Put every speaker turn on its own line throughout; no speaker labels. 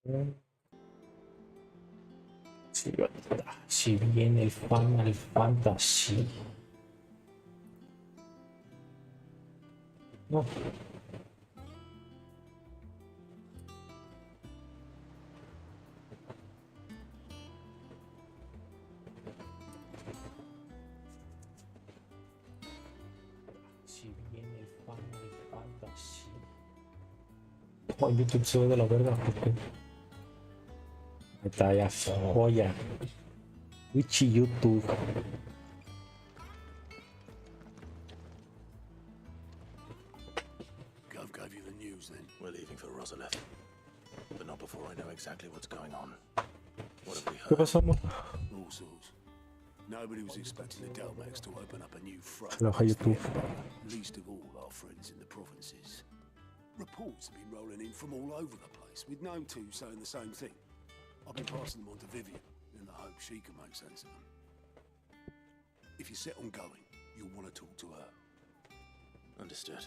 Mm, si, si viene il Final Fantasy. No. Si viene il Final Fantasy. Oh, en YouTube se ve de la verga porque está ya joya. Twitch y YouTube.
Gov gave you the news then? We're leaving for Rosalith. But not before I know exactly what's going on. What have we
¿Qué
heard?
pasamos?
All sorts. Nobody was expecting the Delmex to open up a new front
Se lo baja
against the
YouTube.
Empire, least of all our friends in the provinces. Reports have been rolling in from all over the place, with Gnome 2 saying the same thing. I've been passing them on to Vivian, in the hope she can make sense of them. If you're set on going, you'll want to talk to her. Understood.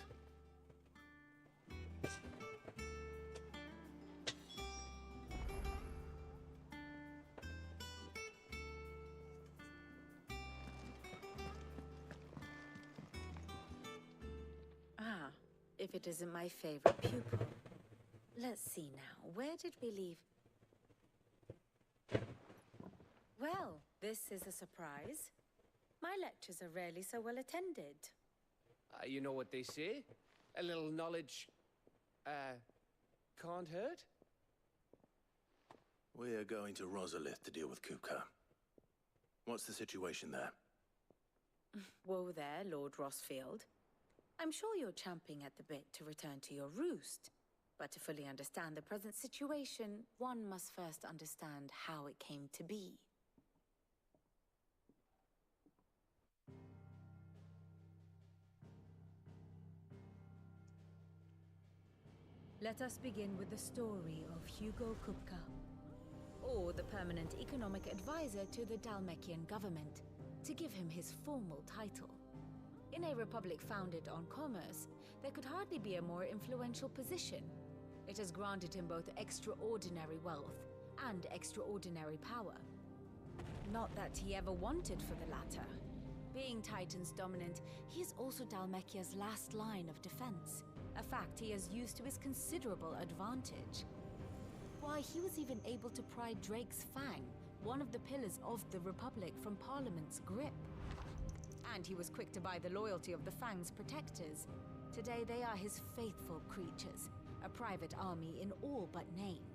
Ah, if it isn't my favorite pupil. Let's see now, where did we leave? Well, this is a surprise. My lectures are rarely so well attended.
You know what they say? A little knowledge, can't hurt?
We're going to Rosalith to deal with Kupka. What's the situation there?
Whoa there, Lord Rossfield. I'm sure you're champing at the bit to return to your roost. But to fully understand the present situation, one must first understand how it came to be. Let us begin with the story of Hugo Kupka, or the permanent economic advisor to the Dalmekian government, to give him his formal title. In a republic founded on commerce, there could hardly be a more influential position. It has granted him both extraordinary wealth and extraordinary power. Not that he ever wanted for the latter. Being Titan's dominant, he is also Dalmekia's last line of defense, a fact he has used to his considerable advantage. Why, he was even able to pry Drake's Fang, one of the pillars of the Republic, from Parliament's grip. And he was quick to buy the loyalty of the Fang's protectors. Today they are his faithful creatures, a private army in all but name.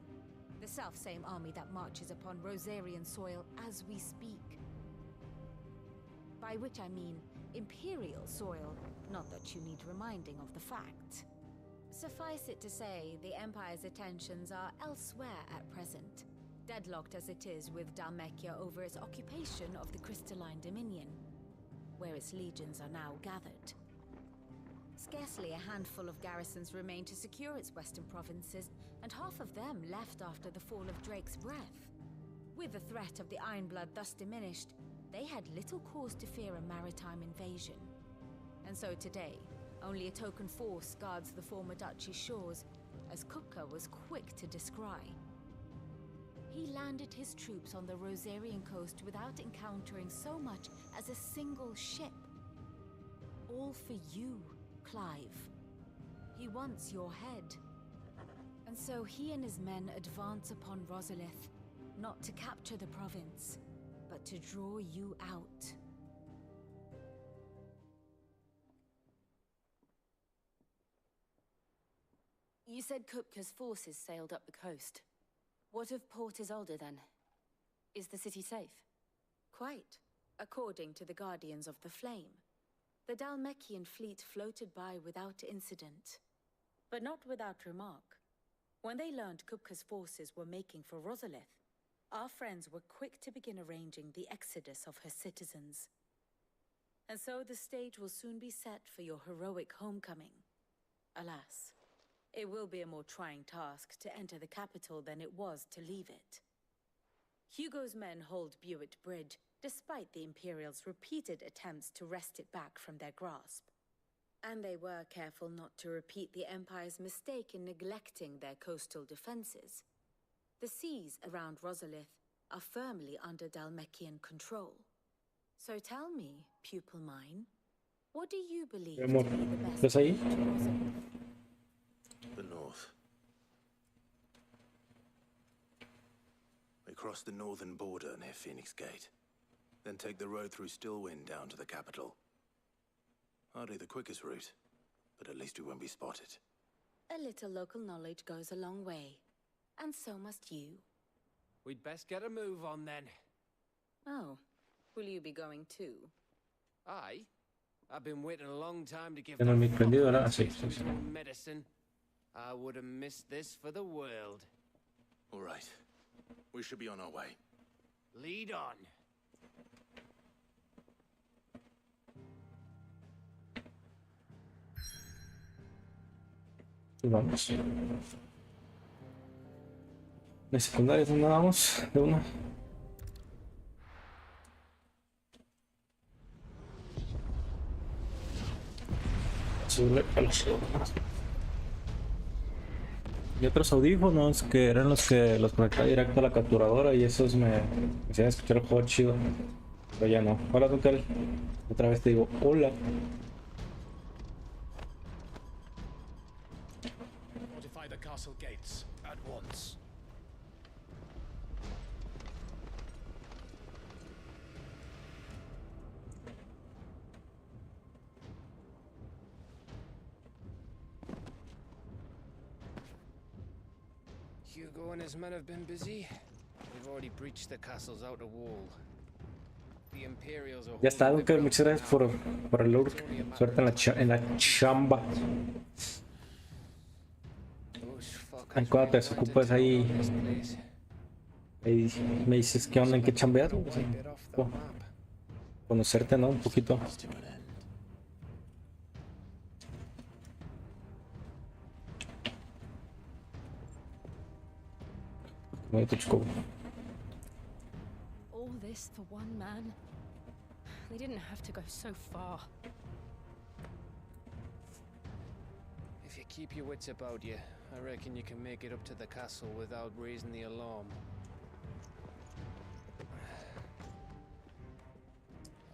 The self-same army that marches upon Rosarian soil as we speak. By which I mean Imperial soil, not that you need reminding of the fact. Suffice it to say, the Empire's attentions are elsewhere at present, deadlocked as it is with Dalmekia over its occupation of the Crystalline Dominion, where its legions are now gathered. Scarcely a handful of garrisons remain to secure its western provinces, and half of them left after the fall of Drake's Breath. With the threat of the Ironblood thus diminished, they had little cause to fear a maritime invasion. And so today, only a token force guards the former duchy's shores, as Kupka was quick to descry. He landed his troops on the Rosarian coast without encountering so much as a single ship. All for you, Clive. He wants your head. And so he and his men advance upon Rosalith, not to capture the province, but to draw you out.
You said Kupka's forces sailed up the coast. What of Port Isolde, then? Is the city safe?
Quite, according to the Guardians of the Flame. The Dalmekian fleet floated by without incident, but not without remark. When they learned Kupka's forces were making for Rosalith, our friends were quick to begin arranging the exodus of her citizens. And so the stage will soon be set for your heroic homecoming. Alas, it will be a more trying task to enter the capital than it was to leave it. Hugo's men hold Buett Bridge, despite the Imperials' repeated attempts to wrest it back from their grasp. And they were careful not to repeat the Empire's mistake in neglecting their coastal defenses. The seas around Rosalith are firmly under Dalmekian control. So tell me, pupil mine, what do you believe to
Amor,
be the best
¿estás ahí?
route to Rosalith?
The north. We cross the northern border near Phoenix Gate. Then take the road through Stillwind down to the capital. Hardly the quickest route, but at least we won't be spotted.
A little local knowledge goes a long way. And so must you.
We'd best get a move on then.
Oh, will you be going too?
Aye. I've been waiting a long time to give
Ya no me he prendido, ¿verdad?
that
Sí, sí, sí.
medicine. I would have missed this for the world.
All right. We should be on our way.
Lead on.
Y vamos. ¿De secundaria dónde vamos? De una. Subirle a los audífonos. Y otros audífonos que eran los que los conectaba directo a la capturadora y esos me hacían escuchar el juego chido. Pero ya no. Hola, Tutel. Otra vez te digo hola.
Fortify the castle gates at once.
Hugo and his men have been busy. They've already breached the castle's outer wall. The Imperials are
Ya está,
holding the
Tutel. Muchas
ground
gracias
now.
por el lure. Suerte en la chamba.
Those fuckers
Ay, cuando te
really went to
desocupes
town
ahí,
on this place.
ahí me dices qué onda, en qué chambear.
Gonna
O sea,
wipe it off the map.
conocerte, ¿no? Un poquito.
Comes to an end.
Muy tuchco.
All this for one man? They didn't have to go so far.
If you keep your wits about you, I reckon you can make it up to the castle without raising the alarm.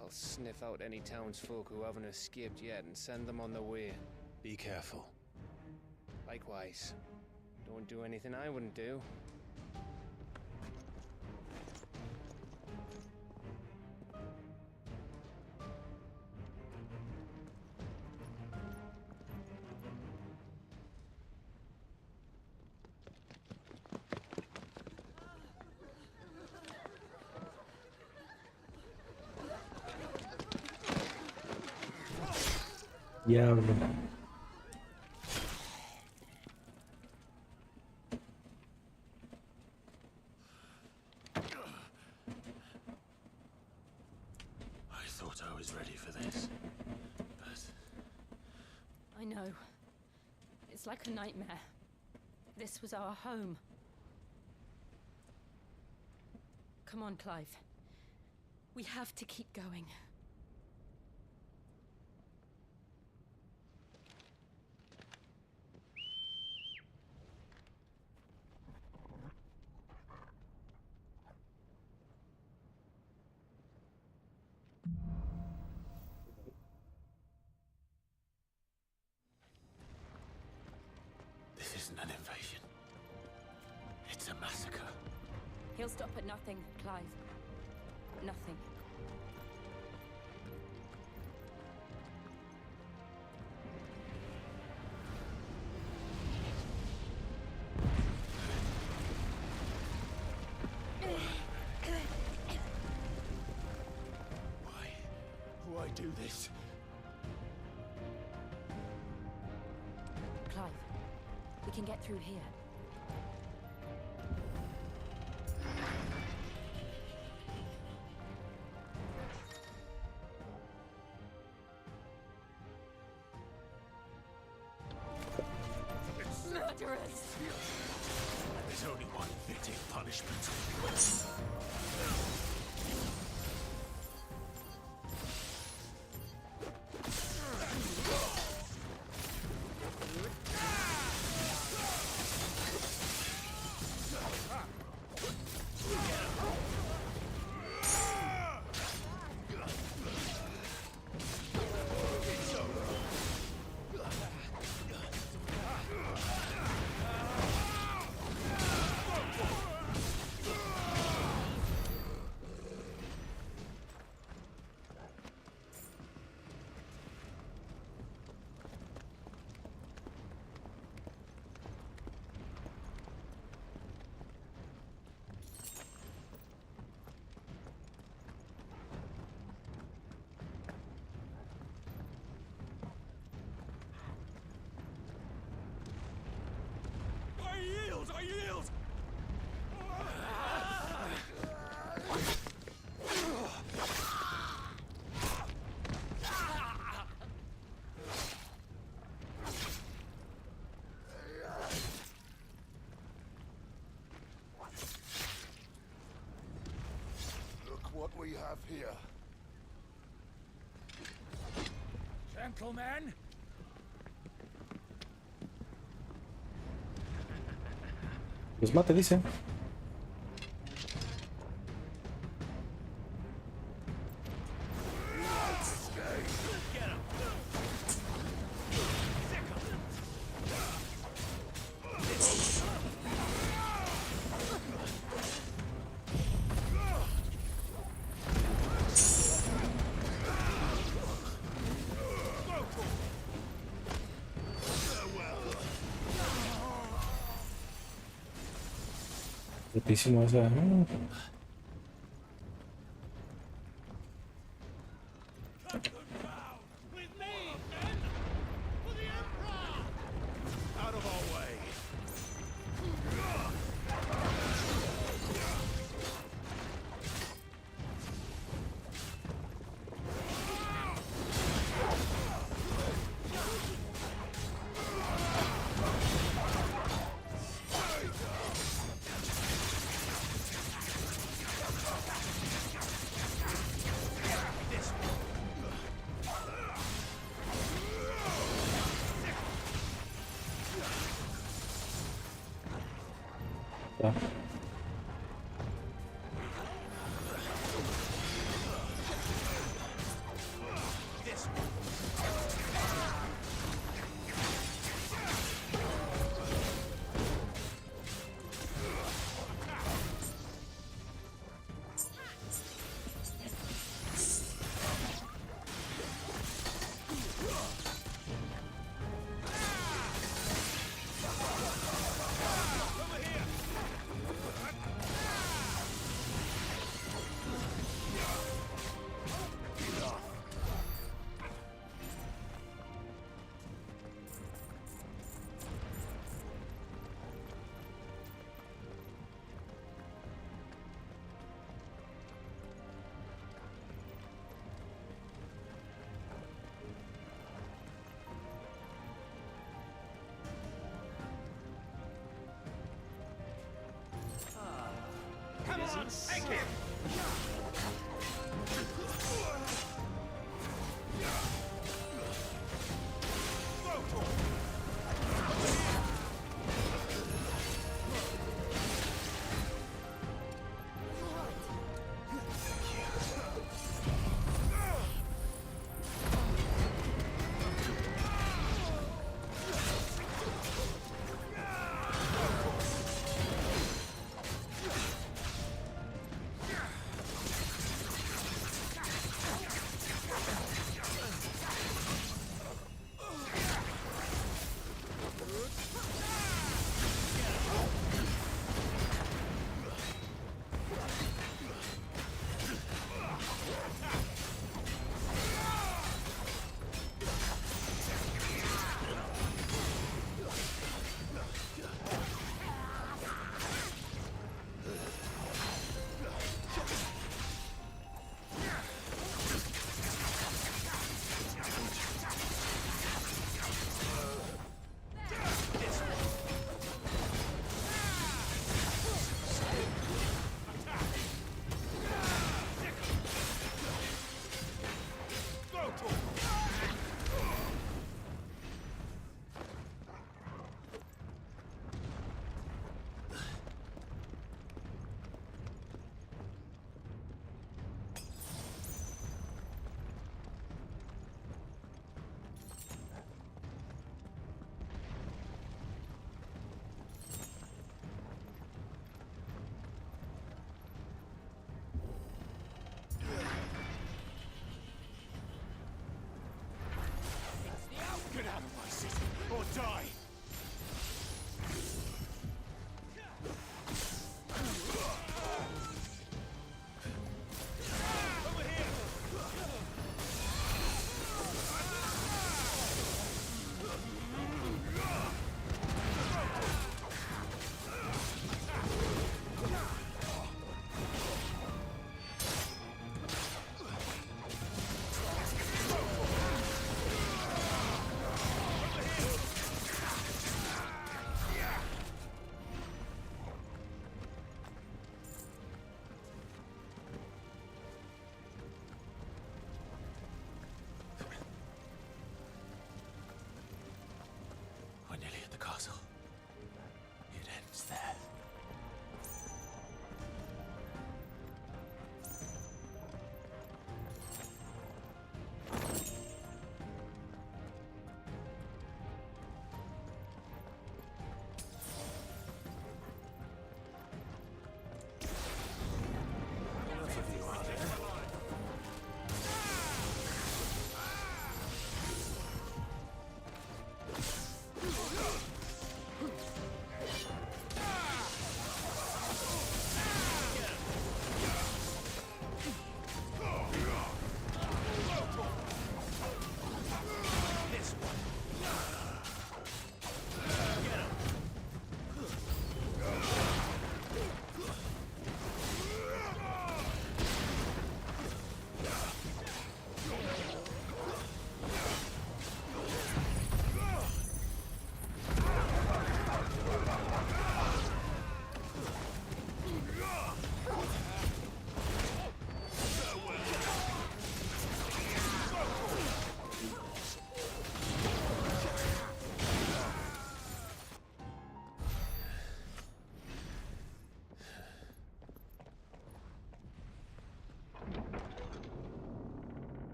I'll sniff out any townsfolk who haven't escaped yet and send them on their way.
Be careful.
Likewise, don't do anything I wouldn't do.
Diablo.
I thought I was ready for this, but
I know. It's like a nightmare. This was our home. Come on, Clive. We have to keep going.
this isn't an invasion. It's a massacre.
He'll stop at nothing, Clive. Nothing.
Why do this?
Clive, we can get through here. Murderers!
There's only one fitting punishment.
have here?
Gentlemen!
Los mate, dice. Altísimo esa.
Out of our way.
Ah.
Come on, take him!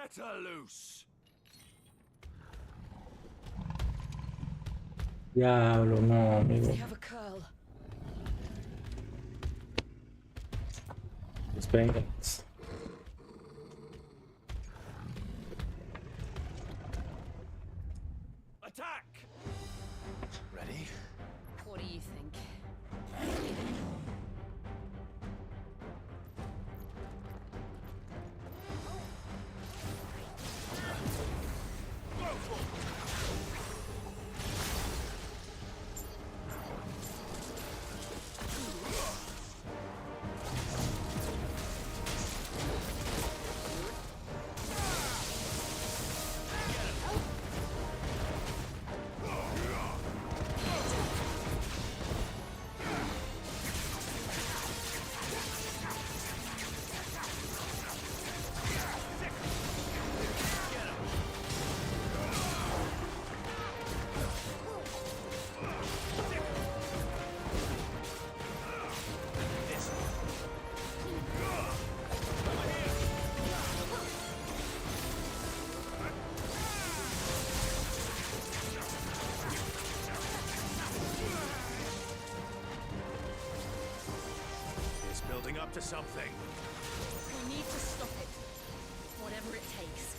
Set her loose.
Diablo, no, amigo.
They have a curl.
Spanglish.
Attack!
Ready?
What do you think?
It's building up to something.
We need to stop it. Whatever it takes.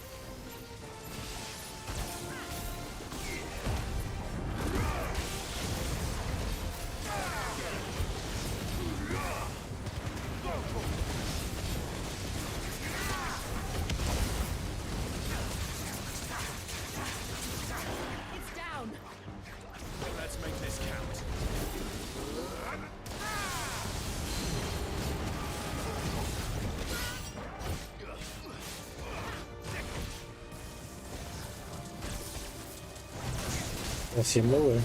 It's down.
Let's make this count.
Haciendo, güey.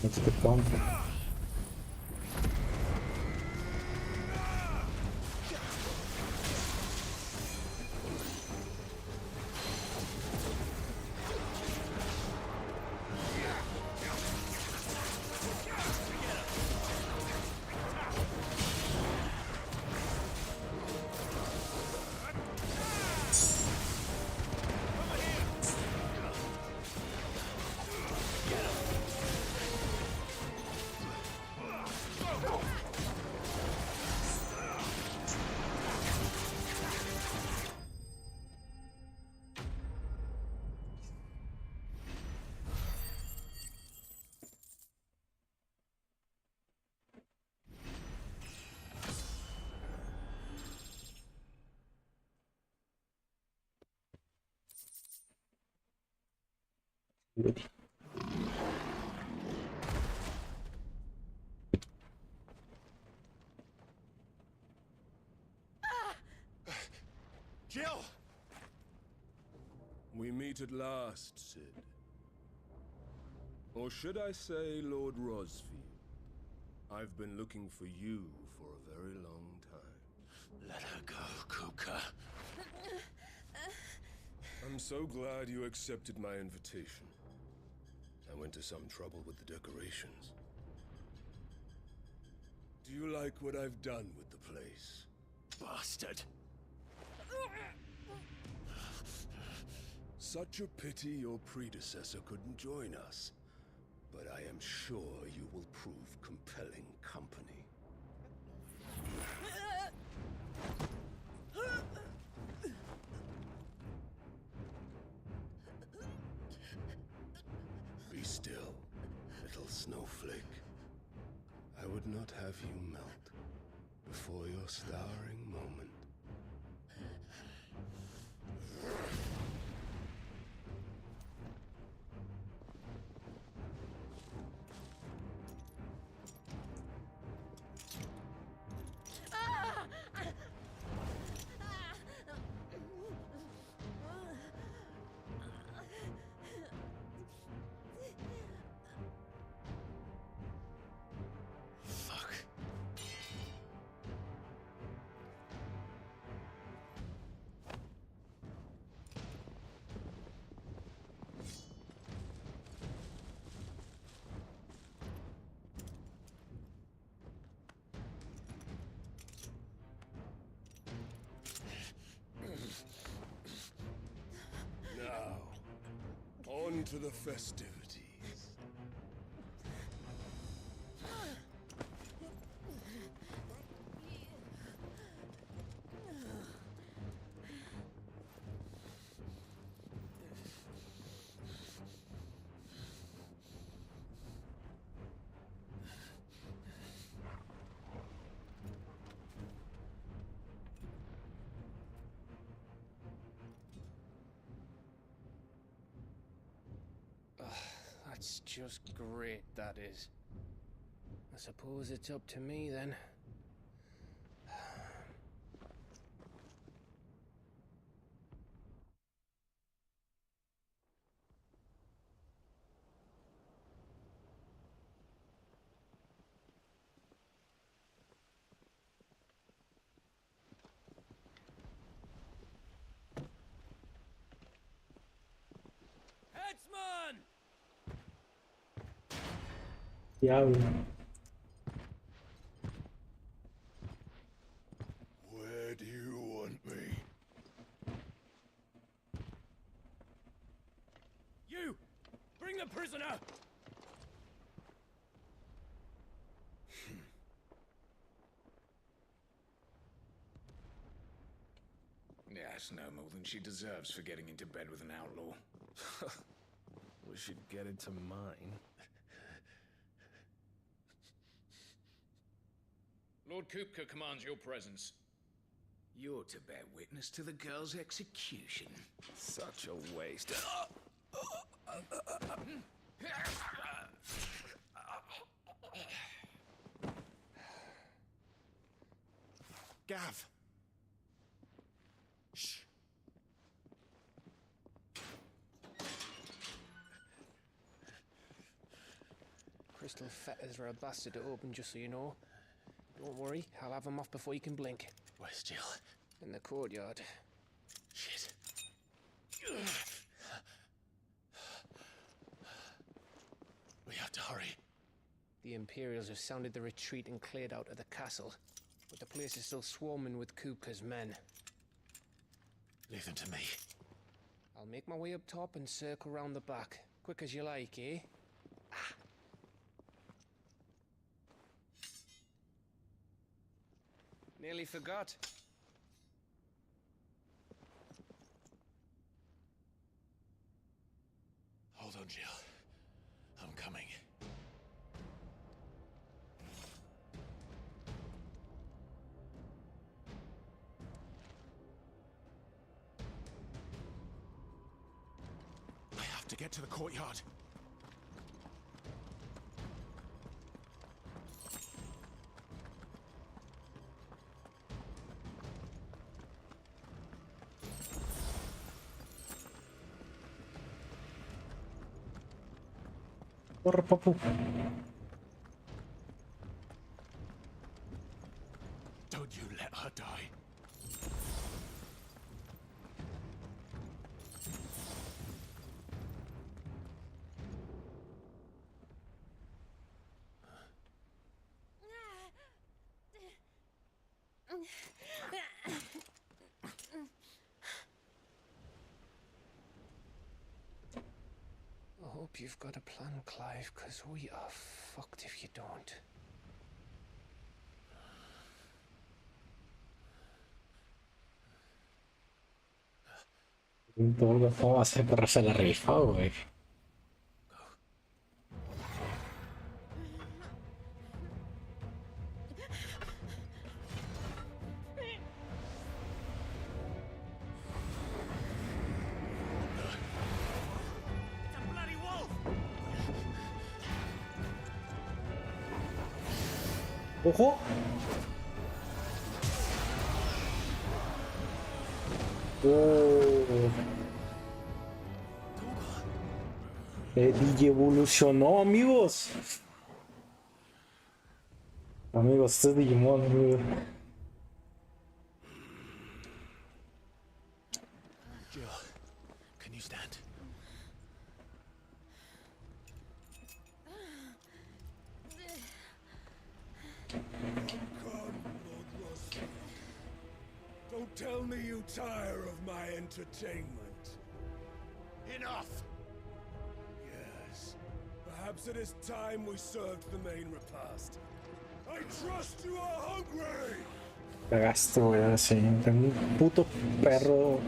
Let's get going. Good.
Jill! We meet at last, Sid. Or should I say, Lord Rosfield? I've been looking for you for a very long time.
Let her go, Kuka.
I'm so glad you accepted my invitation. I went to some trouble with the decorations. Do you like what I've done with the place?
Bastard.
Such a pity your predecessor couldn't join us. But I am sure you will prove compelling company. Be still, little snowflake. I would not have you melt before your starring moment. on to the festivities.
That's just great, that is. I suppose it's up to me then. Headsman!
Diablo.
Where do you want me?
You! Bring the prisoner!
Yes, no more than she deserves for getting into bed with an outlaw.
We should get into mine.
Lord Kupka commands your presence. You're to bear witness to the girl's execution.
Such a waste.
Gav! Shh.
Crystal fetters are a bastard to open, just so you know. Don't worry, I'll have them off before you can blink.
Where's Jill?
In the courtyard.
Shit. We have to hurry.
The Imperials have sounded the retreat and cleared out of the castle. But the place is still swarming with Kupka's men.
Leave them to me.
I'll make my way up top and circle round the back. Quick as you like, eh? Nearly forgot.
Hold on, Jill. I'm coming. I have to get to the courtyard.
Corre, papu.
Don't you let her die.
I hope you've got a plan, Clive, because we are fucked if you don't.
¿Cómo va a ser para hacer la rifa, güey? ¡Ojo! ¡Oh! DJ evolucionó, amigos. Amigos, este es Digimon, amigo.
Jill, can you stand? Come, Lord Rossi. Don't tell me you tire of my entertainment. Enough! Perhaps it is time we served the main repast. I trust you are hungry!
Cagaste, güey, así. Tengo un puto perro.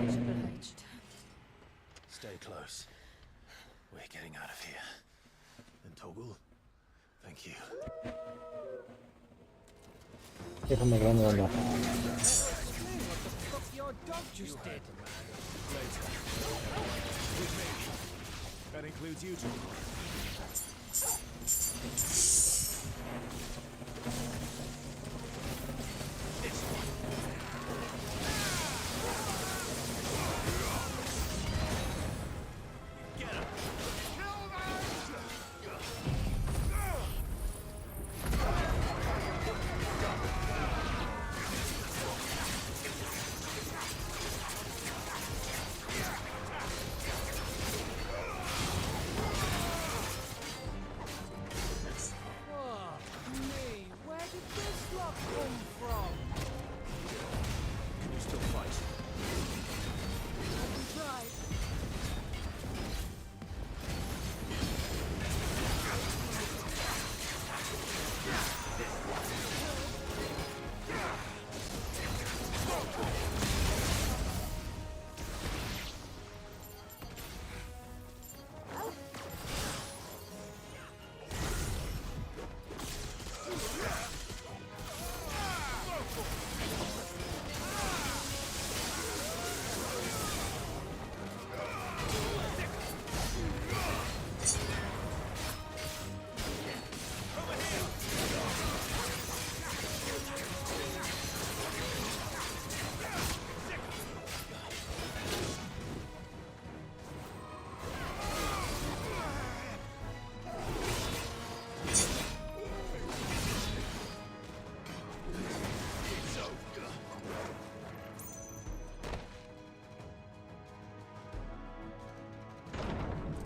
Stay close. We're getting out of here. And Toggle, thank you.
Déjame grande, anda.
Your dog just did.
That includes you two.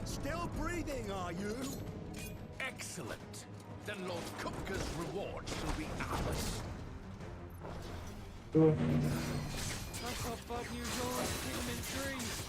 Still breathing, are you? Excellent. Then Lord Kupka's reward shall be ours.
I thought Bob used all his pigment trees.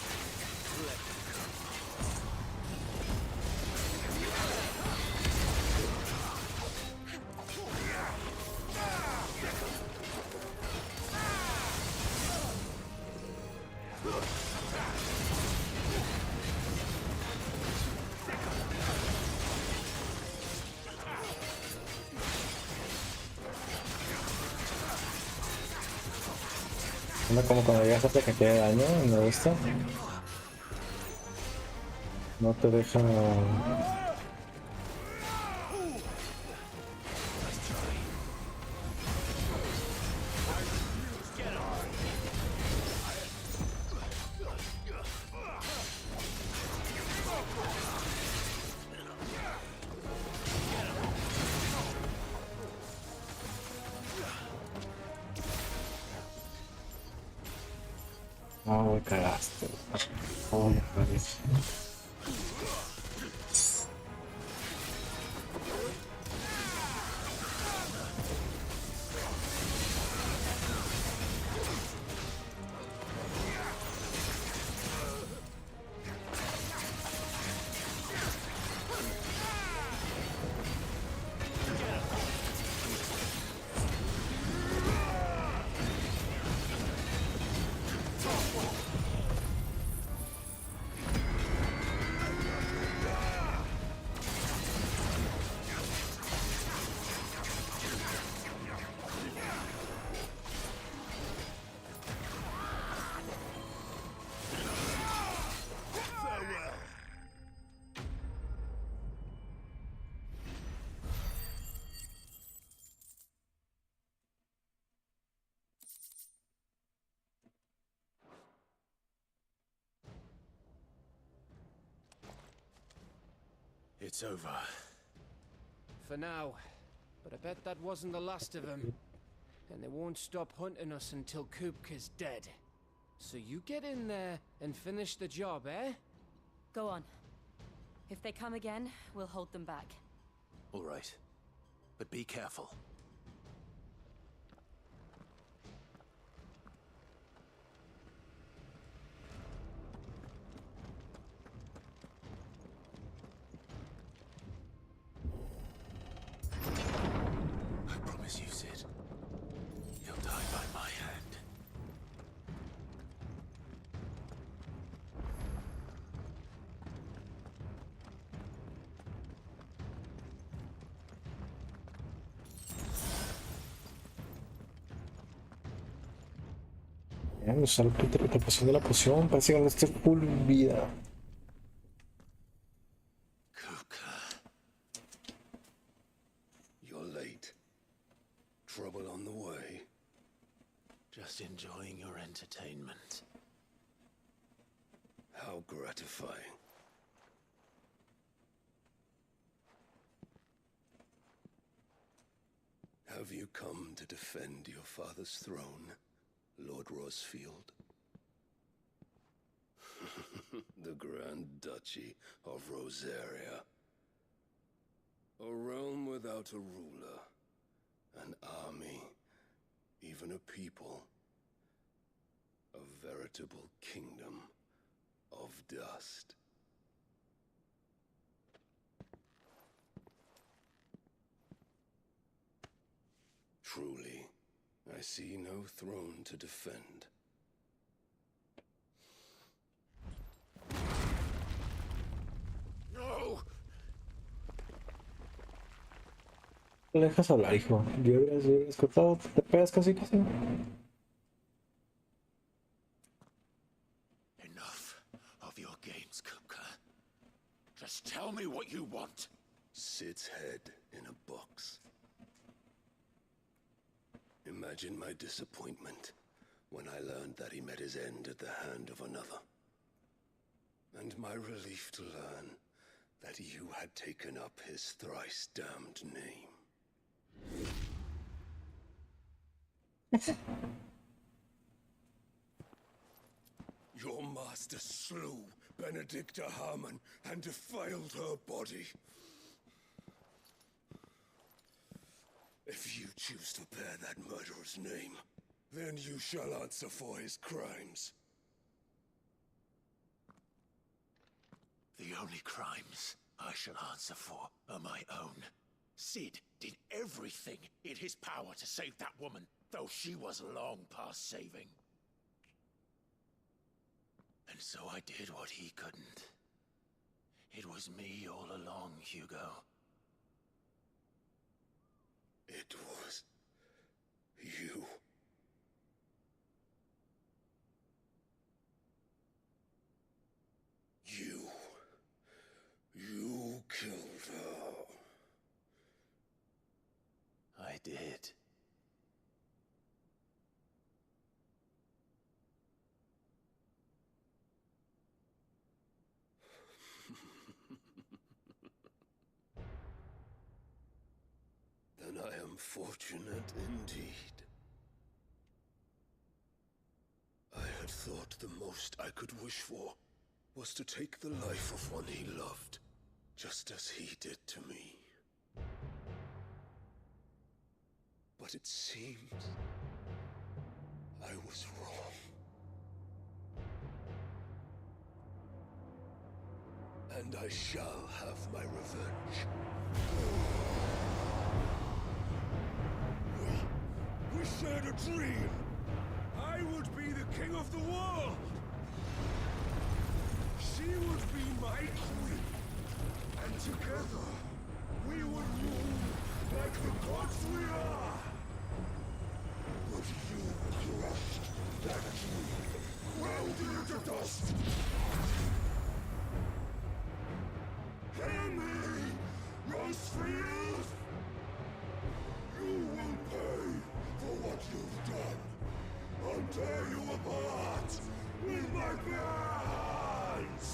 Anda como cuando llegas hasta que tiene daño, me gusta. No te deja. No, me cagaste. Oh, me parece.
It's over.
For now. But I bet that wasn't the last of them. And they won't stop hunting us until Kupka's dead. So you get in there and finish the job, eh?
Go on. If they come again, we'll hold them back.
All right. But be careful.
Usar la interpretación de la poción. Parece que no esté full vida.
You're late. Trouble on the way.
Just enjoying your entertainment.
How gratifying. Have you come to defend your father's throne, Lord Rosfield? The Grand Duchy of Rosaria. A realm without a ruler, an army, even a people. A veritable kingdom of dust. Truly, I see no throne to defend. No!
No le dejas hablar, hijo. Yo hubieras cortado, te pegas casi casi.
Enough of your games, Kupka. Just tell me what you want.
Sid's head in a box. Imagine my disappointment when I learned that he met his end at the hand of another. And my relief to learn that you had taken up his thrice damned name. Your master slew Benedicta Harmon and defiled her body. If you choose to bear that murderer's name, then you shall answer for his crimes.
The only crimes I shall answer for are my own. Sid did everything in his power to save that woman, though she was long past saving. And so I did what he couldn't. It was me all along, Hugo.
It was you. You killed her.
I did.
Then I am fortunate indeed. I had thought the most I could wish for was to take the life of one he loved, just as he did to me. But it seems I was wrong. And I shall have my revenge. We shared a dream! I would be the king of the world! She would be my queen! And together, we would rule like the gods we are! But you crushed that dream, ground it to dust! Hear me, Rosefield! You will pay for what you've done. I'll tear you apart with my bare hands!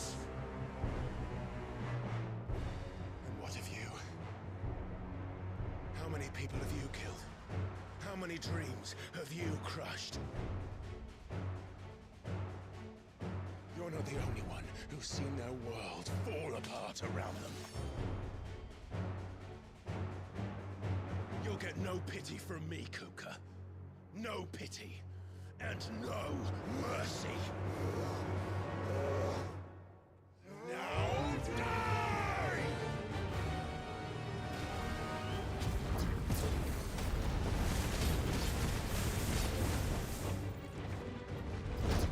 And what of you? How many people have you killed? How many dreams have you crushed? You're not the only one who's seen their world fall apart around them. You'll get no pity from me, Kuka. No pity. And no mercy. Now die!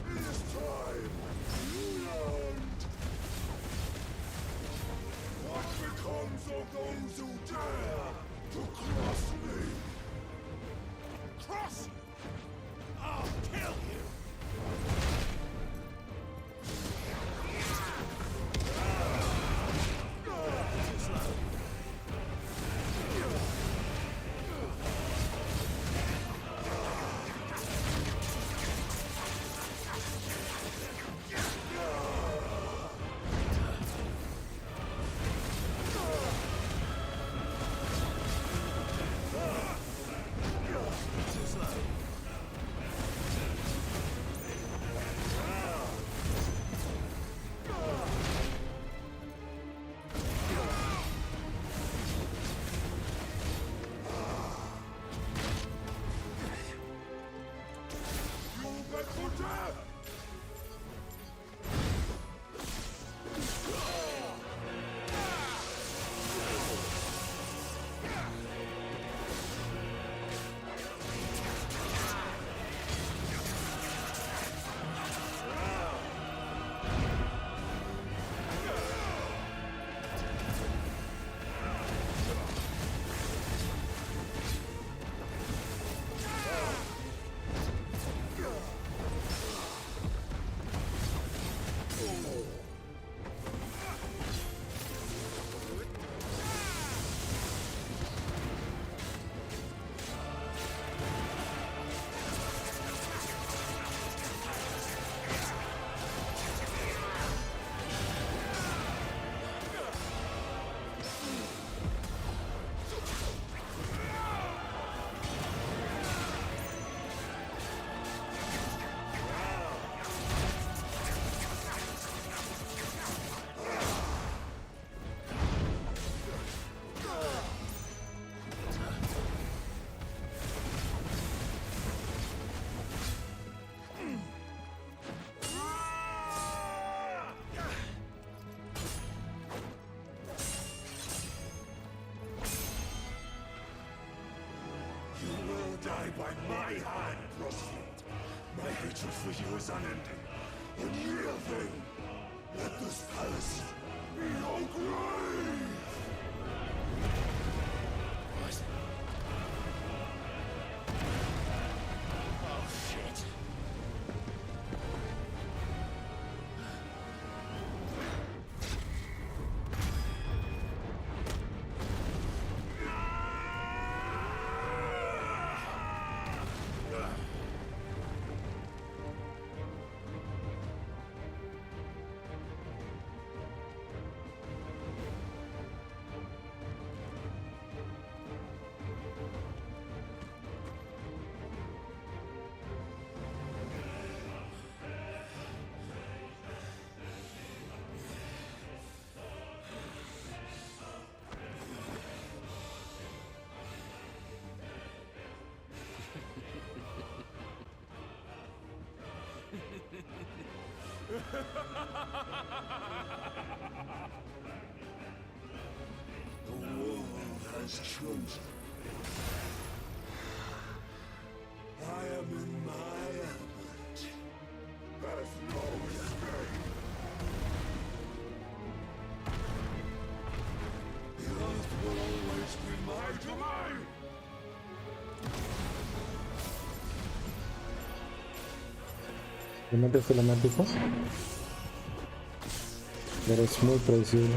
It is time you learned! What becomes of those who dare to cross me?
Cross you! I'll kill you! die by my hand, prostrate. My hatred for you is unending. Unyielding. Let this palace be your grave! What? Oh, shit. The world has chosen. I am in my element. There's no escape. The earth will always be my domain.
Elementos telemáticos. Pero es muy predecible.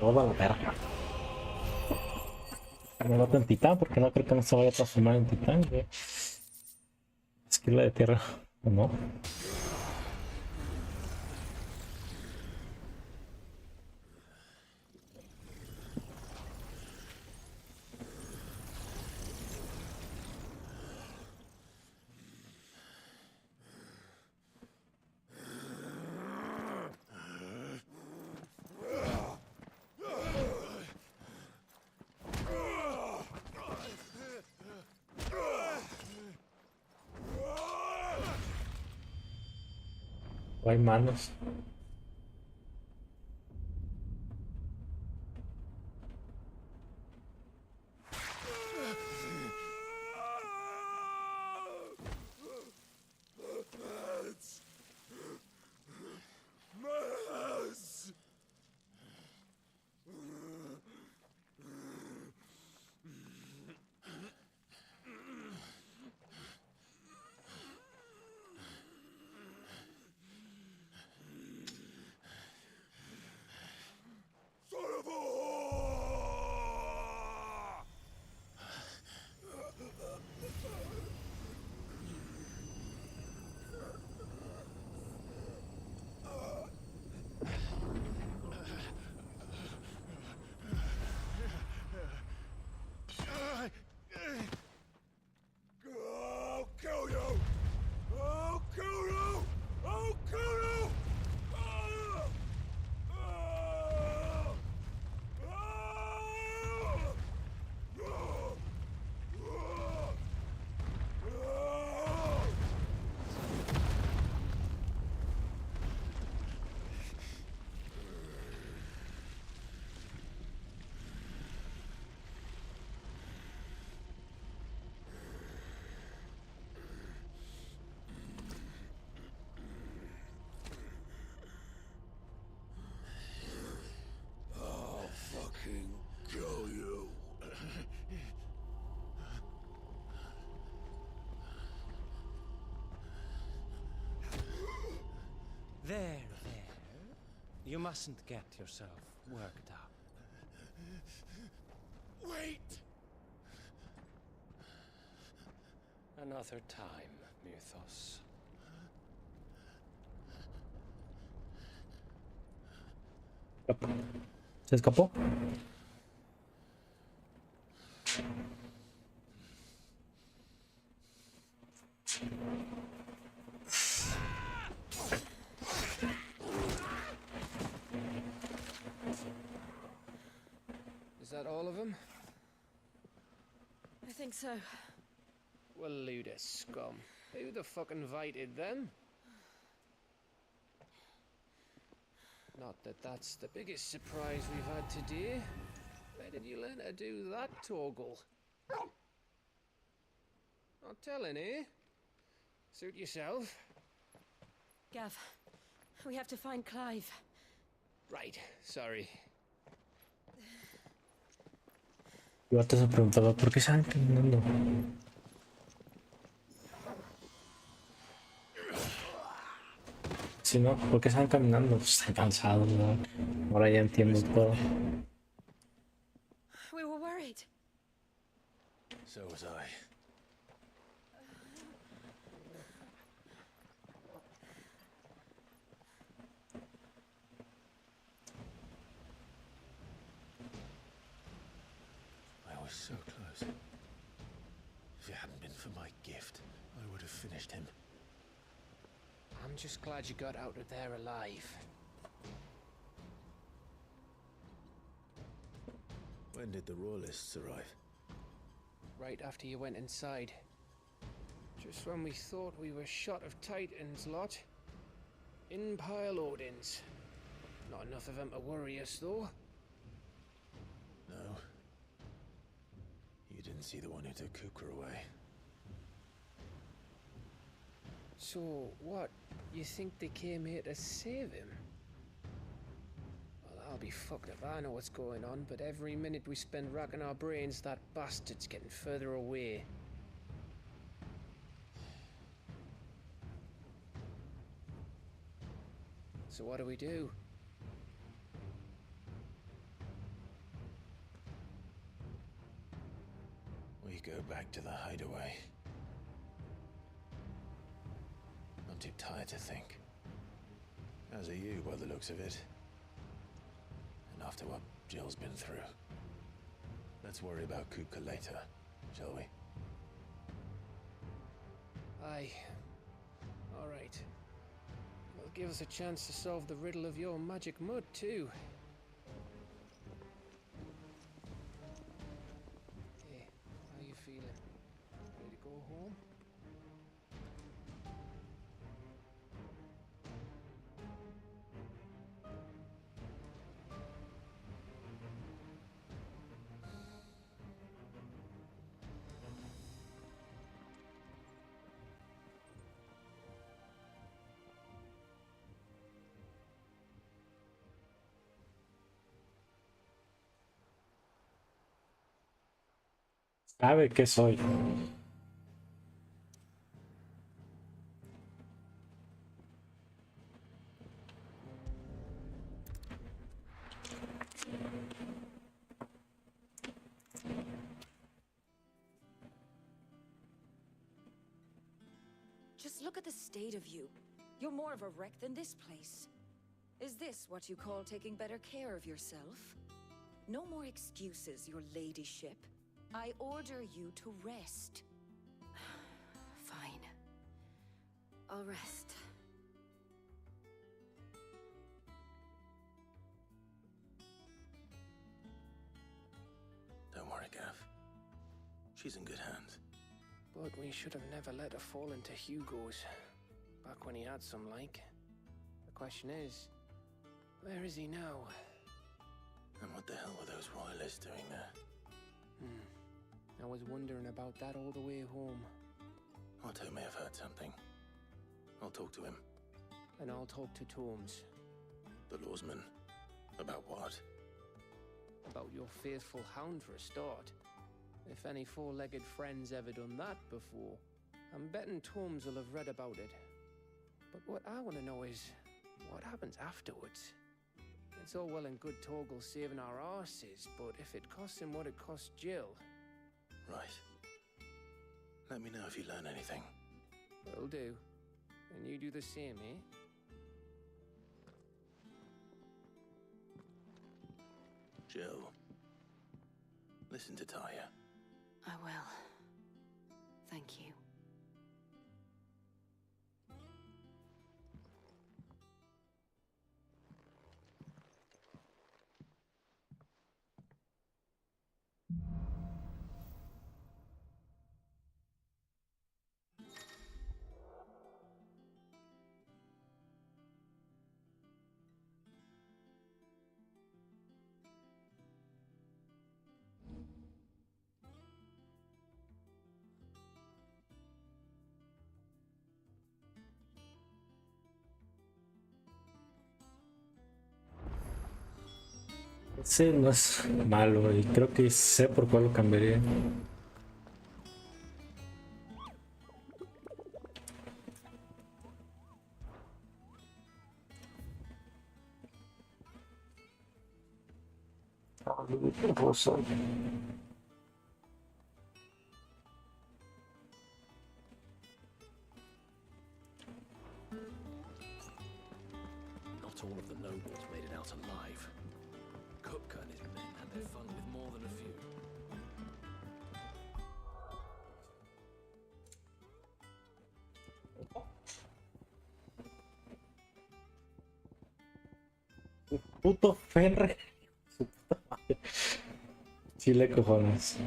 Toda la verga. Me noto en titán porque no creo que no se vaya a transformar en titán, güey. Esquila de tierra, ¿o no? O hay manos.
I'll kill you! I'll kill you! I'll kill you! I'll fucking kill you.
There. You mustn't get yourself worked up.
Wait!
Another time, Mythos.
¿Se escapó?
Is that all of them?
I think so.
Well, load of scum. Who the fuck invited them? Not that that's the biggest surprise we've had today. Where did you learn to do that, Torgal? Not telling, eh? Suit yourself.
Gav, we have to find Clive.
Right, sorry.
Yo antes se preguntaba, ¿por qué salen caminando? Si no, ¿por qué salen caminando? Pues están cansados, ¿no? Ahora ya entiendo todo.
We were worried.
So was I. I was so close. If it hadn't been for my gift, I would have finished him.
I'm just glad you got out of there alive.
When did the Royalists arrive?
Right after you went inside. Just when we thought we were shot of Titans, lot. In pile Odins. Not enough of them to worry us, though.
No. You didn't see the one who took Kupka away.
So, what? You think they came here to save him? Well, I'll be fucked if I know what's going on, but every minute we spend racking our brains, that bastard's getting further away. So what do we do?
back to the hideaway. I'm too tired to think. As are you, by the looks of it. And after what Jill's been through. Let's worry about Kupka later, shall we?
Aye. All right. Well, give us a chance to solve the riddle of your magic mud, too. Hey, how you feeling? Ready to go home?
Sabe que soy.
Just look at the state of you. You're more of a wreck than this place. Is this what you call taking better care of yourself? No more excuses, your ladyship. I order you to rest.
Fine. I'll rest.
Don't worry, Gav. She's in good hands.
But we should have never let her fall into Hugo's. Back when he had some like. The question is, where is he now?
And what the hell were those royalists doing there?
I was wondering about that all the way home.
Otto may have heard something. I'll talk to him.
And I'll talk to Tomes.
The lawsman. About what?
About your faithful hound for a start. If any four-legged friend's ever done that before, I'm betting Tomes will have read about it. But what I want to know is, what happens afterwards? It's all well and good Torgal saving our arses, but if it costs him what it cost Jill...
Right. Let me know if you learn anything.
Will do. And you do the same, eh?
Jill. Listen to Taya.
I will. Thank you.
Sí, no es malo y creo que sé por cuál lo cambiaría. Rosa.
Not all of the nobles made it out alive. Kupka and his men had their fun with more than a few.
Puto Fenre. Su puta madre. Chile cojones.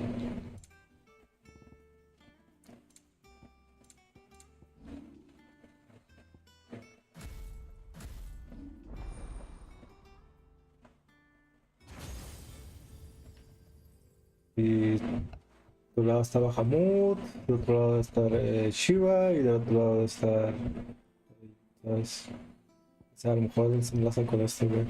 Y de un lado está Bahamut, del otro lado está Shiva y del otro lado está... ¿Sabes? O sea, a lo mejor se enlaza con este, güey.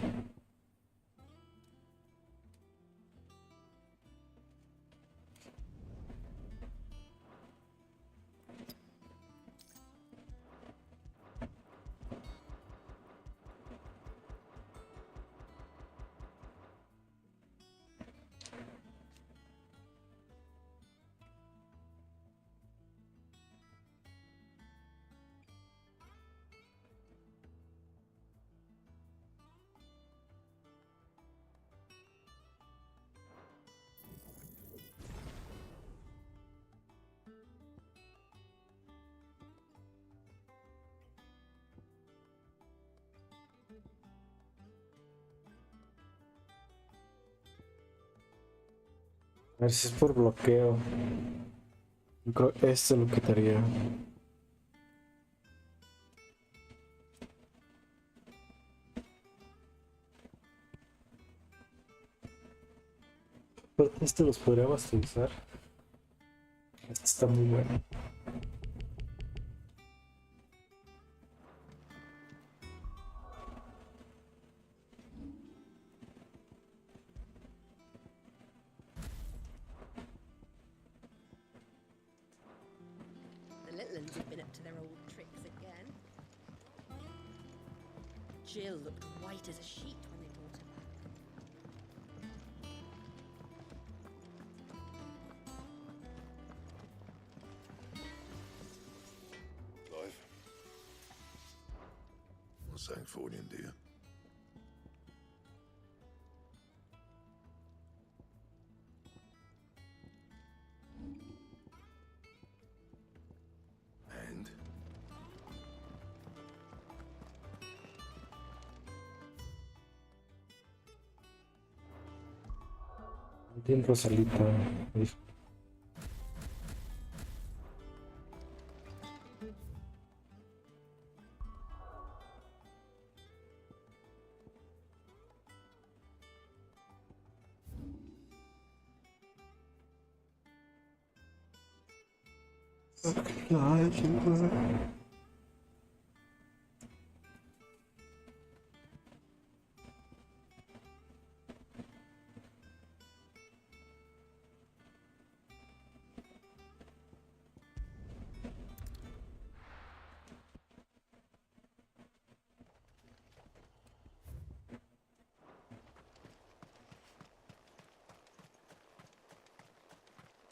A ver si es por bloqueo. Yo creo que esto lo quitaría. Pero este los podría utilizar. Este está muy bueno.
The little ones have been up to their old tricks again. Jill looked white as a sheet when they brought her back.
Clive? What's that for you, dear? And?
Bien Rosalita. Dijo. Ay, qué bueno.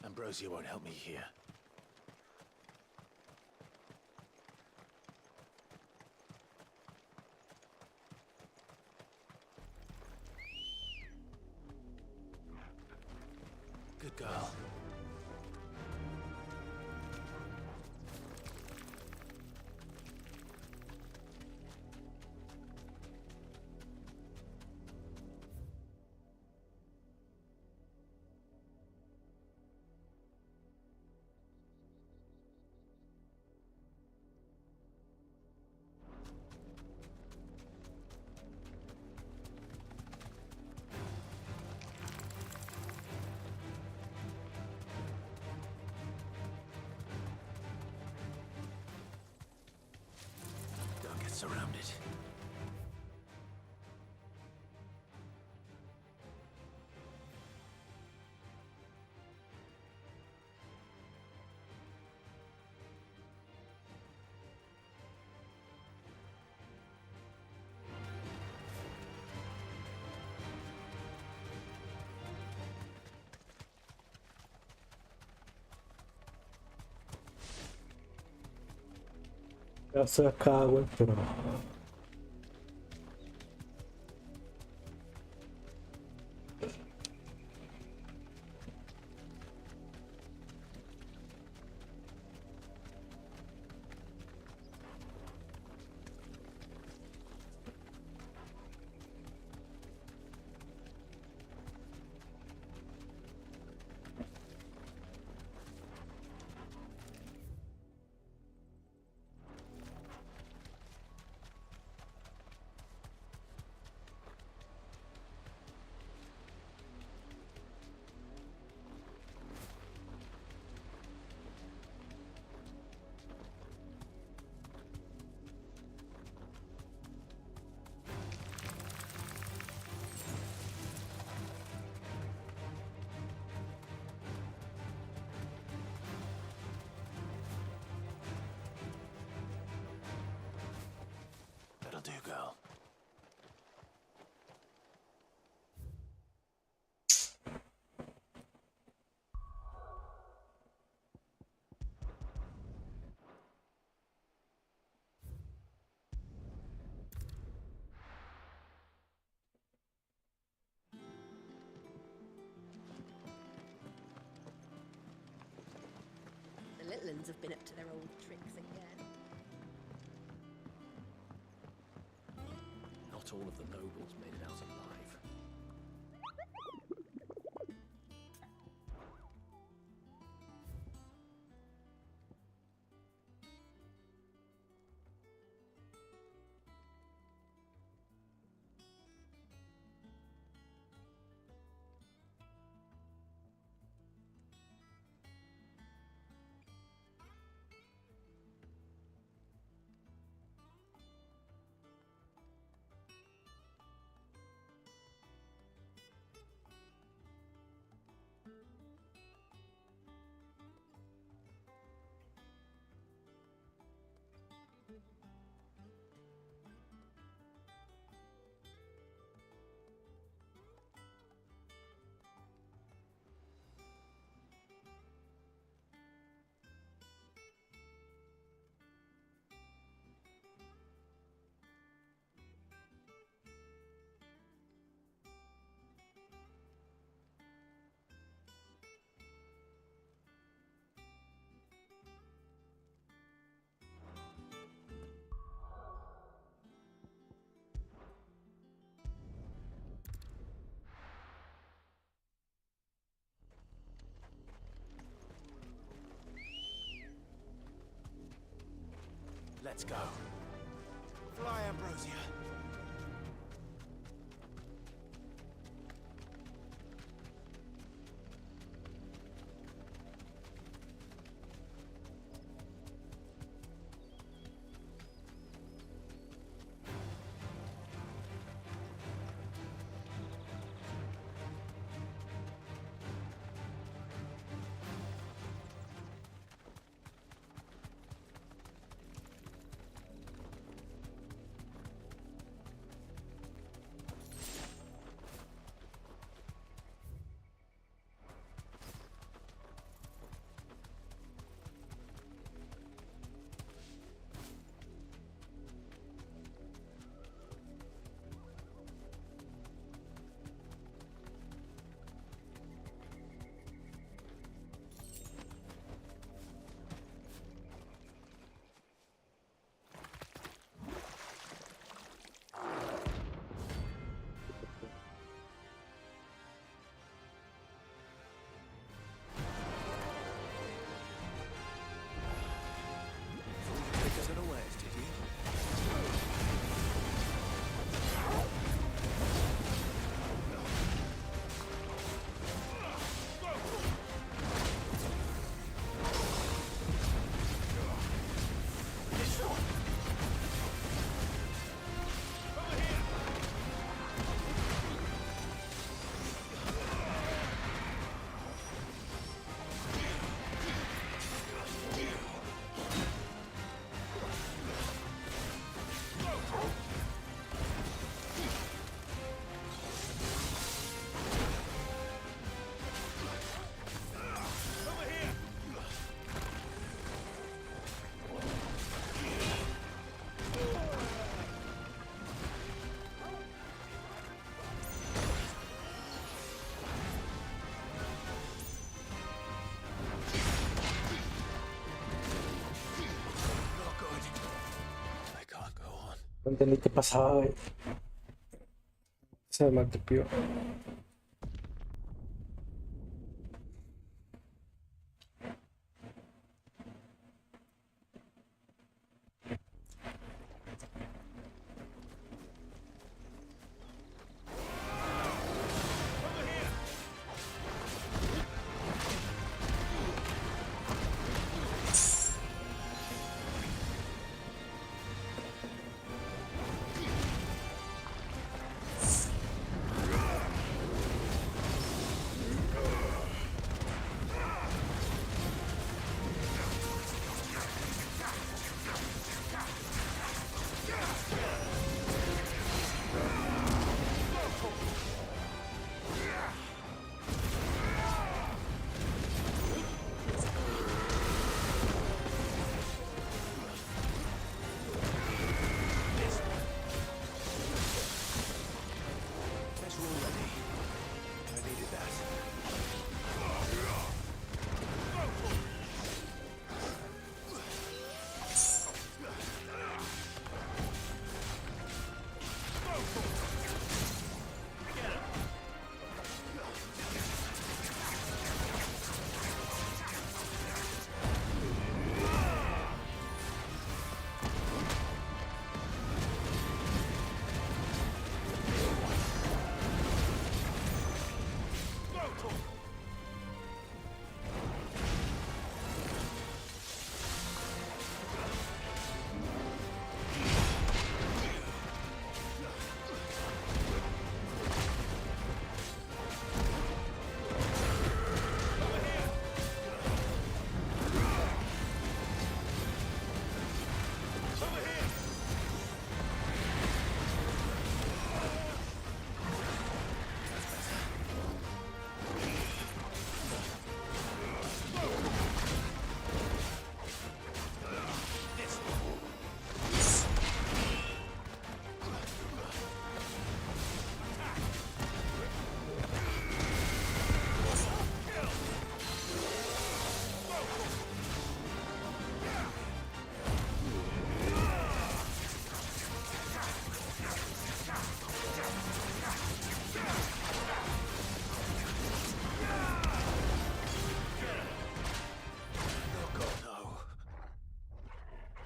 Ambrosia won't help me here. Good girl. Don't get surrounded.
Ya estoy acá, güey, pero.
That'll do, girl.
The little ones have been up to their old tricks again.
Not all of the nobles made it out alive.
Let's go. Fly, Ambrosia.
Take us unawares, did you? Not good. I can't go on.
No entendí qué pasaba, güey. Se me tripió.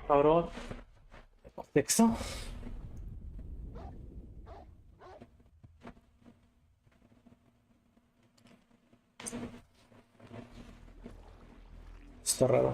Cabrón. Texto. Está raro.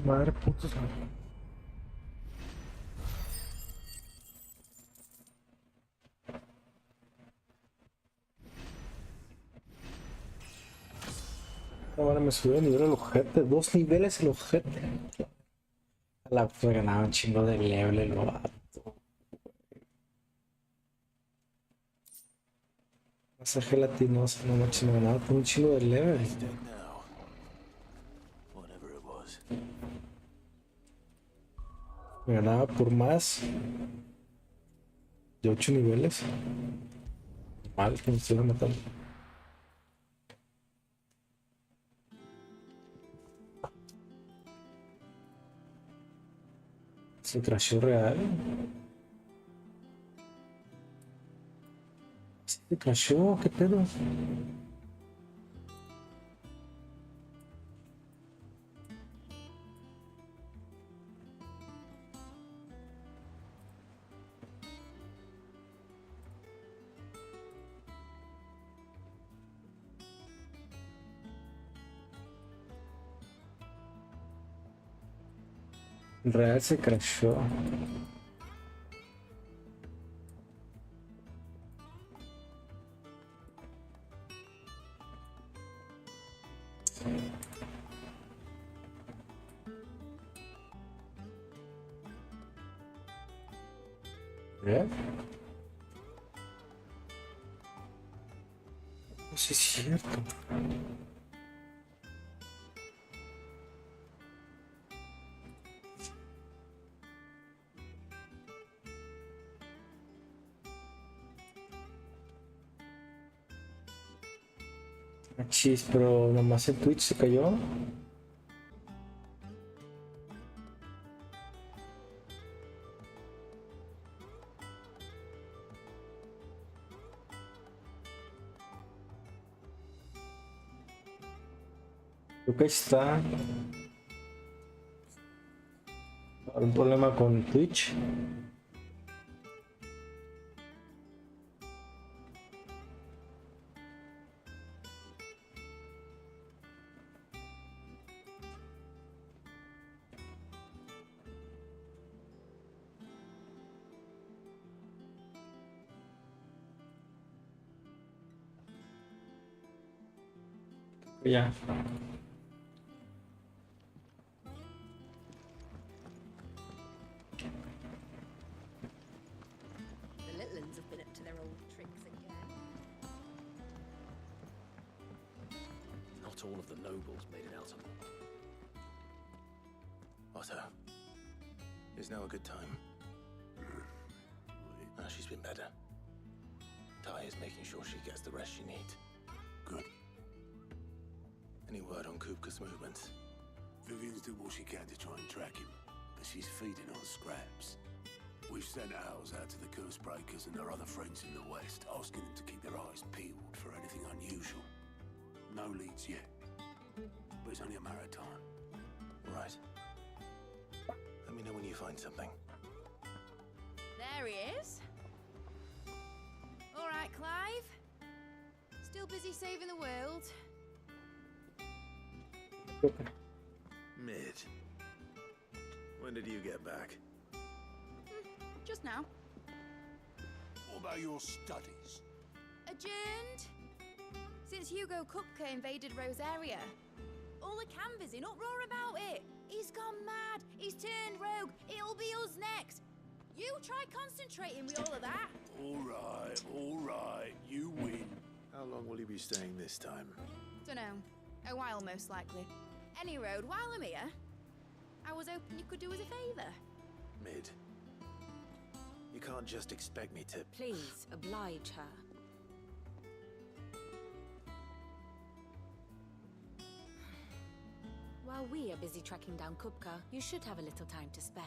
Madre puta. Ahora me subió el nivel el ojete. 2 niveles el ojete. A la fue ganaba un chingo de level el vato. Esa gelatinosa, no manches, me ganaba por un chingo de level. Me ganaba por más de 8 niveles. Mal que me estuviera matando. Se crashó real. Se crashó, qué pedo. Real se crashó. ¿Verdad? No sé si es cierto. Chis, pero nomás el Twitch se cayó. Creo que está un problema con Twitch. Ya.
The little ones have been up to their old tricks again.
Not all of the nobles made it out alive.
Otto, is now a good time? She's been better. Ty is making sure she gets the rest she needs.
Good.
Any word on Kupka's movements?
Vivian's doing what she can to try and track him, but she's feeding on scraps. We've sent ours out to the curse breakers and their other friends in the west, asking them to keep their eyes peeled for anything unusual. No leads yet, but it's only a matter of time.
Right. Let me know when you find something.
There he is. All right, Clive. Still busy saving the world.
Mid. When did you get back?
Just now.
What about your studies?
Adjourned. Since Hugo Kupka invaded Rosaria. All the canvas in uproar about it. He's gone mad. He's turned rogue. It'll be us next. You try concentrating with all of that.
All right, you win.
How long will you be staying this time?
Dunno. A while, most likely. Any road, while I'm here, I was hoping you could do us a favour.
Mid. You can't just expect me to...
Please, oblige her. While we are busy tracking down Kupka, you should have a little time to spare.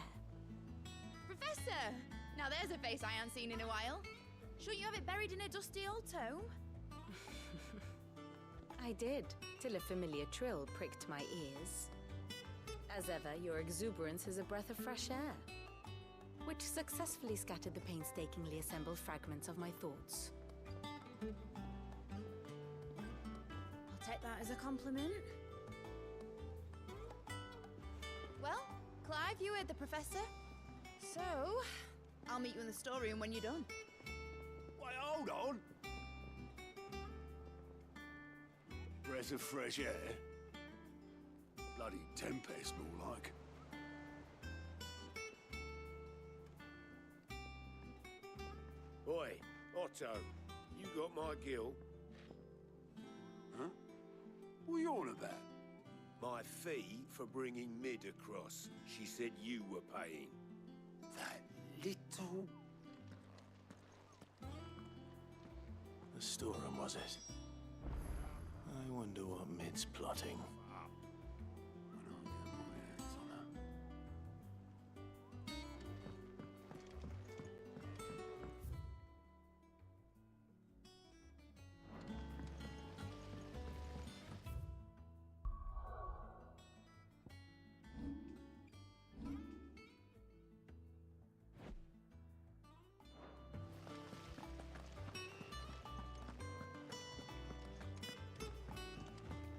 Professor! Now there's a face I haven't seen in a while. Shouldn't you have it buried in a dusty old tome?
I did, till a familiar trill pricked my ears. As ever, your exuberance is a breath of fresh air, which successfully scattered the painstakingly assembled fragments of my thoughts.
I'll take that as a compliment. Well, Clive, you heard the professor. So, I'll meet you in the storeroom when you're done.
Wait, hold on. Breath of fresh air. Bloody tempest, more like.
Oi, Otto, you got my gill?
Huh? What are you on about?
My fee for bringing Mid across. She said you were paying.
That little...
The storeroom, was it? I wonder what Mid's plotting.
When I get my hands on her.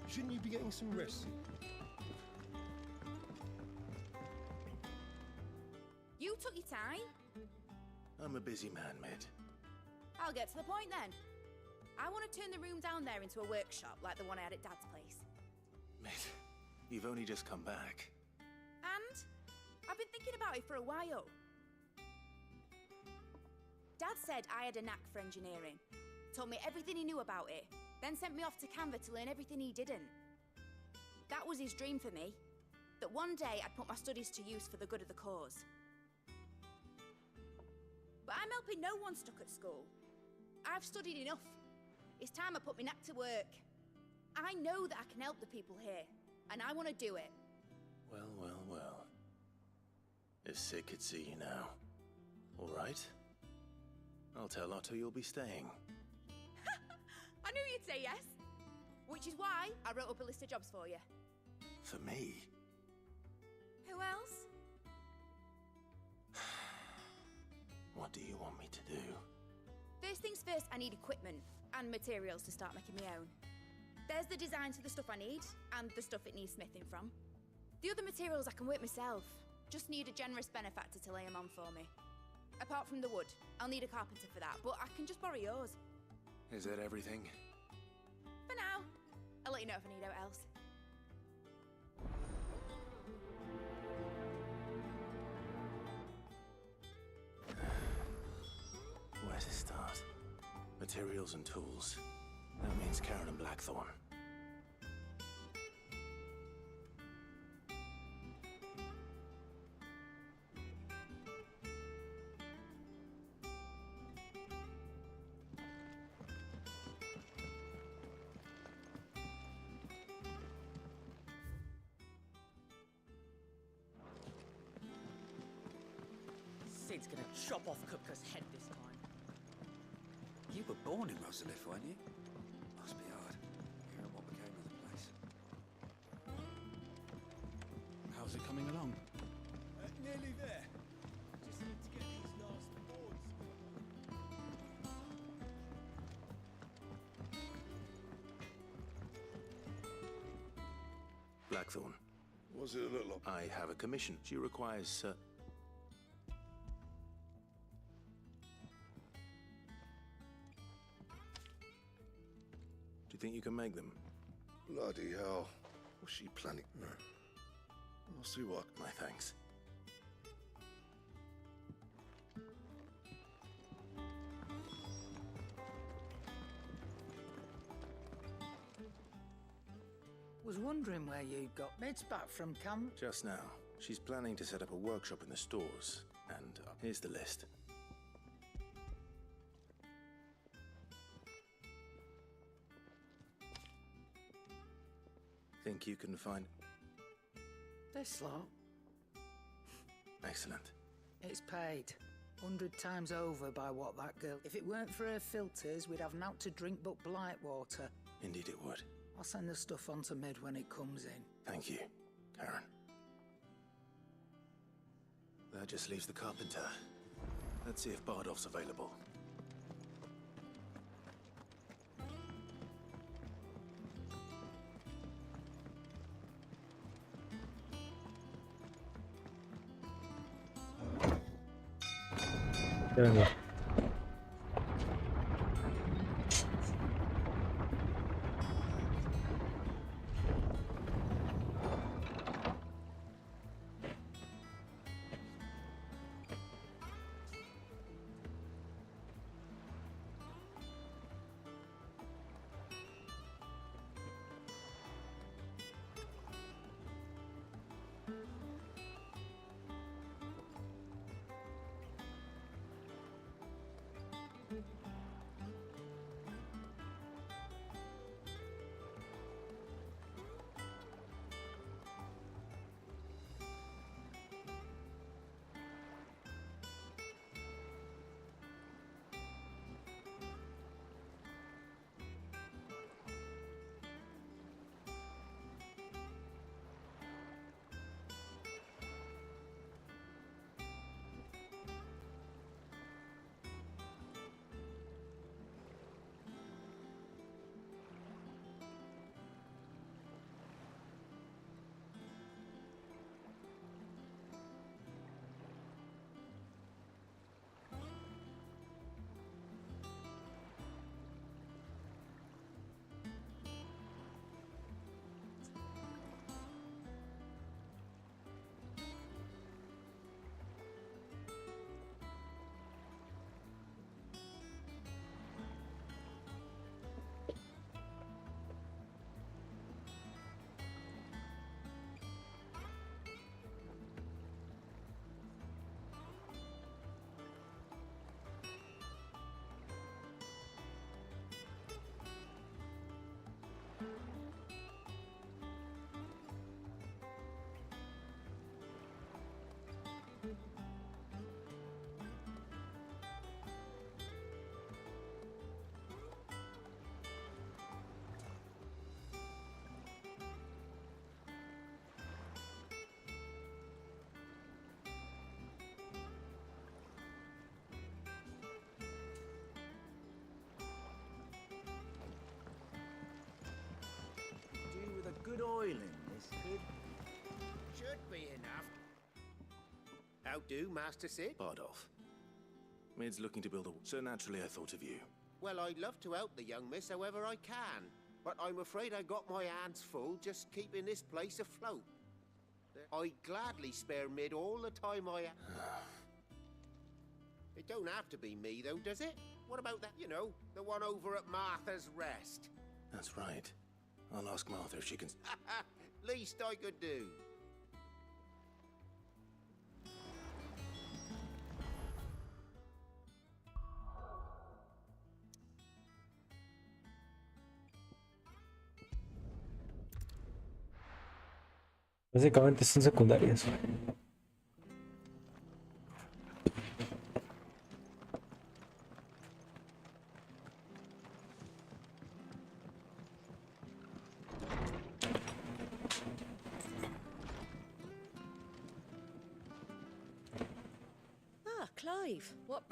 Shouldn't you be getting some rest?
You took your time.
I'm a busy man, Mid.
I'll get to the point then. I want to turn the room down there into a workshop like the one I had at Dad's place.
Mid, you've only just come back.
And I've been thinking about it for a while. Dad said I had a knack for engineering. Told me everything he knew about it, then sent me off to Canva to learn everything he didn't. That was his dream for me. That one day I'd put my studies to use for the good of the cause. But I'm helping no one stuck at school. I've studied enough. It's time I put my knack to work. I know that I can help the people here, and I want to do it.
Well, well, well. If Sid could see you now. All right. I'll tell Otto you'll be staying.
I knew you'd say yes. Which is why I wrote up a list of jobs for you.
For me?
Who else?
What do you want me to do?
First things first, I need equipment and materials to start making my own. There's the designs for the stuff I need, and the stuff it needs smithing from. The other materials I can work myself. Just need a generous benefactor to lay them on for me. Apart from the wood, I'll need a carpenter for that, but I can just borrow yours.
Is that everything?
For now. I'll let you know if I need out else.
Where to start? Materials and tools. That means Karen and Blackthorn.
Sid's gonna chop off Kupka's head this time.
You were born in Rosalith, weren't you? Must be hard, hearing what became of the place. How's it coming along?
Nearly there. Just need to get these last boards.
Blackthorn.
What's it look like?
I have a commission. She requires, Do you think you can make them?
Bloody hell. What's she planning? I'll see what.
My thanks.
Was wondering where you got Mid's back from camp.
Just now. She's planning to set up a workshop in the stores. And here's the list. Think you can find...
This lot,
Excellent.
it's paid 100 times over by what that girl. If it weren't for her filters, we'd have naught to drink but blight water.
Indeed it would.
I'll send the stuff on to Mid when it comes in.
Thank you, Karen. That just leaves the carpenter. Let's see if Bardolph's available.
Venga.
good oiling, this kid?
Should be enough. How do, Master Sid?
Bardolph. Mid's looking to build a... So naturally I thought of you.
Well, I'd love to help the young miss however I can. But I'm afraid I got my hands full just keeping this place afloat. I'd gladly spare Mid all the time I have. It don't have to be me, though, does it? What about that, you know, the one over at Martha's Rest?
That's right. I'll ask Martha if she can...
Least I could do.
Básicamente son secundarias.
Ah, Clive. What?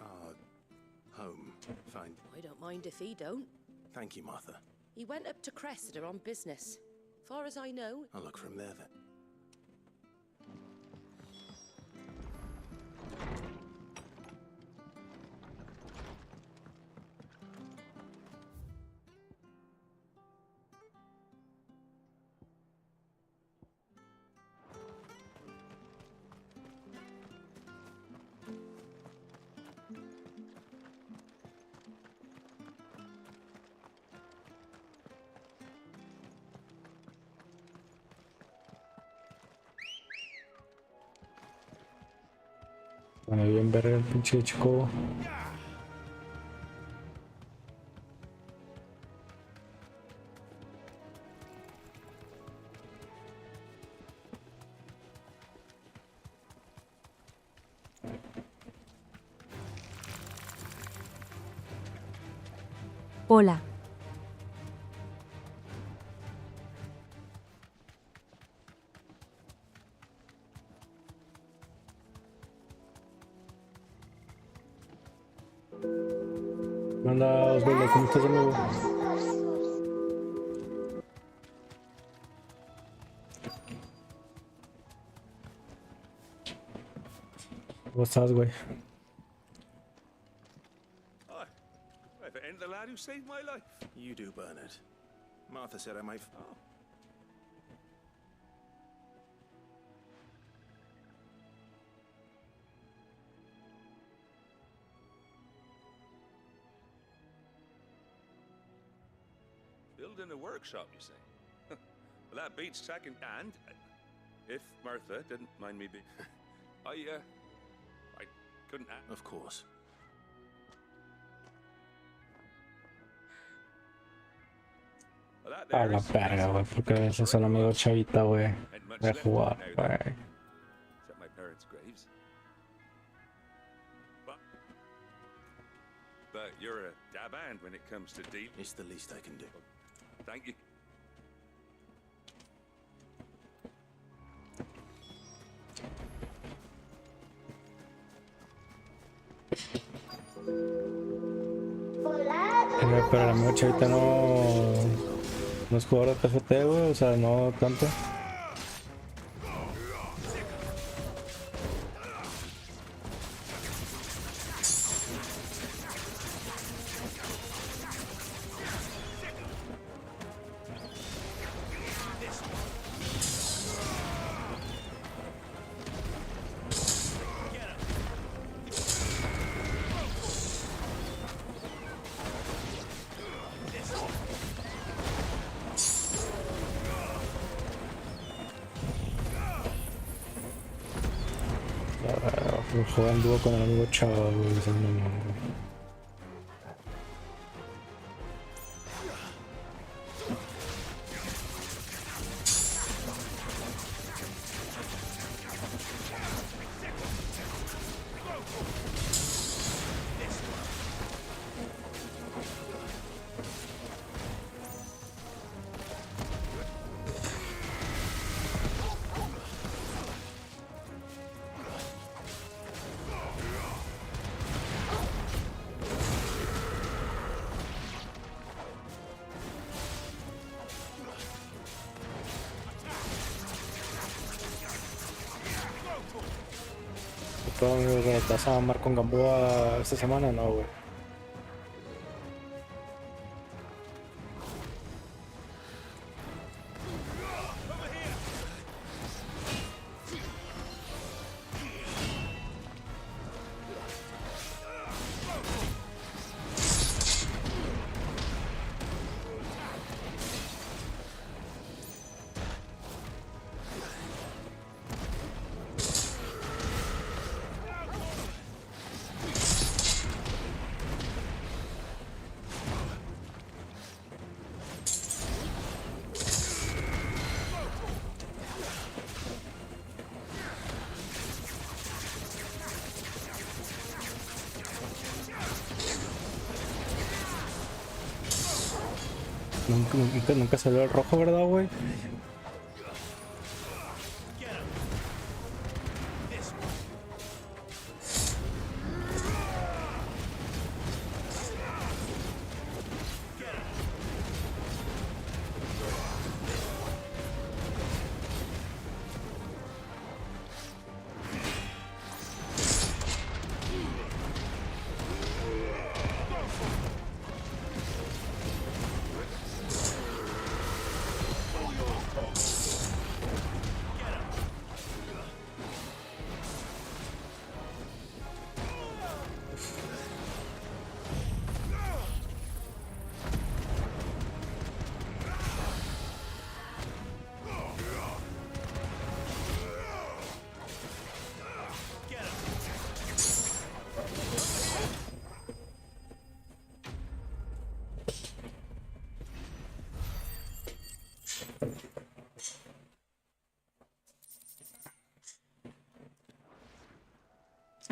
Home. Fine.
I don't mind if he don't.
Thank you, Martha.
He went up to Cressida on business. Far as I know.
I'll look from there then.
Bueno, bien verga el pinche chico.
Hola.
¿Qué onda, Osvaldo? ¿Cómo estás, amigo? ¿Cómo estás, güey?
If it ain't the lad who saved my life.
You do, Bernard. Martha said I might...
Oh. Building a workshop, you say? Well, that beats second. And if Martha didn't mind me I couldn't...
Of course.
A la verga, güey, porque ese es el amigo chavita, güey, de jugar, güey.
Except my parents' graves. But you're a dab hand when it comes to deal.
It's the least I can do.
Thank you.
Pero el amigo chavita no es jugador de TFT, güey, o sea, no tanto. Juega en dúo con el amigo chaval, güey, ese es mi mamá, güey. Todo amigo que te vas a mamar con Gamboa esta semana, no, güey. Nunca salió el rojo, ¿verdad, güey?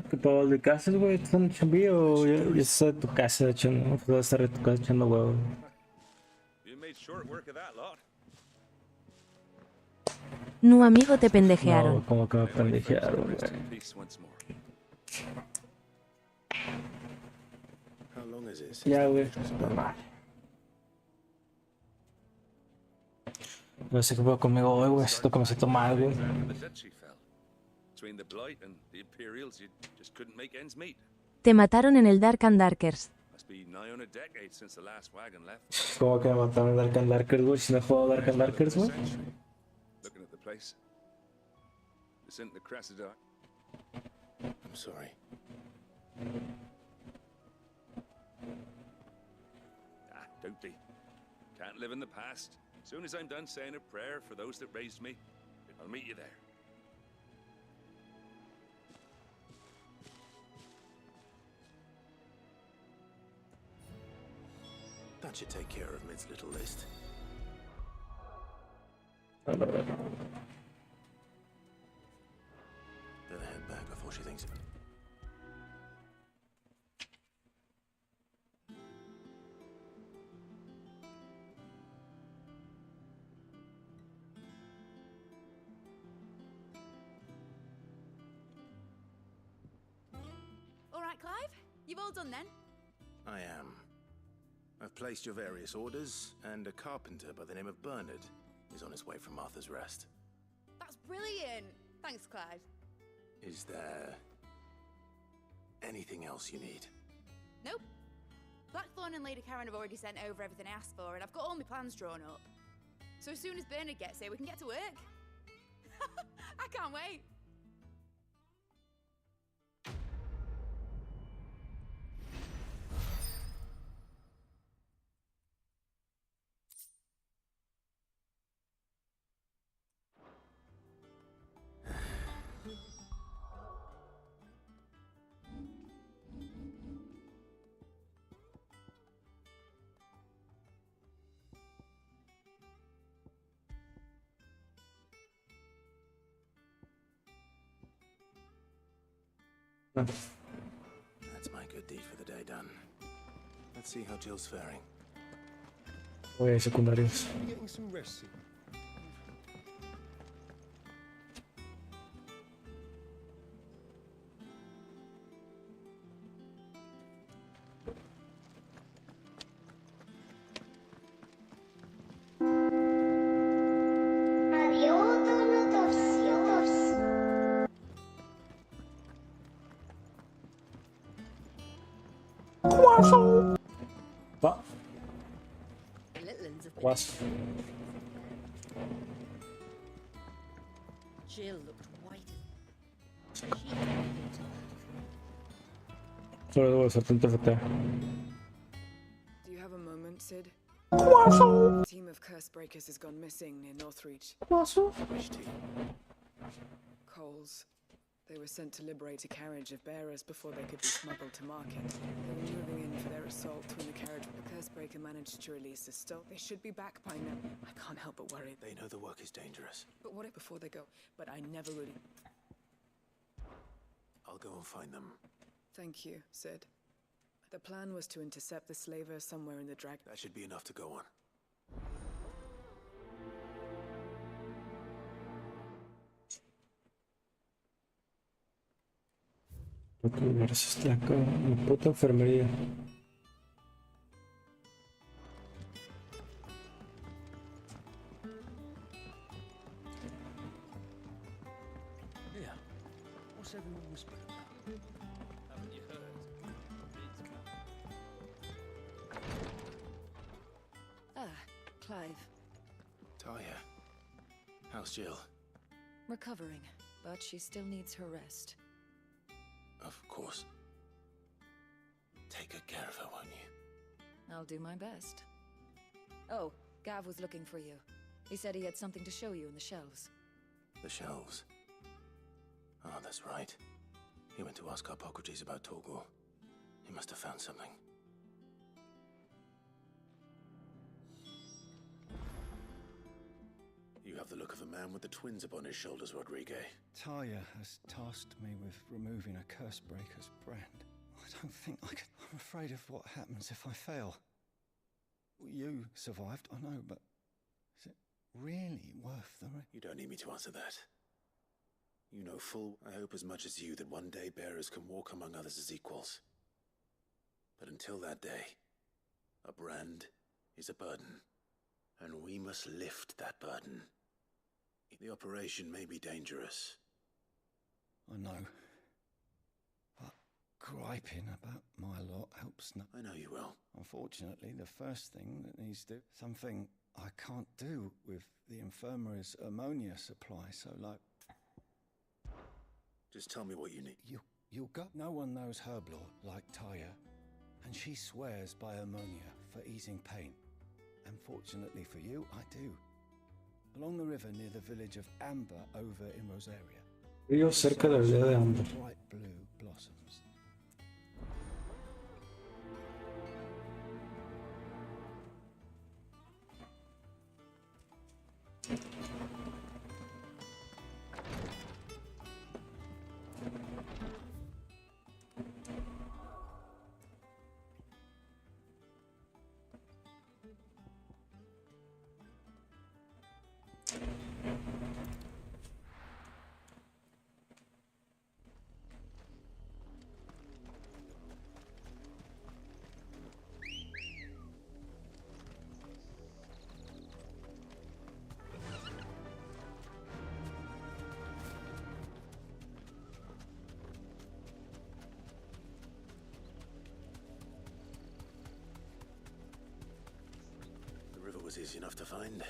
¿Qué pavo de casa, güey? ¿Estás en chambí o ya estás en tu casa echando? Vas a estar en tu casa echando huevo.
You made short work of that lot.
Nu amigo te
No,
pendejearon.
como que me pendejearon, güey.
Peace once more.
How long is this?
Ya, güey. Normal. No sé qué puedo conmigo hoy, güey. Siento que me siento mal, güey.
The duchy fell. Between the blight and the Imperials, you just couldn't make ends meet.
Te mataron en el Dark and Darkers.
Must be nigh on a decade since the last wagon left.
¿Cómo que me mataron Dark and Darkers, güey? Si no he jugado Dark and Darkers, güey.
Looking at the place. This isn't the Cressidoc.
I'm sorry.
Ah, don't be. Can't live in the past. As soon as I'm done saying a prayer for those that raised me, I'll meet you there.
That should take care of Mid's little list.
Bueno,
Better head back before she thinks of it.
All right, Clive? You've all done then?
I am. I've placed your various orders, and a carpenter by the name of Bernard is on his way from Martha's Rest.
That's brilliant. Thanks, Clive.
Is there anything else you need?
Nope. Blackthorn and Lady Karen have already sent over everything I asked for, and I've got all my plans drawn up. So as soon as Bernard gets here, we can get to work. I can't wait.
That's my good deed for the day done. Let's see how Jill's faring.
Güey, secundarios.
Getting some rest soon.
Litlins have been
Guaso.
Jill looked white as she
Solo debo hacerte un TFT.
Do you have a moment, Sid?
Guaso.
A team of curse breakers has gone missing near Northreach.
Guaso.
Which team?
Coles. They were sent to liberate a carriage of bearers before they could be smuggled to market. They were moving in for their assault when the carriage of the curse breaker managed to release a stole. They should be back by now. I can't help but worry.
They know the work is dangerous.
But what if before they go? But I never really...
I'll go and find them.
Thank you, Sid. The plan was to intercept the slaver somewhere in the drag...
That should be enough to go on.
¿Por qué versus la puta enfermería?
Yeah. What's everyone whispering about? Haven't you heard?
Ah, Clive.
Talia. How's Jill?
Recovering, but she still needs her rest.
Of course. Take good care of her, won't you?
I'll do my best. Oh, Gav was looking for you. He said he had something to show you in the shelves.
The shelves. Oh, that's right. He went to ask Hippocrates about Torgor. He must have found something. You have the look of a man with the twins upon his shoulders, Rodrigue.
Talia has tasked me with removing a curse breaker's brand. I don't think I can. I'm afraid of what happens if I fail. You survived, I know, but is it really worth the risk?
You don't need me to answer that. You know full, I hope as much as you, that one day bearers can walk among others as equals. But until that day, a brand is a burden, and we must lift that burden. The operation may be dangerous.
I know. But griping about my lot helps not.
I know you will.
Unfortunately, the first thing that needs to... Something I can't do with the infirmary's ammonia supply, so like...
Just tell me what you need.
You'll go... No one knows Herblore like Talia, and she swears by ammonia for easing pain. And fortunately for you, I do. Along the river near the village of Amber over in Rosaria.
Río cerca de la aldea de Amber.
Bright blue blossoms.
Was easy enough to find.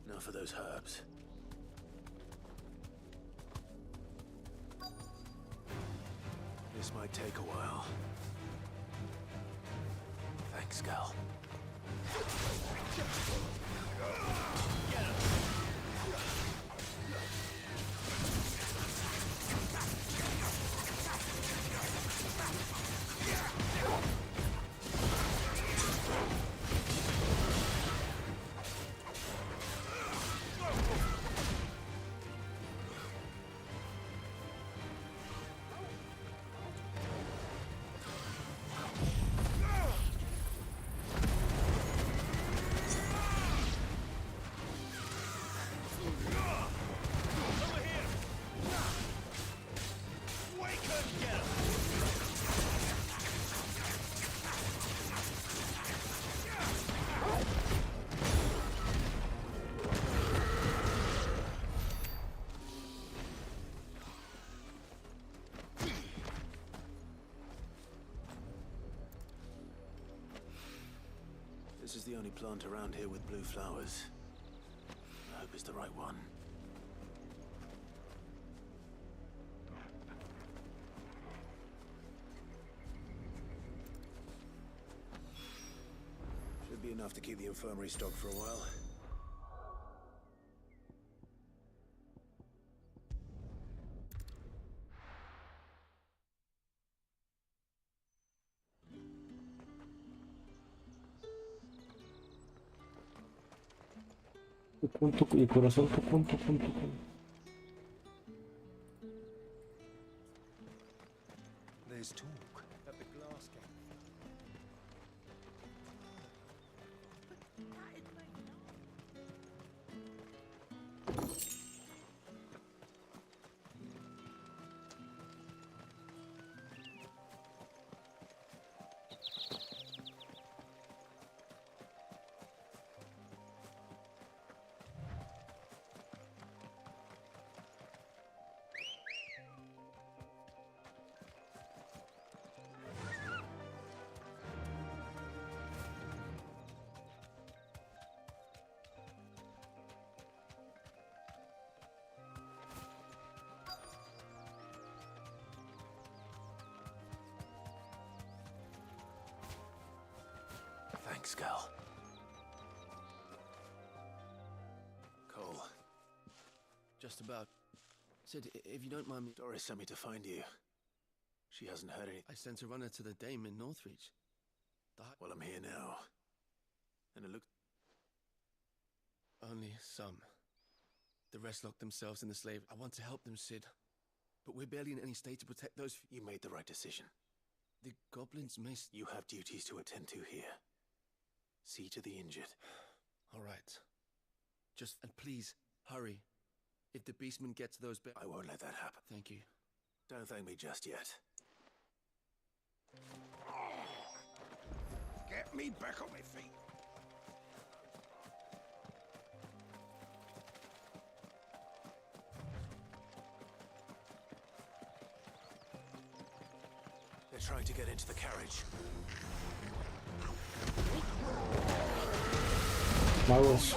Now for those herbs. This might take a while. Thanks, Gal. This is the only plant around here with blue flowers. I hope it's the right one. Should be enough to keep the infirmary stocked for a while.
Y corazón, tucum.
There's talk at the glass gate.
Thanks, Gal. Cole.
Just about. Sid, if you don't mind me...
Doris sent me to find you. She hasn't heard anything.
I sent a runner to the Dame in Northreach.
Well, I'm here now. And it looks...
Only some. The rest locked themselves in the slave. I want to help them, Sid. But we're barely in any state to protect those...
You made the right decision.
The goblins may...
You have duties to attend to here. See to the injured.
All right. Just... And please, hurry. If the beastman gets those...
I won't let that happen.
Thank you.
Don't thank me just yet.
Get me back on my feet.
They're trying to get into the carriage.
Vamos.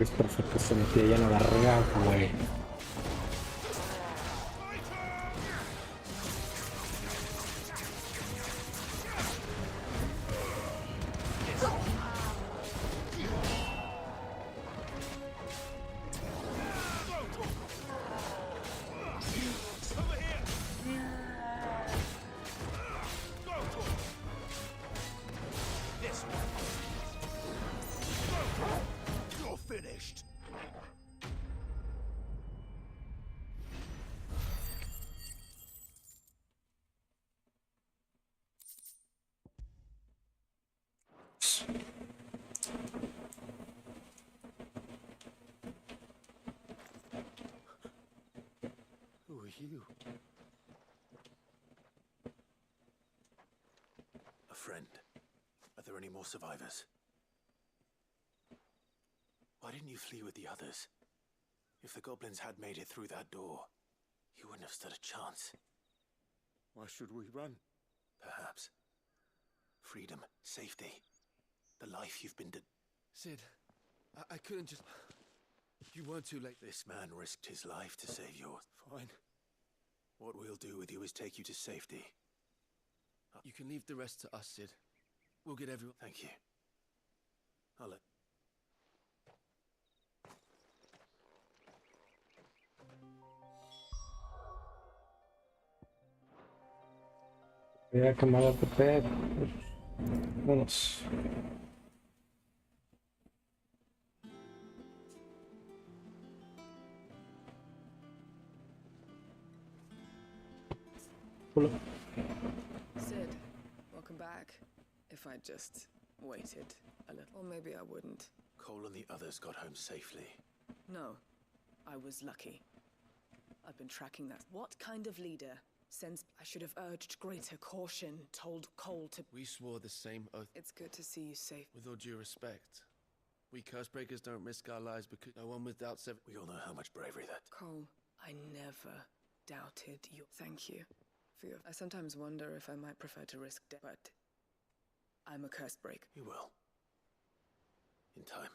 Es perfecto, se metía ya en la larga, güey.
Who are you? A friend. Are there any more survivors? Why didn't you flee with the others? If the goblins had made it through that door, you wouldn't have stood a chance.
Why should we run?
Perhaps. Freedom, safety, the life you've been
Sid, I couldn't just... You weren't too late.
This man risked his life to save yours.
Fine.
What we'll do with you is take you to safety.
You can leave the rest to us, Sid. We'll get everyone.
Thank you. I'll let...
Voy a quemar la TP. Vámonos. Hola.
Sid, welcome back. If I just waited a little, or maybe I wouldn't.
Cole and the others got home safely.
No, I was lucky. I've been tracking that. What kind of leader? Since I should have urged greater caution, told Cole to...
We swore the same oath.
It's good to see you safe.
With all due respect, we Cursebreakers don't risk our lives because no one without seven...
We all know how much bravery that...
Cole, I never doubted you. Thank you for your... I sometimes wonder if I might prefer to risk death, but I'm a Cursebreaker.
You will. In time.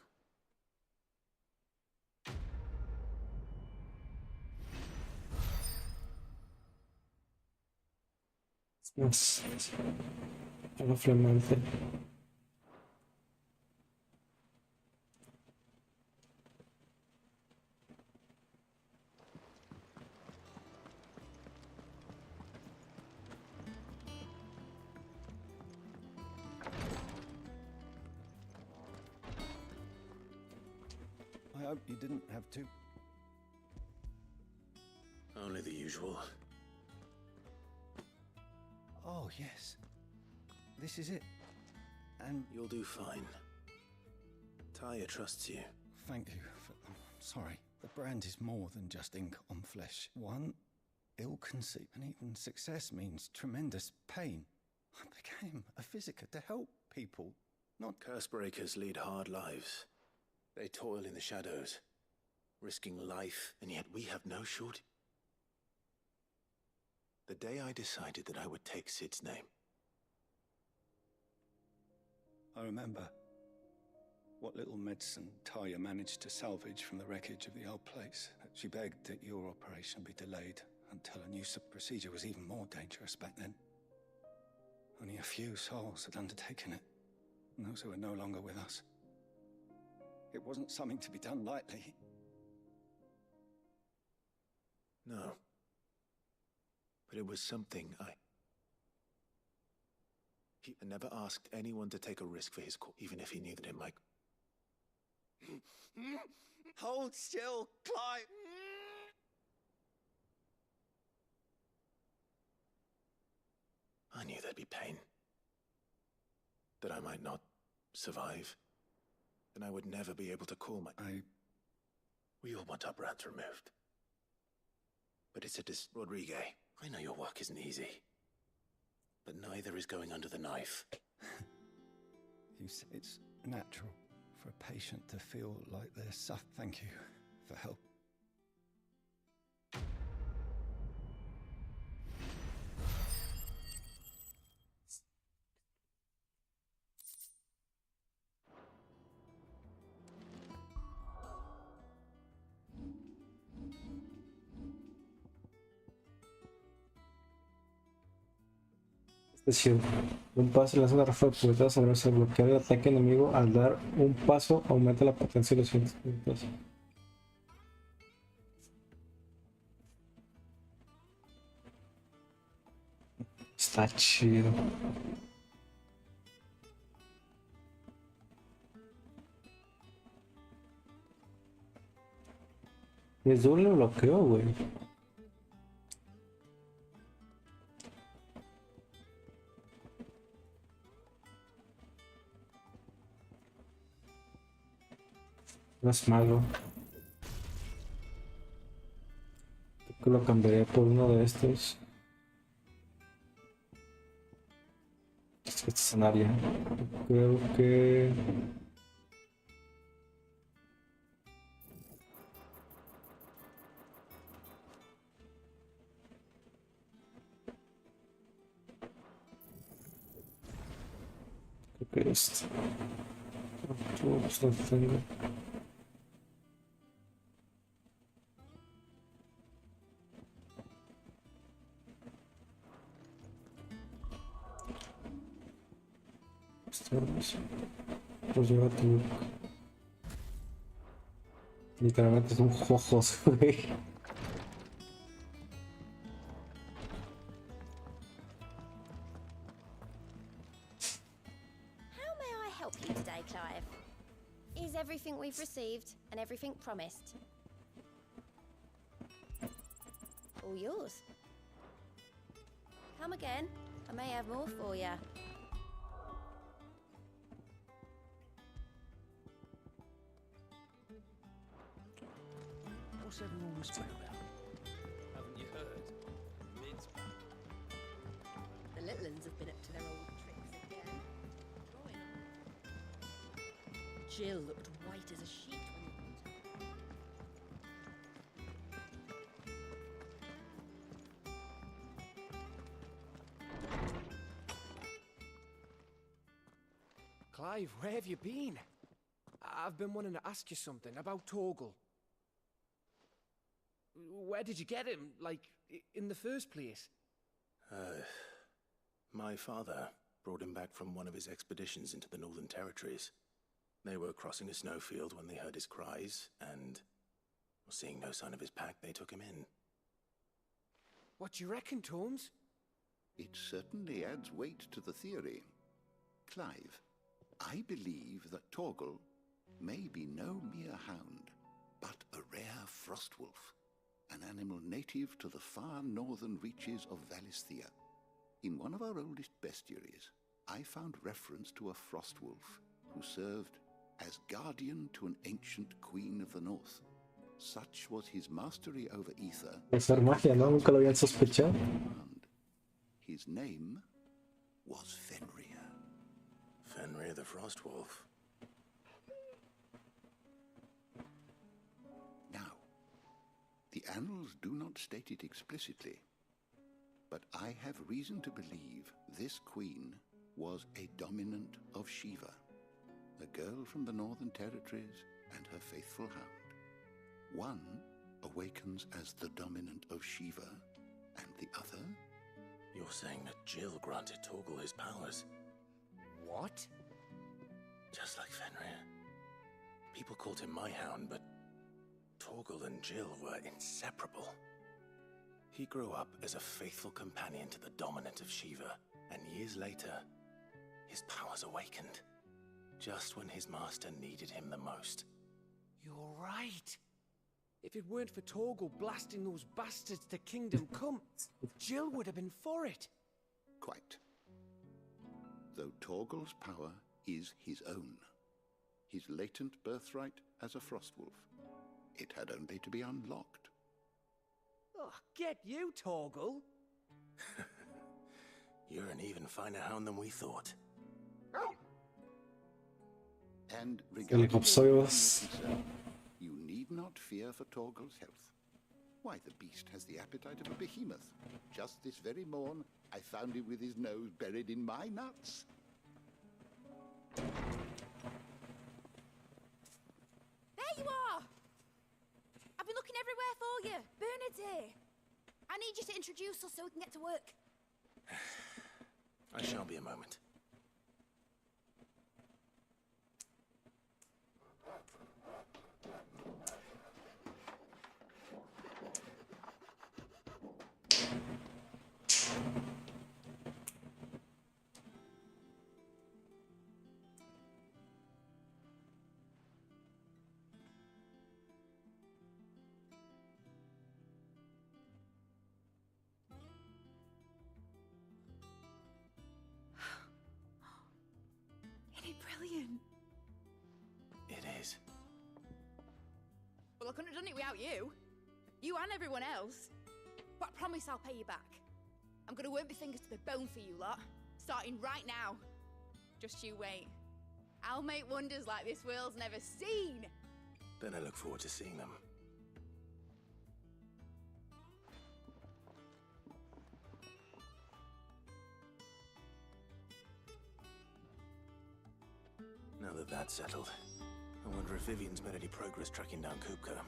Más. Algo flamante.
I hope you didn't have to.
Only the usual.
Oh, yes. This is it. And...
You'll do fine. Talia trusts you.
Thank you. I'm sorry. The brand is more than just ink on flesh. One, ill-conceived, and even success means tremendous pain. I became a physiker to help people, not...
Cursebreakers lead hard lives. They toil in the shadows, risking life, and yet we have no shortage. The day I decided that I would take Sid's name.
I remember what little medicine Talia managed to salvage from the wreckage of the old place. She begged that your operation be delayed until a new procedure was even more dangerous back then. Only a few souls had undertaken it, and those who were no longer with us. It wasn't something to be done lightly.
No. But it was something I never asked anyone to take a risk for his cause, even if he knew that it might...
Hold still, Clive!
I knew there'd be pain. That I might not survive. And I would never be able to call my... We all want our brands removed. But it's a Rodriguez, I know your work isn't easy. But neither is going under the knife.
It's natural for a patient to feel like they're suffering. Thank you for help.
Es decir, un paso y lanza una ráfaga de puñetazos al verse bloquear el ataque enemigo. Al dar un paso aumenta la potencia de los siguientes puñetazos. Está chido. Es doble bloqueo, güey. No es malo. Creo que lo cambiaría por uno de estos. Es que este es un área. Creo que... Creo que este. Pues no tengo. Está hermoso. Pues lleva tu... Literalmente es un jojos, güey.
How may I help you today, Clive? Is everything we've received and everything promised? All yours. Come again. I may have more for you.
What's everyone whispering about? Haven't you heard? Mid's back.
The little ones have been up to their old tricks again. Going on. Jill looked white as a sheet when you brought her.
Clive, where have you been? I've been wanting to ask you something about Torgal. Where did you get him? Like, in the first place?
My father brought him back from one of his expeditions into the Northern Territories. They were crossing a snowfield when they heard his cries, and seeing no sign of his pack, they took him in.
What do you reckon, Tomes?
It certainly adds weight to the theory. Clive, I believe that Torgal may be no mere hound, but a rare frostwolf, an animal native to the far northern reaches of Valisthea. In one of our oldest bestiaries, I found reference to a frostwolf who served as guardian to an ancient queen of the north. Such was his mastery over ether.
Hacer magia, ¿no? Nunca lo habían sospechado.
His name was Fenrir.
Fenrir the Frostwolf.
Now, the annals do not state it explicitly, but I have reason to believe this queen was a dominant of Shiva, a girl from the Northern Territories and her faithful hound. One awakens as the dominant of Shiva, and the other...
You're saying that Jill granted Torgal his powers?
What?
Just like Fenrir. People called him my hound, but Torgal and Jill were inseparable. He grew up as a faithful companion to the dominant of Shiva, and years later, his powers awakened, just when his master needed him the most.
You're right. If it weren't for Torgal blasting those bastards to Kingdom Come, Jill would have been for it.
Quite. Though Torgal's power is his own, his latent birthright as a Frostwolf, it had only to be unlocked.
Oh, get you, Torgal.
You're an even finer hound than we thought.
And regarding your concern, you need not fear for Torgal's health. Why, the beast has the appetite of a behemoth. Just this very morn, I found him with his nose buried in my nuts.
There you are! I've been looking everywhere for you. Bernard's here. I need you to introduce us so we can get to work.
I shall be a moment.
Isn't it brilliant?
It is.
Well, I couldn't have done it without you. You and everyone else. But I promise I'll pay you back. I'm gonna work my fingers to the bone for you lot, starting right now. Just you wait. I'll make wonders like this world's never seen.
Then I look forward to seeing them. Now that that's settled, I wonder if Vivian's made any progress tracking down Kupka.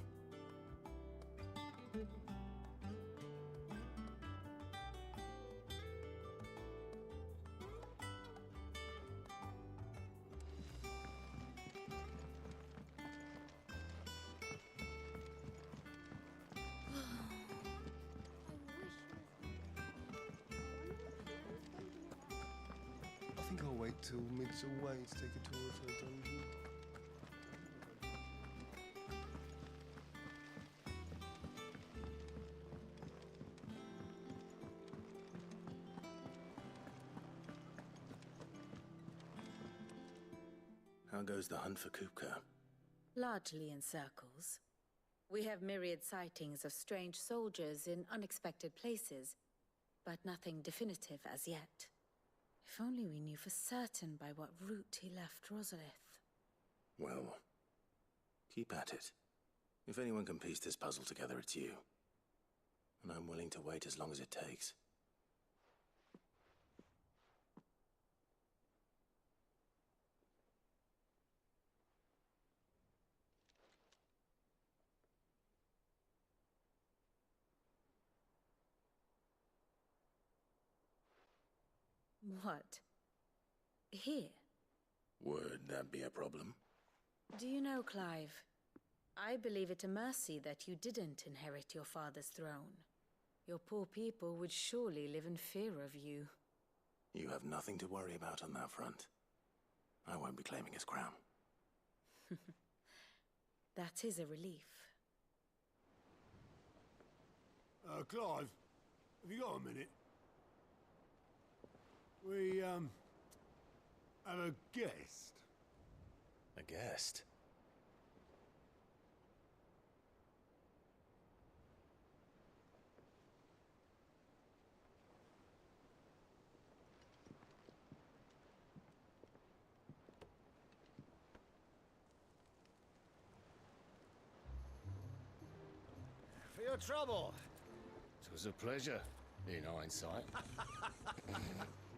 think I'll wait till Mid's away to take a tour of her dungeon.
How goes the hunt for Kupka?
Largely in circles. We have myriad sightings of strange soldiers in unexpected places, but nothing definitive as yet. If only we knew for certain by what route he left Rosalith.
Well, keep at it. If anyone can piece this puzzle together, it's you. And I'm willing to wait as long as it takes.
What? Here?
Would that be a problem?
Do you know, Clive? I believe it a mercy that you didn't inherit your father's throne. Your poor people would surely live in fear of you.
You have nothing to worry about on that front. I won't be claiming his crown.
That is a relief.
Clive, have you got a minute? We, have a guest.
A guest?
For your trouble. It was a pleasure, in hindsight.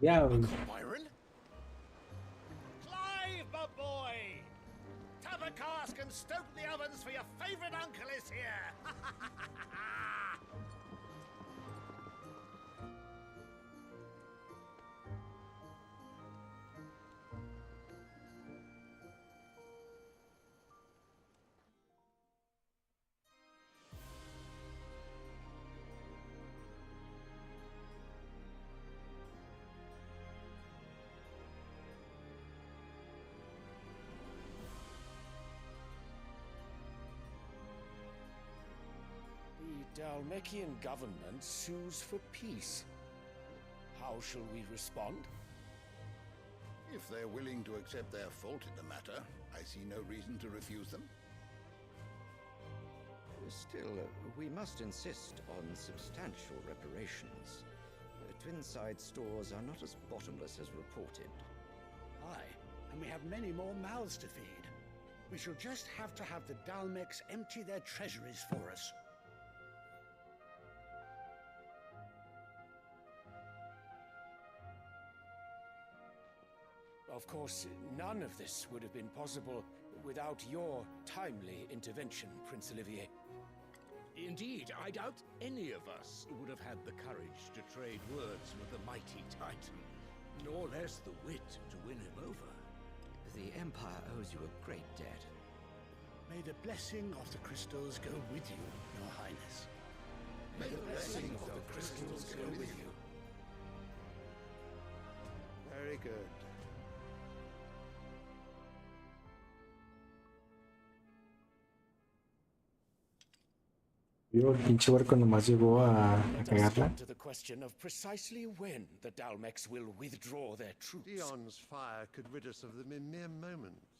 Yeah.
Byron? Clive, my boy! Tap a cask and stoke the ovens, for your favorite uncle is here! The Dalmekian government sues for peace. How shall we respond?
If they're willing to accept their fault in the matter, I see no reason to refuse them.
Still, we must insist on substantial reparations. Twinside stores are not as bottomless as reported.
Aye, and we have many more mouths to feed. We shall just have to have the Dalmeks empty their treasuries for us.
Of course, none of this would have been possible without your timely intervention, Prince Olivier.
Indeed, I doubt any of us would have had the courage to trade words with the mighty Titan, nor less the wit to win him over.
The Empire owes you a great debt.
May the blessing of the crystals go with you, Your Highness.
May the blessing of the crystals go with you.
Very good.
Yo, el pinche barco nomás llegó a cagarla.
To the question of precisely when the Dalmeks will withdraw their troops.
Dion's fire could rid us of them in mere moments.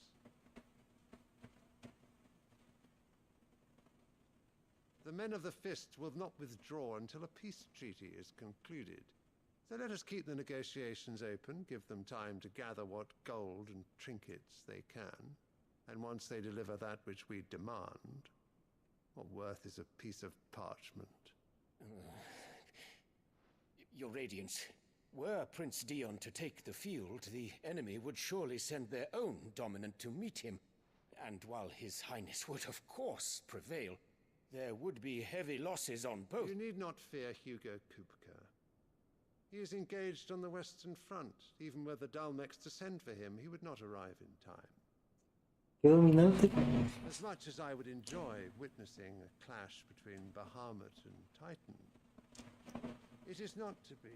The men of the Fist will not withdraw until a peace treaty is concluded. So let us keep the negotiations open, give them time to gather what gold and trinkets they can, and once they deliver that which we demand, what worth is a piece of parchment?
Your Radiance, were Prince Dion to take the field, the enemy would surely send their own dominant to meet him. And while His Highness would of course prevail, there would be heavy losses on both.
You need not fear Hugo Kupka. He is engaged on the Western Front. Even were the Dalmeks to send for him, he would not arrive in time.
Qué dominante.
As much as I would enjoy witnessing a clash between Bahamut and Titan, it is not to be.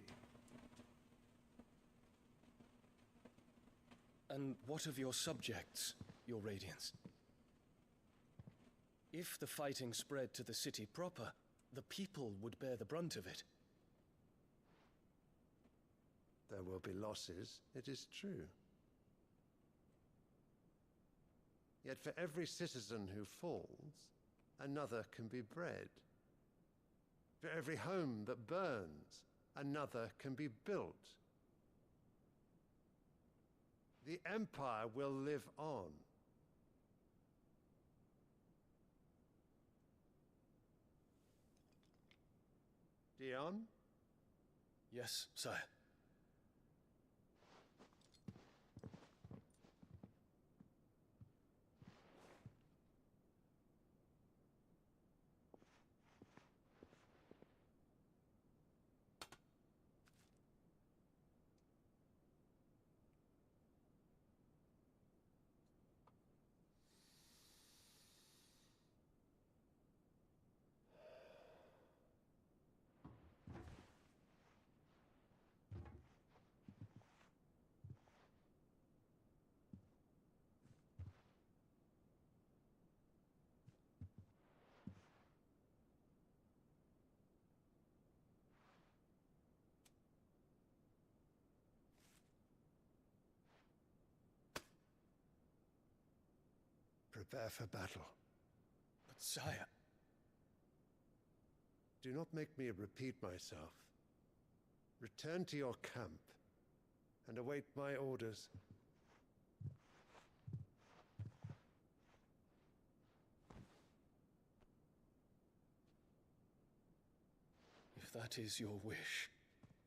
And what of your subjects, your Radiance? If the fighting spread to the city proper, the people would bear the brunt of it.
There will be losses, it is true. Yet for every citizen who falls, another can be bred. For every home that burns, another can be built. The Empire will live on. Dion?
Yes, sire.
Prepare for battle.
But sire...
Do not make me repeat myself. Return to your camp and await my orders.
If that is your wish,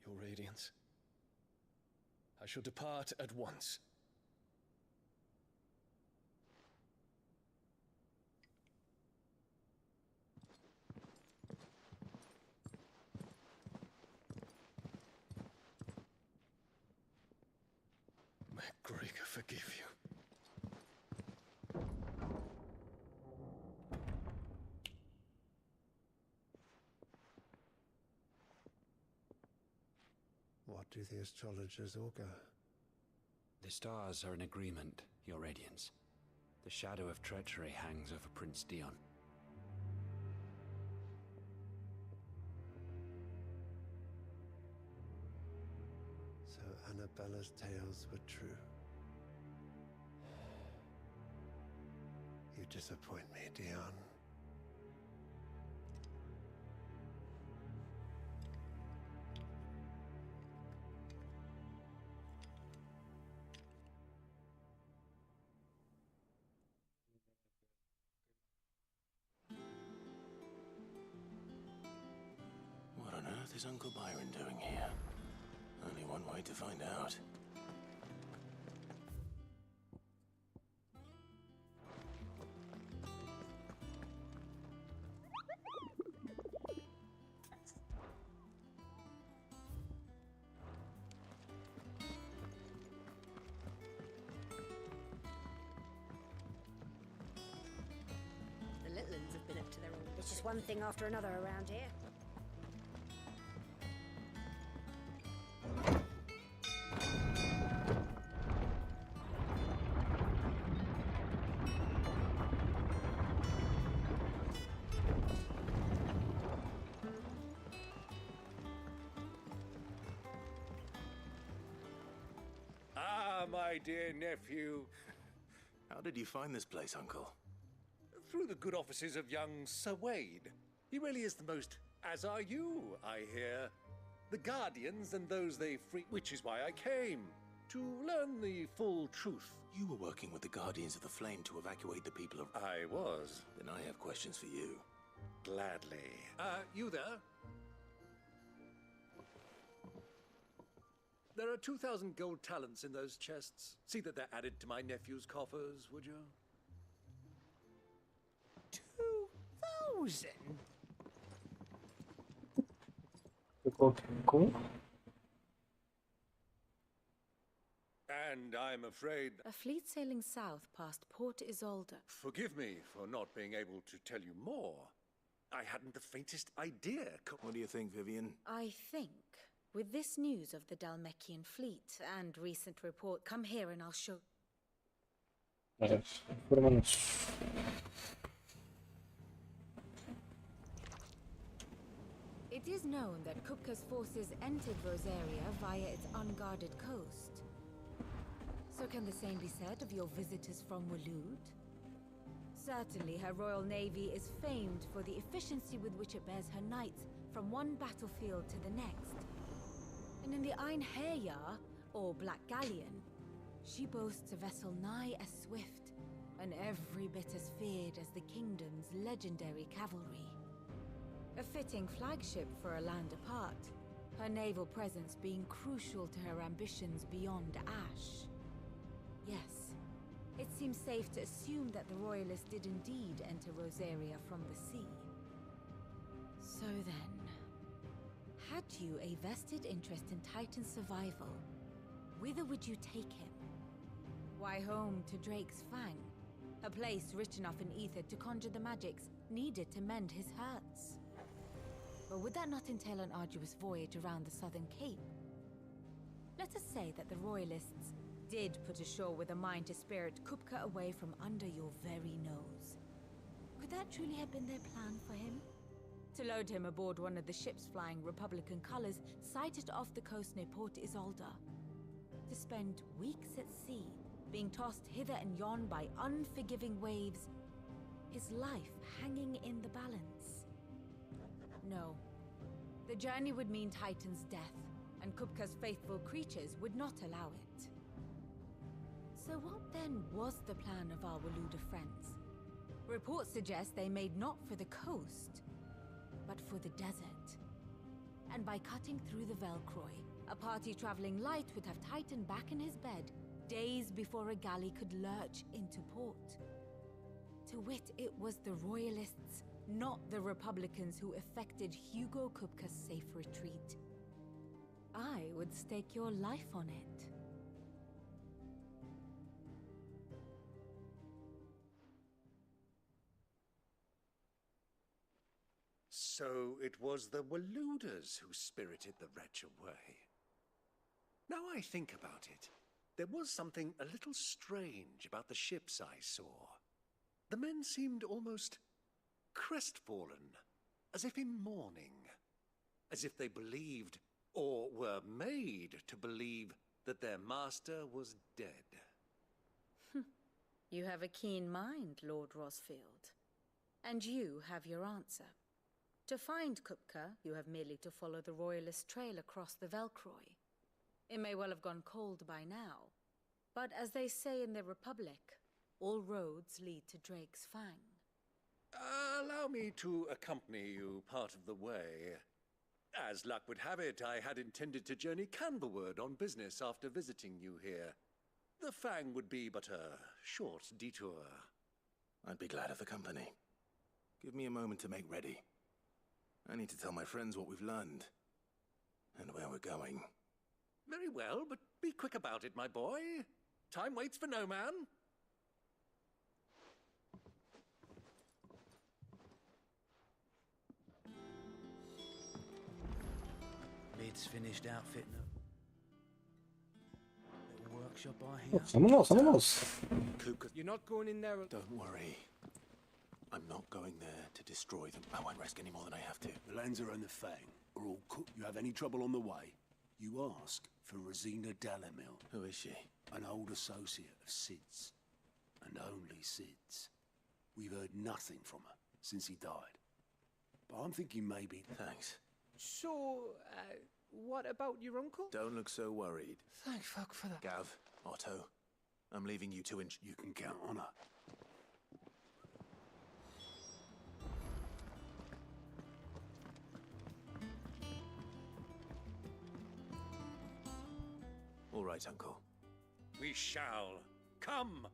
your Radiance, I shall depart at once. May Gregor forgive you.
What do the astrologers augur?
The stars are in agreement, Your Radiance. The shadow of treachery hangs over Prince Dion.
So Annabella's tales were true. You disappoint me, Dion.
What on earth is Uncle Byron doing here? Only one way to find out.
The Litlins have been up to their old... It's just one thing after another around here.
Ah, my dear nephew.
How did you find this place, Uncle?
Through the good offices of young Sir Wade. He really is the most... As are you, I hear. The Guardians and those they free... Which is why I came. To learn the full truth.
You were working with the Guardians of the Flame to evacuate the people of...
I was.
Then I have questions for you.
Gladly. You there? There are 2,000 gold talents in those chests. See that they're added to my nephew's coffers, would you? 2,000?
Como?
And I'm afraid...
A fleet sailing south past Port Isolde.
Forgive me for not being able to tell you more. I hadn't the faintest idea.
What do you think, Vivian?
I think, with this news of the Dalmekian fleet and recent report, come here and I'll show...
A ver, informamos.
It is known that Kupka's forces entered Rosaria via its unguarded coast. So can the same be said of your visitors from Waloed? Certainly, her royal navy is famed for the efficiency with which it bears her knights from one battlefield to the next. And in the Ein Herjar, or Black Galleon, she boasts a vessel nigh as swift and every bit as feared as the kingdom's legendary cavalry. A fitting flagship for a land apart, her naval presence being crucial to her ambitions beyond Ash. Yes, it seems safe to assume that the Royalists did indeed enter Rosaria from the sea. So then, had you a vested interest in Titan's survival, whither would you take him? Why, home to Drake's Fang, a place rich enough in ether to conjure the magics needed to mend his hurts. But would that not entail an arduous voyage around the southern cape? Let us say that the Royalists did put ashore with a mind to spirit Kupka away from under your very nose. Could that truly have been their plan for him? To load him aboard one of the ships flying Republican colors sighted off the coast near Port Isolde. To spend weeks at sea, being tossed hither and yon by unforgiving waves, his life hanging in the balance. No. The journey would mean Titan's death, and Kupka's faithful creatures would not allow it. So what then was the plan of our Waluda friends? Reports suggest they made not for the coast, but for the desert. And by cutting through the Velcroy, a party traveling light would have Titan back in his bed days before a galley could lurch into port. To wit, it was the Royalists, not the Republicans, who effected Hugo Kupka's safe retreat. I would stake your life on it.
So it was the Waluders who spirited the wretch away. Now I think about it, there was something a little strange about the ships I saw. The men seemed almost crestfallen, as if in mourning, as if they believed, or were made to believe, that their master was dead.
You have a keen mind, Lord Rosfield. And you have your answer. To find Kupka, you have merely to follow the Royalist trail across the Velcroy. It may well have gone cold by now, but as they say in the Republic, all roads lead to Drake's Fang.
Allow me to accompany you part of the way. As luck would have it, I had intended to journey Canberward on business after visiting you here. The Fang would be but a short detour.
I'd be glad of the company. Give me a moment to make ready. I need to tell my friends what we've learned, and where we're going.
Very well, but be quick about it, my boy. Time waits for no man.
Lid's finished outfitting them. Little workshop I hear.
Vámonos, vámonos.
You're not going in there.
Don't worry. I'm not going there to destroy them. I won't risk any more than I have to.
The Lanza and the Fang are all cooked. You have any trouble on the way, you ask for Rosina Dalamil.
Who is she?
An old associate of Sid's. And only Sid's. We've heard nothing from her since he died. But I'm thinking maybe...
Thanks.
So, what about your uncle?
Don't look so worried.
Thank fuck for that.
Gav, Otto, I'm leaving you to
You can count on her.
All right, Uncle.
We shall. Come!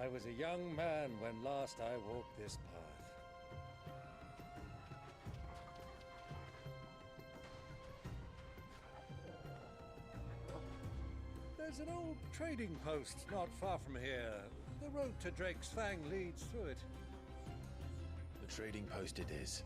I was a young man when last I walked this path. There's an old trading post not far from here. The road to Drake's Fang leads through it.
The trading post it is.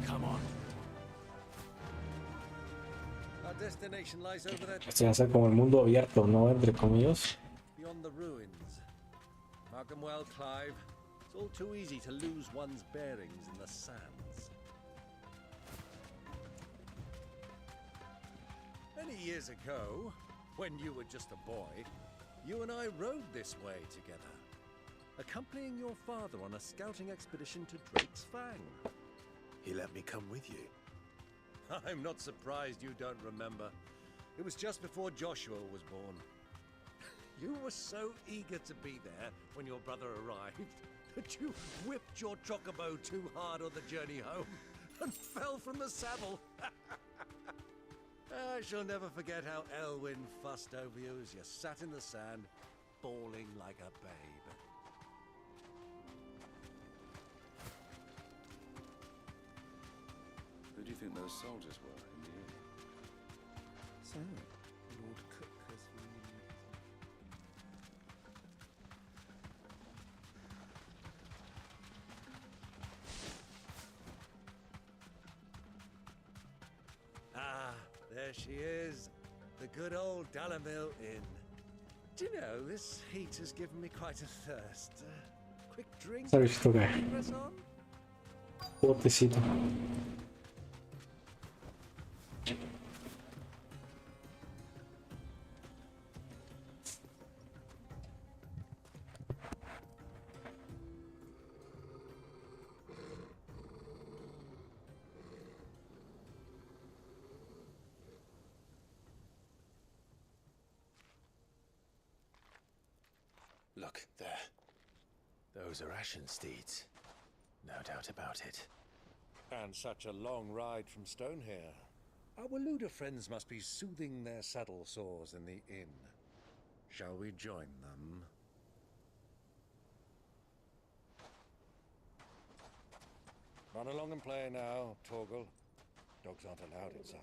Come on. Our destination lies over there.
Se hace como el mundo abierto, ¿no? Entre comillas.
Beyond the ruins. Mark them well, Clive. It's all too easy to lose one's bearings in the sands. Many years ago, when you were just a boy, you and I rode this way together, accompanying your father on a scouting expedition to Drake's Fang.
He let me come with you.
I'm not surprised you don't remember. It was just before Joshua was born. You were so eager to be there when your brother arrived that you whipped your chocobo too hard on the journey home and fell from the saddle. I shall never forget how Elwyn fussed over you as you sat in the sand, bawling like a babe.
Who do you think those soldiers were in the inn?
So, Lord Cook has
Ah, there she is. The good old Dalamil Inn. Do you know, this heat has given me quite a thirst. Quick drink.
¿Sabes esto qué?
Press on.
Botecito.
Look, there. Those are Ashen steeds. No doubt about it.
And such a long ride from Stonehair. Our Luda friends must be soothing their saddle sores in the inn. Shall we join them? Run along and play now, Torgal. Dogs aren't allowed inside.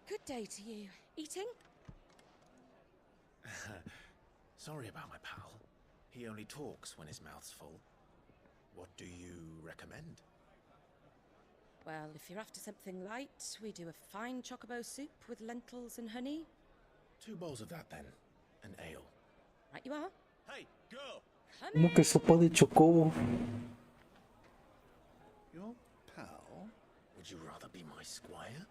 Good day to you. Eating?
Sorry about my pal. He only talks when his mouth's full. What do you recommend?
Well, if you're after something light, we do a fine chocobo soup with lentils and honey.
2 bowls of that then. An ale.
Right you are.
Hey, girl!
¿Cómo que sopa de chocobo?
Your pal? Would you rather be my squire?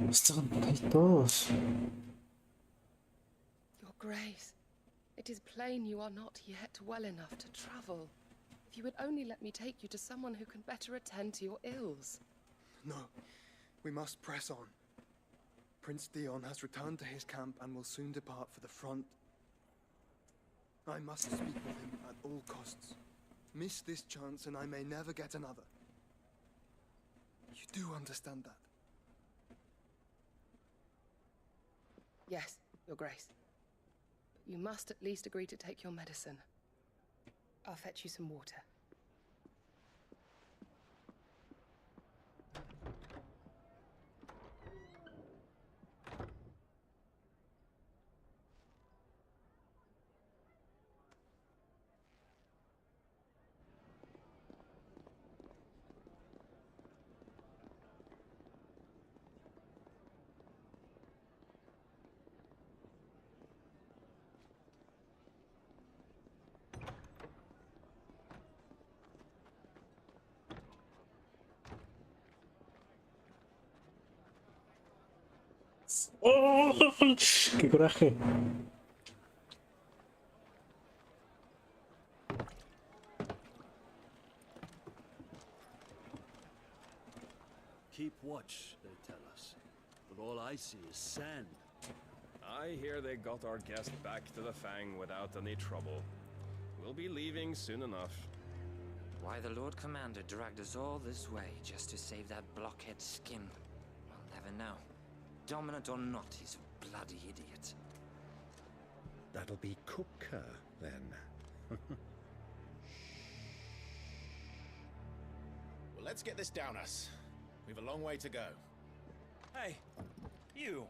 Están ahí todos.
Your Grace, it is plain you are not yet well enough to travel. If you would only let me take you to someone who can better attend to your ills.
No, we must press on. Prince Theon has returned to his camp and will soon depart for the front. I must speak with him at all costs. Miss this chance and I may never get another. You do understand that?
Yes, Your Grace. But you must at least agree to take your medicine. I'll fetch you some water.
¡Oh! ¡Qué coraje!
Keep watch, they tell us. But all I see is sand.
I hear they got our guest back to the Fang without any trouble. We'll be leaving soon enough.
Why the Lord Commander dragged us all this way just to save that blockhead skin, we'll never know. Dominant or not, he's a bloody idiot.
That'll be Kupka, then.
Well, let's get this down us. We've a long way to go.
Hey, you!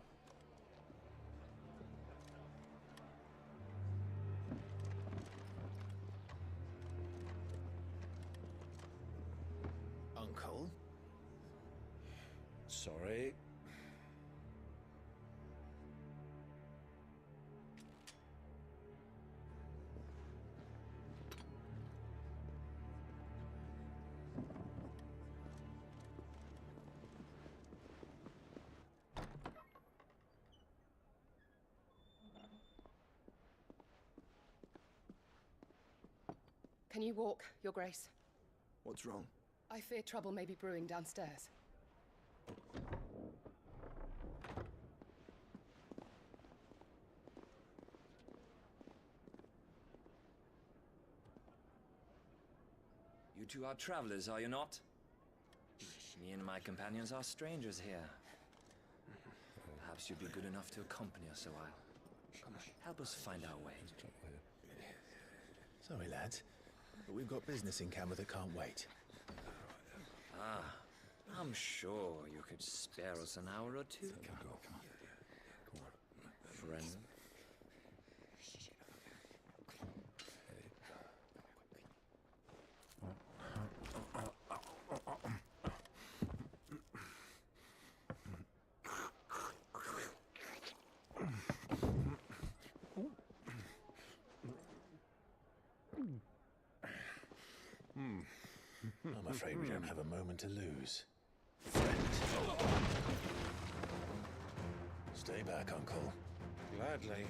Uncle?
Sorry.
Can you walk, Your Grace?
What's wrong?
I fear trouble may be brewing downstairs.
You two are travelers, are you not? Me and my companions are strangers here. Perhaps you'd be good enough to accompany us a while. Come on, help us find our way.
Sorry, lads, but we've got business in camera that can't wait.
Ah, I'm sure you could spare us an hour or two. Friend.
I'm afraid we don't have a moment to lose. Stay back, Uncle.
Gladly.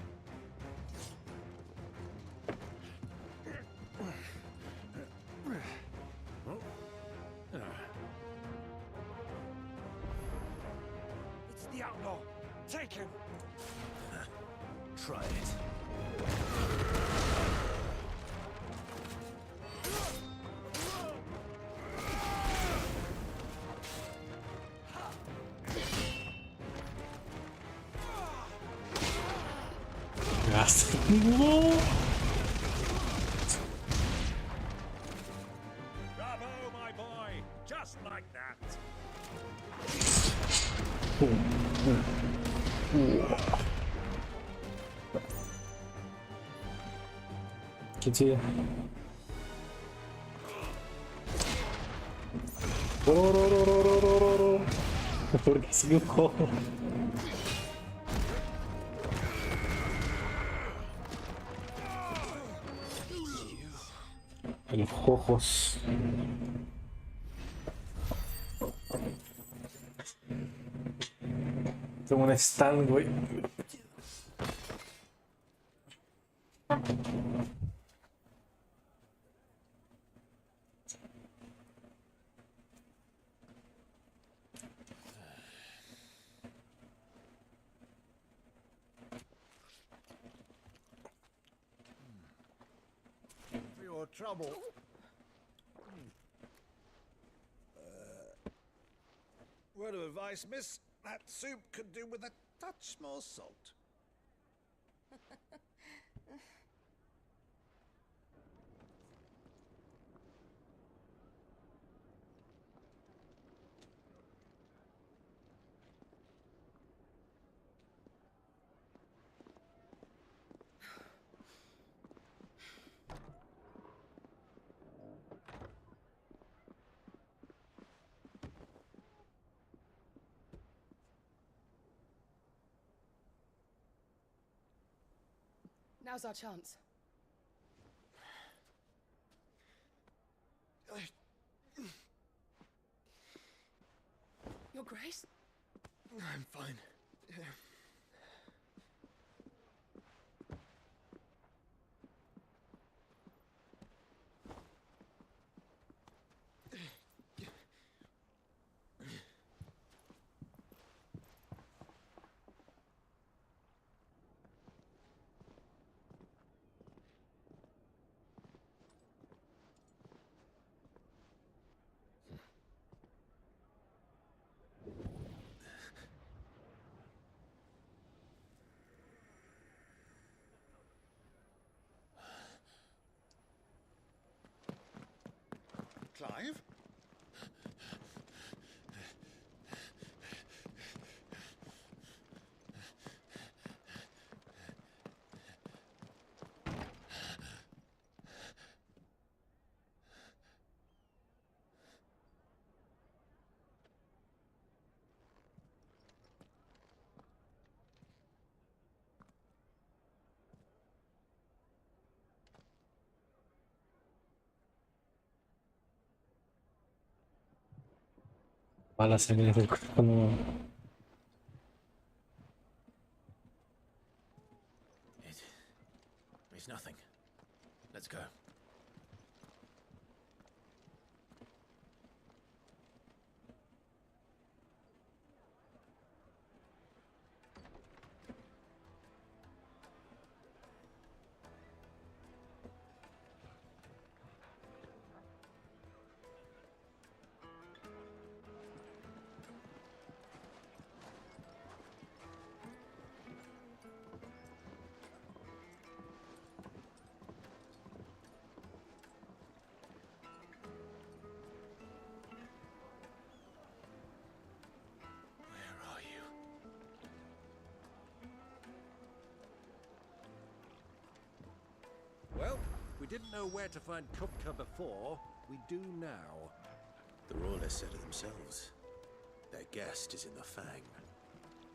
It's the outlaw! Take him!
Try it.
No.
Bravo, my boy! Just like that!
¿Quién sigue? Porque sigue un juego. Los ojos. Tengo un stand, güey.
For your trouble. Word of advice, miss. That soup could do with a touch more salt.
Now's our chance. Your Grace?
I'm fine.
Clive?
Mala sangre del cuerpo.
It's nothing. Let's go.
Well, we didn't know where to find Kupka before. We do now.
The Royalists said it themselves. Their guest is in the Fang.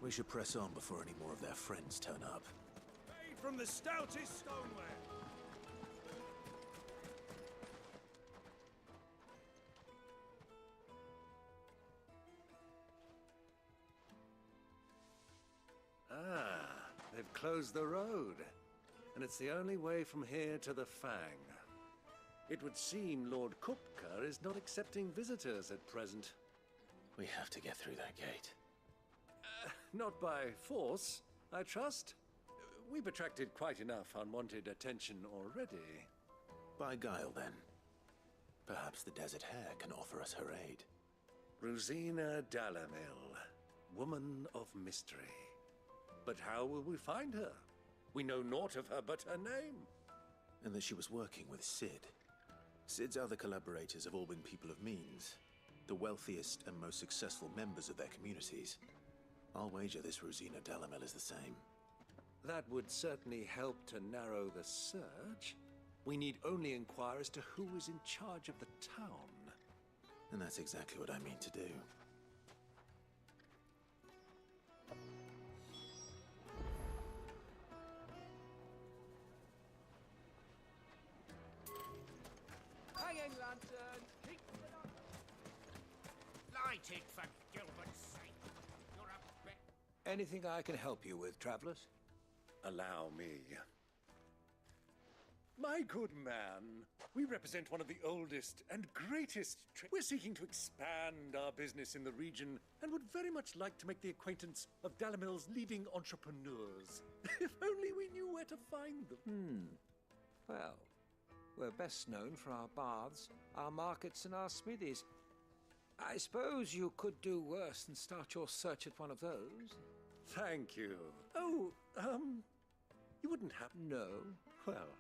We should press on before any more of their friends turn up.
Made from the stoutest stoneware. Ah, they've closed the road. And it's the only way from here to the Fang. It would seem Lord Kupka is not accepting visitors at present.
We have to get through that gate.
Not by force, I trust. We've attracted quite enough unwanted attention already.
By guile, then. Perhaps the Desert Hare can offer us her aid.
Rosina Dalamil, woman of mystery. But how will we find her? We know naught of her but her name.
And that she was working with Sid. Sid's other collaborators have all been people of means. The wealthiest and most successful members of their communities. I'll wager this Rosina Dalamil is the same.
That would certainly help to narrow the search. We need only inquire as to who is in charge of the town.
And that's exactly what I mean to do.
Hanging lantern! Keep it up! Light it, for Gilbert's sake! You're a bit...
Anything I can help you with, travelers?
Allow me. My good man, we represent one of the oldest and greatest. We're seeking to expand our business in the region and would very much like to make the acquaintance of Dalamil's leading entrepreneurs. If only we knew where to find them.
Well, we're best known for our baths, our markets, and our smithies. I suppose you could do worse than start your search at one of those.
Thank you. Oh, you wouldn't have...
No.
Well...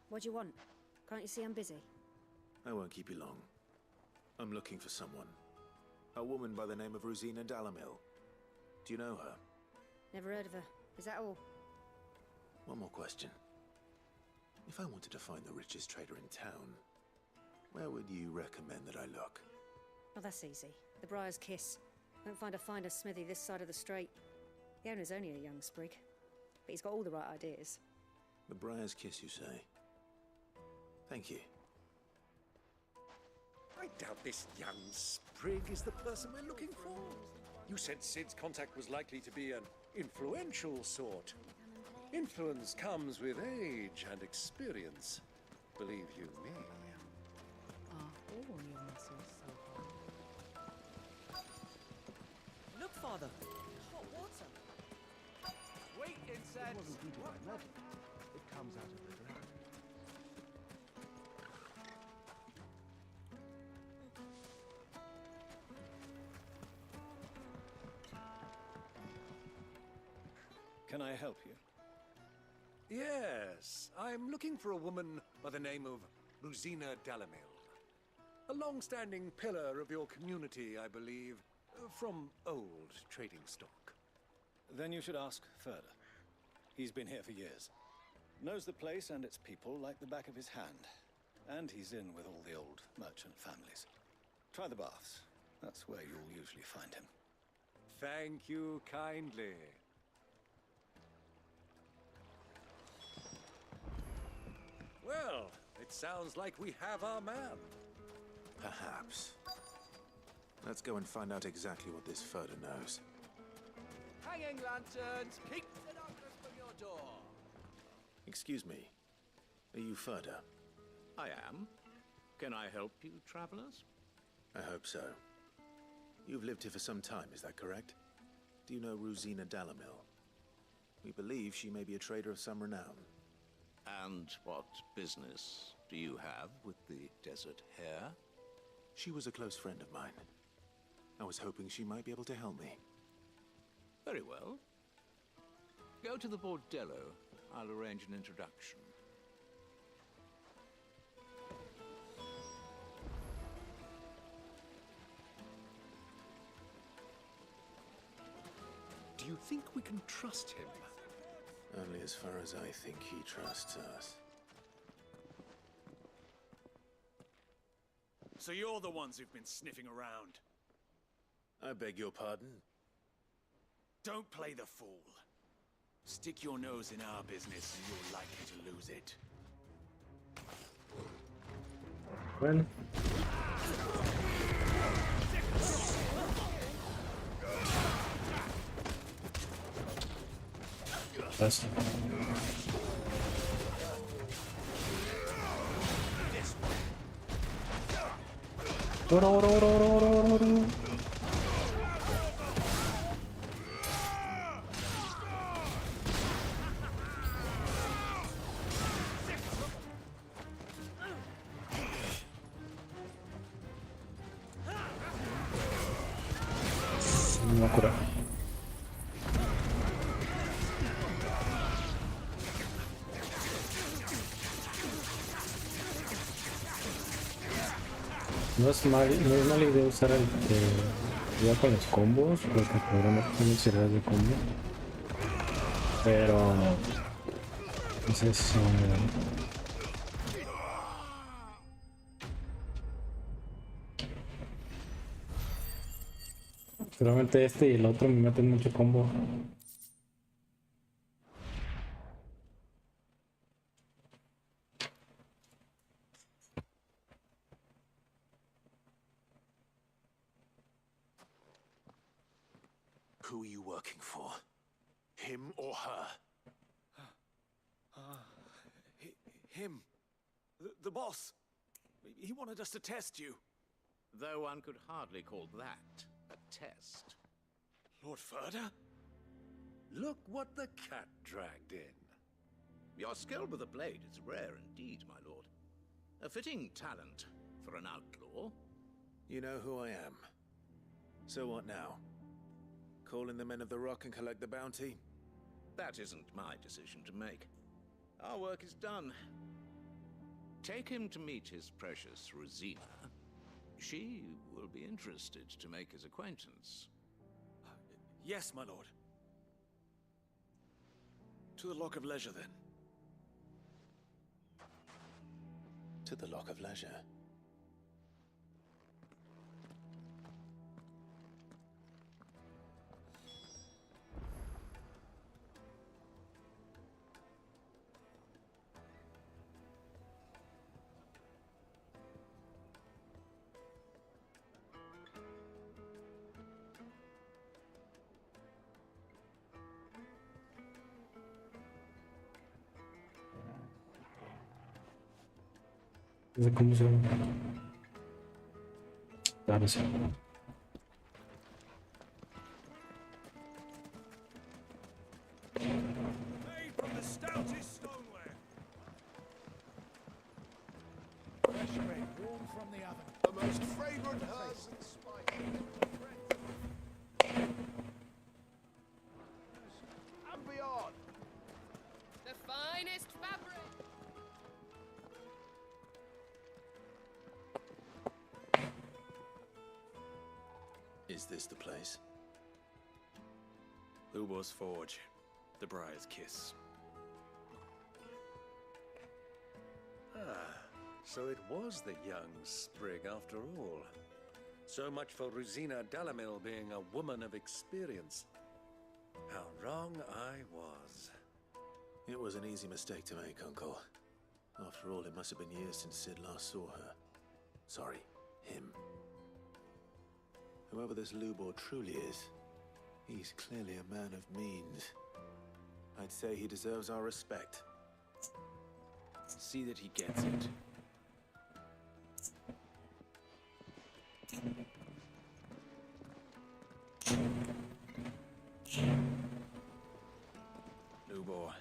What do you want? Can't you see I'm busy?
I won't keep you long. I'm looking for someone. A woman by the name of Rosina Dalamil. Do you know her?
Never heard of her. Is that all?
One more question. If I wanted to find the richest trader in town, where would you recommend that I look?
Oh, that's easy. The Briar's Kiss. Won't find a finer smithy this side of the strait. The owner's only a young sprig, but he's got all the right ideas.
The Briar's Kiss, you say? Thank you.
I doubt this young sprig is the person we're looking for. You said Sid's contact was likely to be an influential sort. Influence comes with age and experience. Believe you me.
Are all your muscles so hard? Look, Father! Hot water!
Wait, incense!
It wasn't heated by magic. It comes out of the ground.
Can I help you?
Yes, I'm looking for a woman by the name of Rosina Dalamil. A long-standing pillar of your community, I believe, from old trading stock.
Then you should ask further. He's been here for years. Knows the place and its people like the back of his hand. And he's in with all the old merchant families. Try the baths. That's where you'll usually find him.
Thank you kindly. Well, it sounds like we have our man.
Perhaps. Let's go and find out exactly what this Furder knows.
Hanging lanterns, keep the darkness from your door.
Excuse me. Are you Furder?
I am. Can I help you, travelers?
I hope so. You've lived here for some time, is that correct? Do you know Rosina Dalamil? We believe she may be a trader of some renown.
And what business do you have with the desert hare?
She was a close friend of mine. I was hoping she might be able to help me.
Very well. Go to the bordello. I'll arrange an introduction.
Do you think we can trust him?
Only as far as I think he trusts us.
So you're the ones who've been sniffing around.
I beg your pardon?
Don't play the fool. Stick your nose in our business and you're likely to lose it.
Bueno. That's... No cura. No es mala idea usar el cuidado con los combos, porque el programa tiene seriedad de combo. Pero entonces seguramente este y el otro me meten mucho combo.
Who are you working for? Him or her?
Him. The boss. He wanted us to test you.
Though one could hardly call that a test.
Lord Furder?
Look what the cat dragged in. Your skill with the blade is rare indeed, my lord. A fitting talent for an outlaw.
You know who I am. So what now? Call in the Men of the Rock and collect the bounty?
That isn't my decision to make. Our work is done. Take him to meet his precious Rosina. She will be interested to make his acquaintance.
Yes, my lord. To the Lock of Leisure, then.
To the Lock of Leisure.
¿Desde cómo se llama? Claro, sí.
Made from the stoutest stoneware.
Fresh bread warm from the oven.
The most fragrant herbs and spices. And beyond.
The finest fabric.
Is this the place?
Lubor's Forge. The Briar's Kiss. So it was the young sprig after all. So much for Rosina Dalamil being a woman of experience. How wrong I was.
It was an easy mistake to make, Uncle. After all, it must have been years since Sid last saw her. Sorry, him. Whoever this Lubor truly is, he's clearly a man of means. I'd say he deserves our respect.
See that he gets it. Lubor,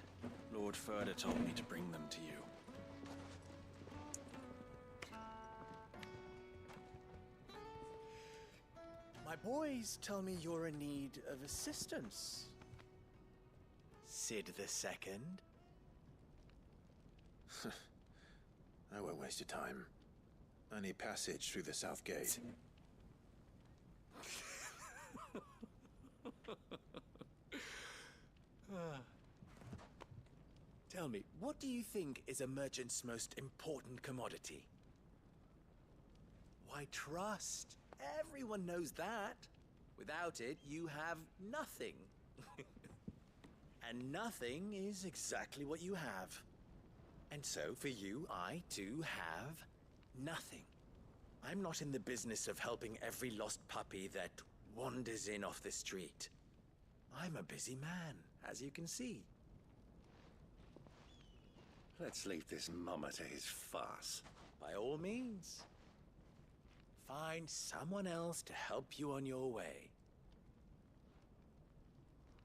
Lord Furder told me to bring them to you.
My boys tell me you're in need of assistance. Sid the Second?
I won't waste your time. I need passage through the south gate.
Tell me, what do you think is a merchant's most important commodity? Why, trust. Everyone knows that. Without it, you have nothing. And nothing is exactly what you have. And so, for you, I, too, have nothing. I'm not in the business of helping every lost puppy that wanders in off the street. I'm a busy man, as you can see.
Let's leave this mummer to his farce.
By all means. Find someone else to help you on your way.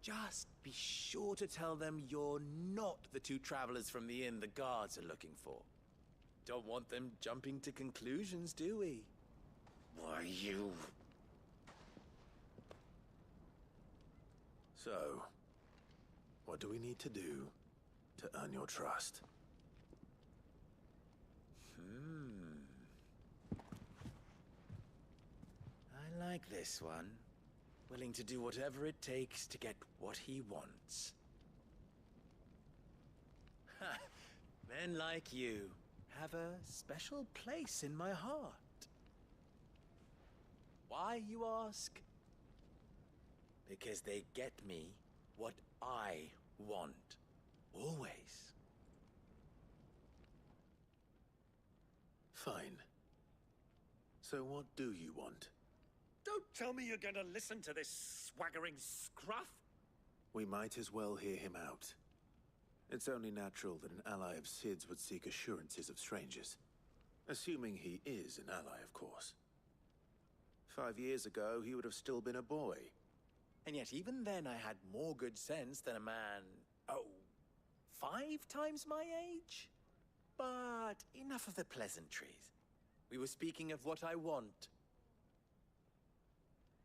Just be sure to tell them you're not the two travelers from the inn the guards are looking for. Don't want them jumping to conclusions, do we?
Why, you...
So, what do we need to do to earn your trust?
I like this one. Willing to do whatever it takes to get what he wants. Ha! Men like you have a special place in my heart. Why, you ask? Because they get me what I want. Always.
Fine. So what do you want?
Don't tell me you're going to listen to this swaggering scruff.
We might as well hear him out. It's only natural that an ally of Sid's would seek assurances of strangers. Assuming he is an ally, of course. 5 years ago, he would have still been a boy.
And yet, even then, I had more good sense than a man, 5 times my age? But enough of the pleasantries. We were speaking of what I want.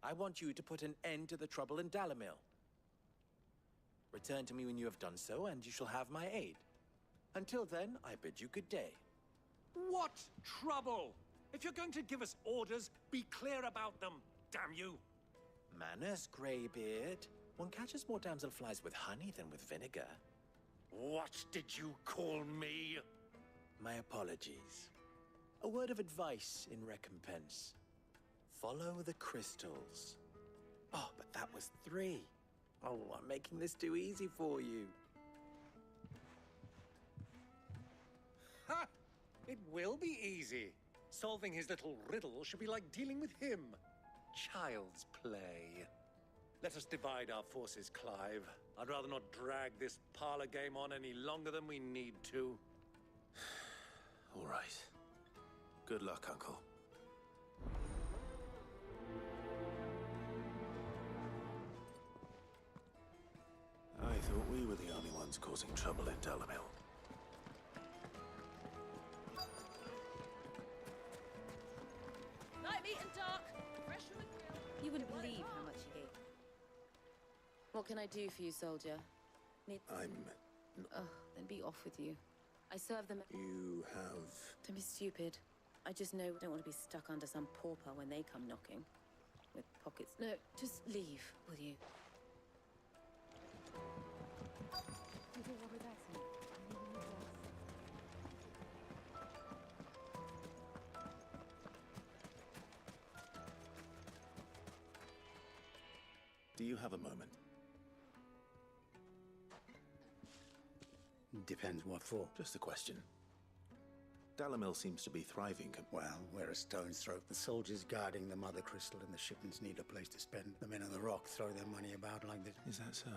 I want you to put an end to the trouble in Dalamil. Return to me when you have done so, and you shall have my aid. Until then, I bid you good day.
What trouble? If you're going to give us orders, be clear about them, damn you!
Manners, Greybeard. One catches more damselflies with honey than with vinegar.
What did you call me?
My apologies. A word of advice in recompense. Follow the crystals. Oh, but that was 3. Oh, I'm making this too easy for you.
Ha! It will be easy. Solving his little riddle should be like dealing with him. Child's play. Let us divide our forces, Clive. I'd rather not drag this parlor game on any longer than we need to.
All right. Good luck, Uncle. I thought we were the only ones causing trouble in Dalamil.
Light, meat, and dark. Fresh from the grill.
You wouldn't believe how much he gave.
What can I do for you, soldier?
I'm...
Oh, then be off with you. I serve them.
You have...
Don't be stupid. I just know I don't want to be stuck under some pauper when they come knocking. With pockets. No, just leave, will you?
Do you have a moment?
Depends what for.
Just a question. Dalamil seems to be thriving.
Well, we're a stone's throw. The soldiers guarding the Mother Crystal and the shipments need a place to spend. The men on the rock throw their money about like this.
Is that so?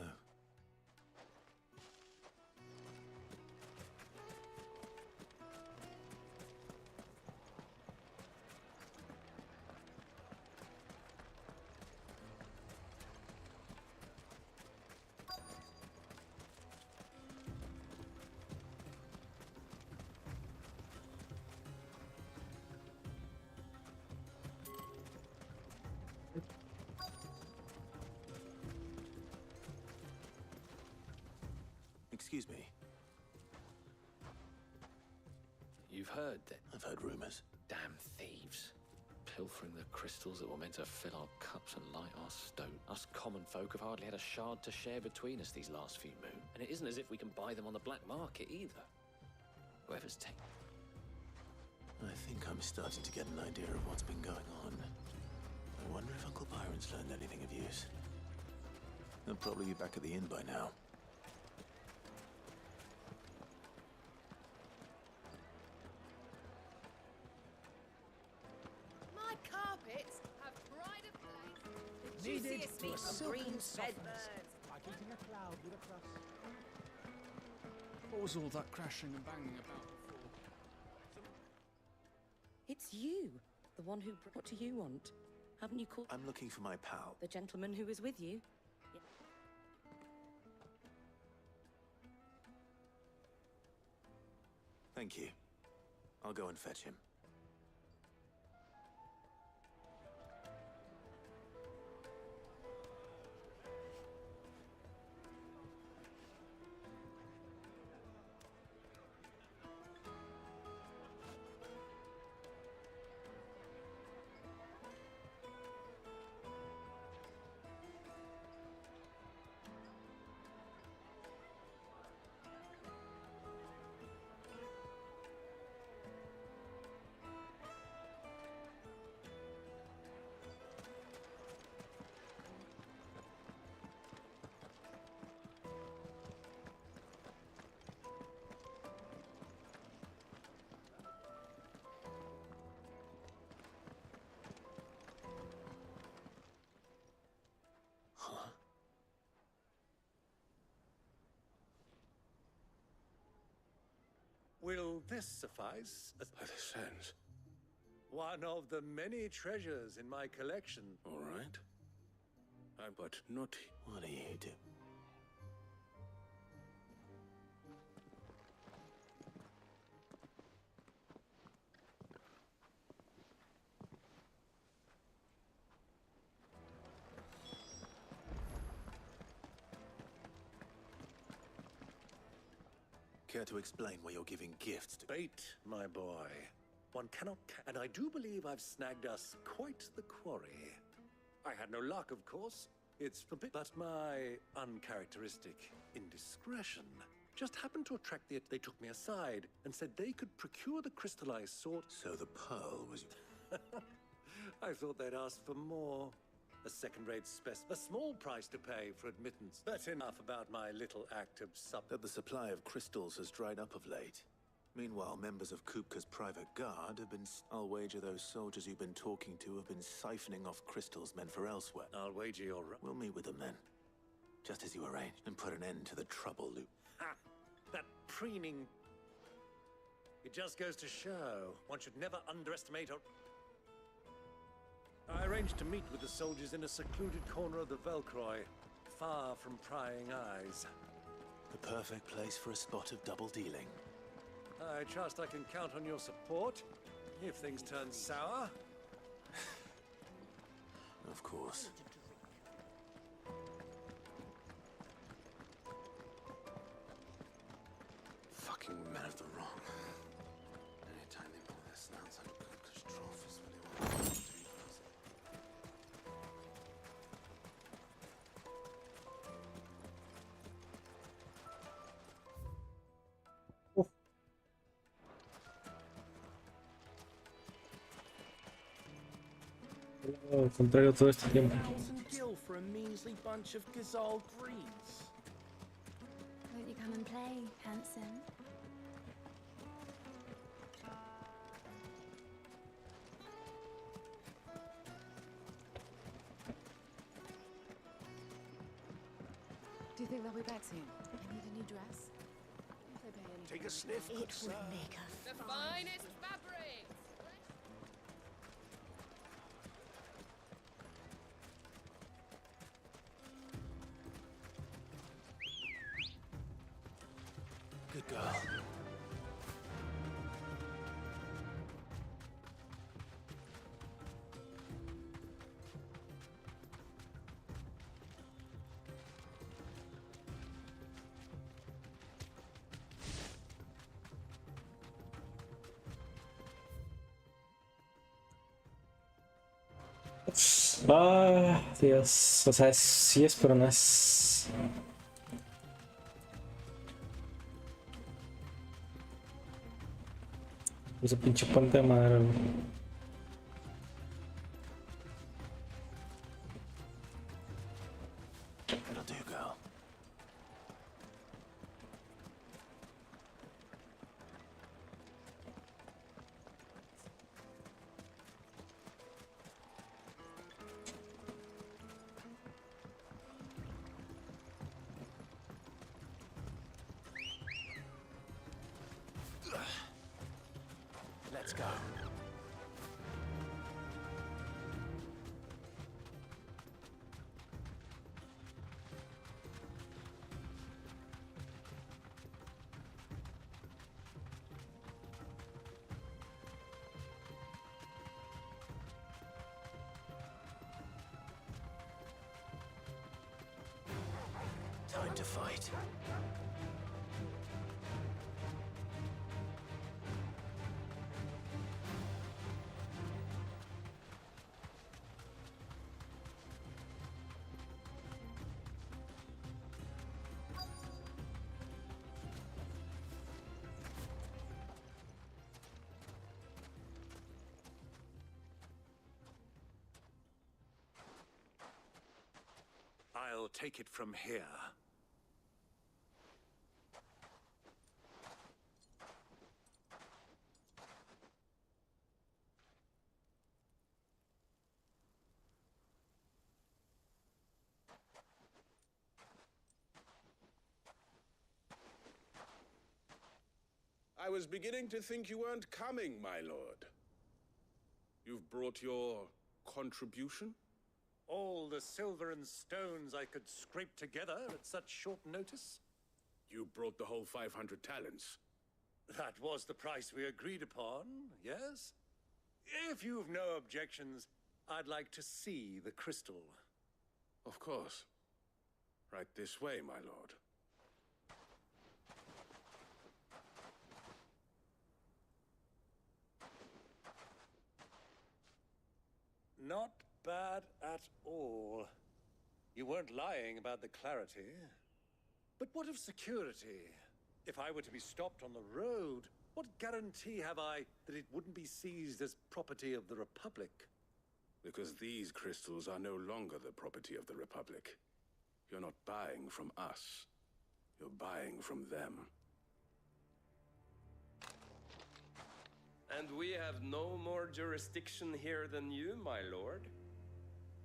Excuse me.
You've heard that?
I've heard rumors.
Damn thieves. Pilfering the crystals that were meant to fill our cups and light our stoke. Us common folk have hardly had a shard to share between us these last few moons. And it isn't as if we can buy them on the black market either. Whoever's taken...
I think I'm starting to get an idea of what's been going on. I wonder if Uncle Byron's learned anything of use. He'll probably be back at the inn by now.
My carpets have pride of place. The
Needed
juiciest
to a
meat of
silken
green fed
softness.
birds.
Like eating a cloud with a crust. What was all that crashing and banging about before?
It's you. The one who... What do you want? Haven't you called...
I'm looking for my pal.
The gentleman who was with you?
Thank you. I'll go and fetch him.
Will this suffice?
By the sands.
One of the many treasures in my collection.
All right. But not... What do you do? Care to explain why you're giving gifts to...
Bait, my boy. One cannot... And I do believe I've snagged us quite the quarry. I had no luck, of course. It's a bit... But my uncharacteristic indiscretion just happened to attract the... They took me aside and said they could procure the crystallized sort...
So the pearl was...
I thought they'd ask for more. A second-rate a small price to pay for admittance. That's enough about my little act of
That the supply of crystals has dried up of late. Meanwhile, members of Kupka's private guard have been... I'll wager those soldiers you've been talking to have been siphoning off crystals meant for elsewhere.
I'll wager you're...
We'll meet with them then. Just as you arranged, and put an end to the trouble loop.
Ha! That preening... It just goes to show one should never underestimate a... I arranged to meet with the soldiers in a secluded corner of the Velcroy, far from prying eyes.
The perfect place for a spot of double dealing.
I trust I can count on your support, if things turn sour.
Of course. Fucking men of the wrong. Anytime they pull their snouts out of Kupka's trough is what they want to do.
Al contrario, todo este tiempo.
1,000 gil for a measly bunch of Gazal greens.
Won't you come and play, handsome?
Do you think they'll be back soon? I need a new dress. If they pay anything.
Take a sniff,
It
good
would
sir.
make a
The finest fabrics!
Good girl.
Ah, Dios. O sea, sí es, pero no es. Ese pinche puente de madera, güey.
That'll do, girl.
Let's go.
Time to fight.
I'll take it from here.
I was beginning to think you weren't coming, my lord. You've brought your contribution?
All the silver and stones I could scrape together at such short notice?
You brought the whole 500 talents.
That was the price we agreed upon, yes? If you've no objections, I'd like to see the crystal.
Of course. Right this way, my lord.
Not bad at all. You weren't lying about the clarity. But what of security? If I were to be stopped on the road, what guarantee have I that it wouldn't be seized as property of the Republic?
Because these crystals are no longer the property of the Republic. You're not buying from us. You're buying from them.
And we have no more jurisdiction here than you, my lord.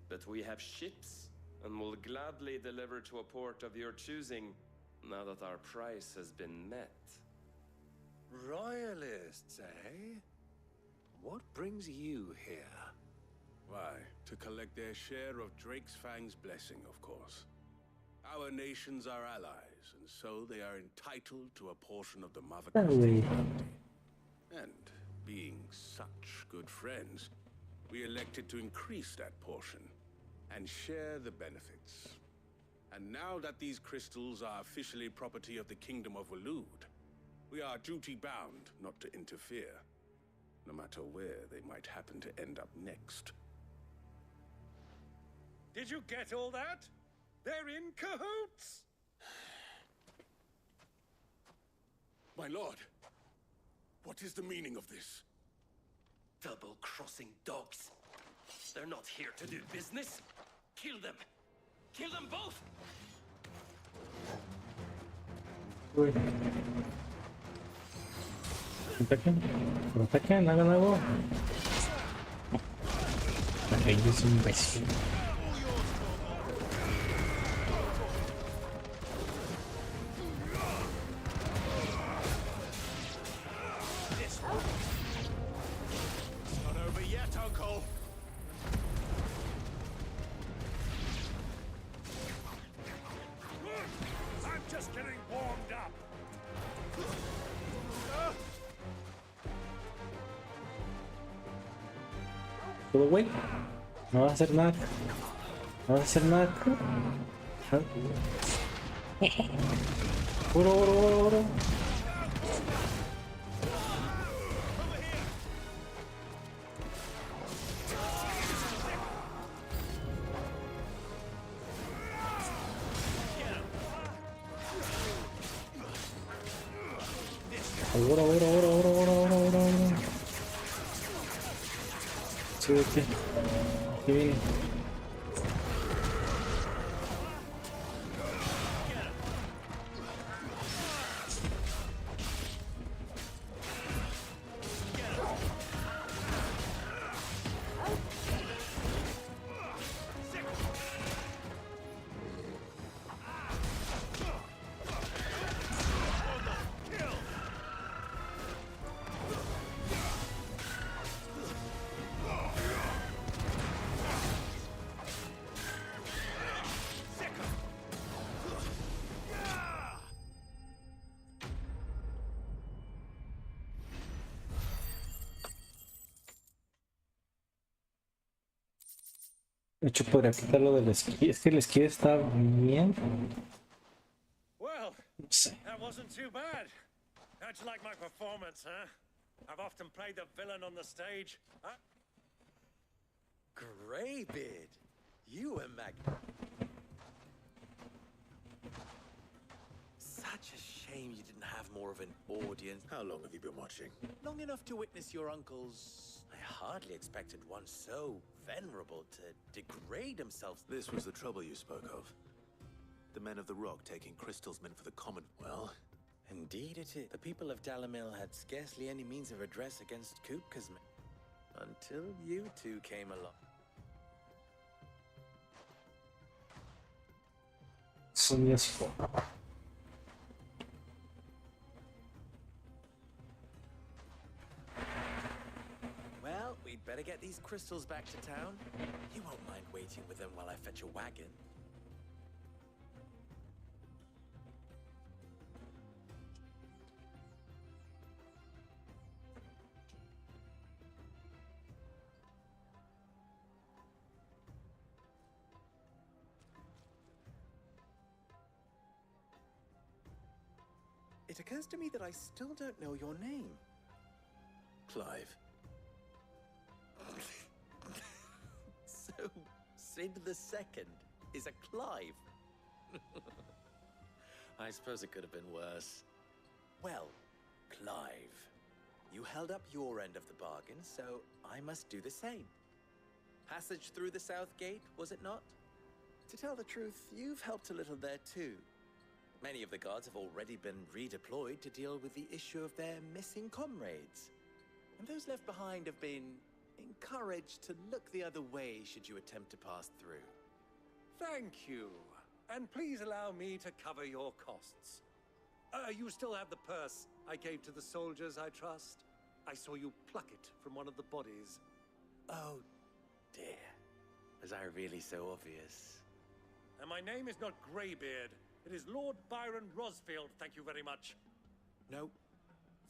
But we have ships, and will gladly deliver to a port of your choosing, now that our price has been met.
Royalists, eh? What brings you here?
Why, to collect their share of Drake's Fang's blessing, of course. Our nations are allies, and so they are entitled to a portion of the Mother Crystal's bounty. And being such good friends, we elected to increase that portion and share the benefits. And now that these crystals are officially property of the Kingdom of Waloed, we are duty-bound not to interfere, no matter where they might happen to end up next.
Did you get all that? They're in cahoots!
My lord, what is the meaning of this?
Double-crossing dogs. They're not here to do business. Kill them. Kill them both!
Uy. Ataquen, hagan algo. Ay, es un imbécil.
Not over yet, Uncle.
I'm just getting warmed up.
Todo güey. No vas a hacer nada. No vas a hacer nada. Oro, oro, oro, oro. Oro, oro, oro, oro, oro, oro, oro, oro. Súbete. Aquí viene. De hecho, podría quitarlo del esquí. Es que el esquí está bien.
Well,
No sé.
that wasn't too bad. How'd you like my performance, huh? I've often played the villain on the stage. Huh?
Greybeard, you were Such a shame you didn't have more of an audience.
How long have you been watching?
Long enough to witness your uncle's... I hardly expected one so venerable to degrade himself.
This was the trouble you spoke of. The men of the Rock taking crystals meant for the common...
Well, indeed it is. The people of Dalamil had scarcely any means of redress against Kupka's men. Until you two came along.
Son 10.
crystals back to town? You won't mind waiting with them while I fetch a wagon. It occurs to me that I still don't know your name.
Clive.
So, Sid the Second is a Clive. I suppose it could have been worse. Well, Clive, you held up your end of the bargain, so I must do the same. Passage through the South Gate, was it not? To tell the truth, you've helped a little there too. Many of the guards have already been redeployed to deal with the issue of their missing comrades. And those left behind have been encouraged to look the other way should you attempt to pass through.
Thank you. And please allow me to cover your costs. You still have the purse I gave to the soldiers, I trust? I saw you pluck it from one of the bodies.
Oh, dear. Was I really so obvious?
And my name is not Greybeard. It is Lord Byron Rosfield, thank you very much.
No,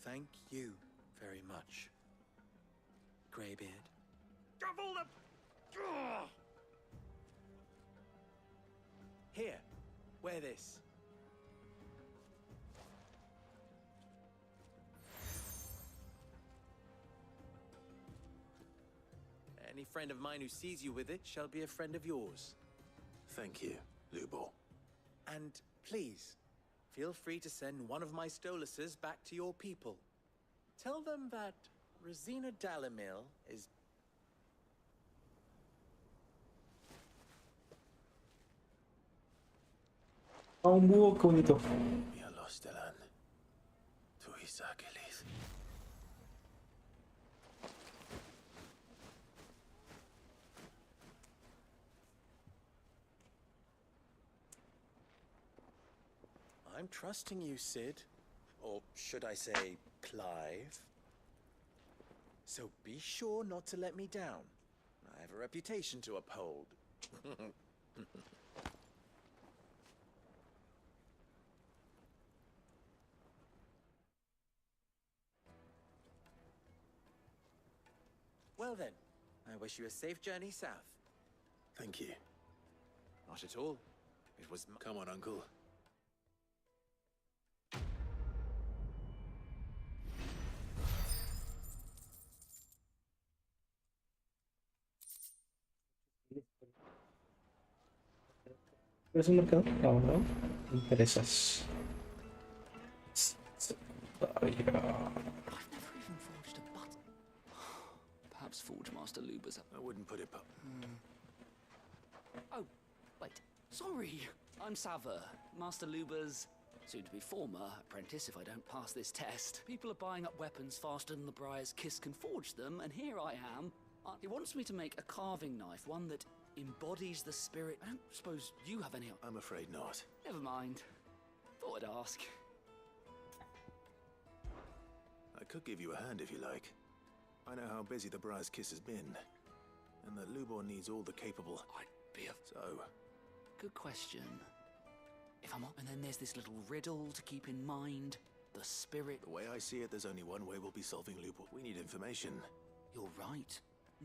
thank you very much, Greybeard.
Of all the... Ugh!
Here, wear this. Any friend of mine who sees you with it shall be a friend of yours.
Thank you, Lubor.
And please, feel free to send one of my Stoluses back to your people. Tell them that Rosina Dalamil is...
Oh, un búho, qué bonito.
Ya los Delan. Tu Isakelis.
I'm trusting you, Sid. Or should I say, Clive? So be sure not to let me down. I have a reputation to uphold. Well then, I wish you a safe journey south.
Thank you.
Not at all. It was...
Come on, Uncle.
¿Es un mercado? No, no. Me interesas.
I've never even forged a button. Perhaps Forge Master Luber's up.
I wouldn't put it up.
Oh, wait. Sorry. I'm Saver, Master Luber's soon-to-be former apprentice if I don't pass this test. People are buying up weapons faster than the Briar's Kiss can forge them, and here I am. He wants me to make a carving knife, one that embodies the spirit. I don't suppose you have any...
I'm afraid not.
Never mind. Thought I'd ask.
I could give you a hand if you like. I know how busy the Briar's Kiss has been, and that Lubor needs all the capable...
I'd be a...
So...
Good question. If I'm... And then there's this little riddle to keep in mind. The spirit...
The way I see it, there's only one way we'll be solving Lubor. We need information.
You're right.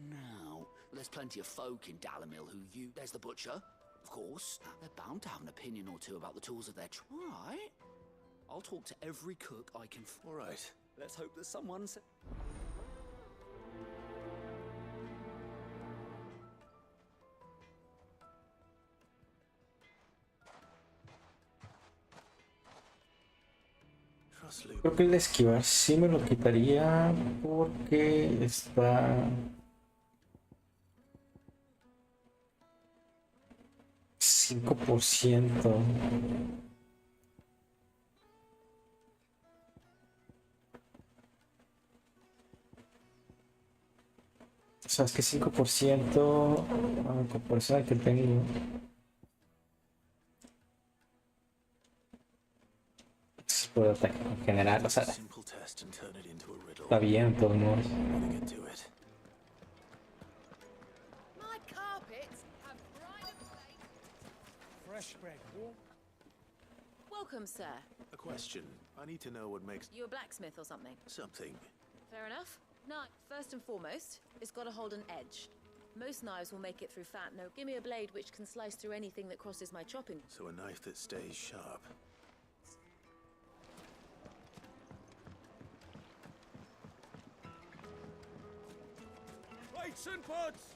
Now, there's plenty of folk in Dalamil who you... There's the butcher, of course. They're bound to have an opinion or two about the tools of their right? I'll talk to every cook I can...
All right.
Let's hope that someone's...
Creo que el esquivar sí me lo quitaría porque está 5%. O sea, es que 5% en comparación al que tengo. Por ataque en general, o sea, está bien, de todos modos.
Fresh bread, warm.
Welcome, sir.
A question. I need to know what makes
You a blacksmith or something?
something.
Fair enough. Knife, first and foremost, it's got to hold an edge. Most knives will make it through fat. No, give me a blade which can slice through anything that crosses my chopping.
So a knife that stays sharp.
Plates and pots!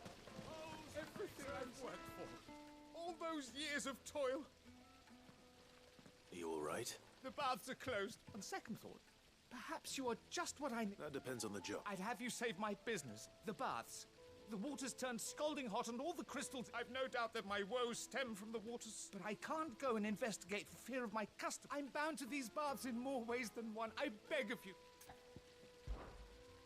Everything I've worked for. All those years of toil.
Are you all right?
The baths are closed. On second thought, perhaps you are just what I need.
That depends on the job.
I'd have you save my business. The baths. The water's turned scalding hot and all the crystals. I've no doubt that my woes stem from the waters. But I can't go and investigate for fear of my custom. I'm bound to these baths in more ways than one. I beg of you.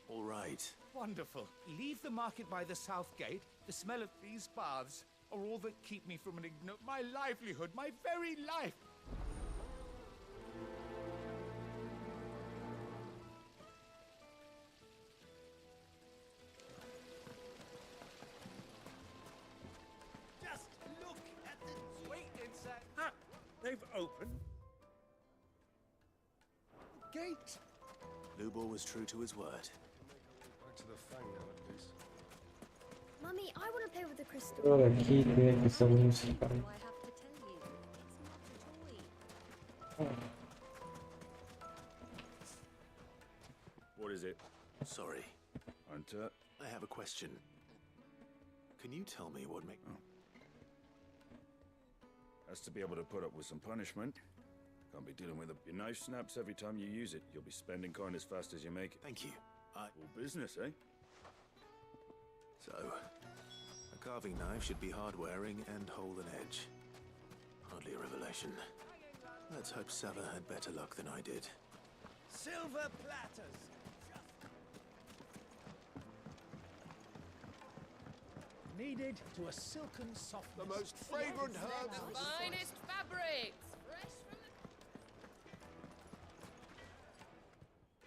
All right.
Wonderful. Leave the market by the south gate. The smell of these baths are all that keep me from my livelihood, my very life. Just look at the wait inside. Ah, they've opened. Gate.
Lubor was true to his word.
Back to the fang now, at least.
Mummy, I want to play with the crystal.
Ora aqui tem que ser musical.
What is it? Sorry.
Hunter.
I have a question. Can you tell me what make...
Has to be able to put up with some punishment. Can't be dealing with your knife snaps every time you use it. You'll be spending coin as fast as you make it.
Thank you.
All business, eh?
So, a carving knife should be hard-wearing and hold an edge. Hardly a revelation. Let's hope Sava had better luck than I did.
Silver platters. Kneaded to a silken softness.
The most fragrant herbs.
The finest fabrics.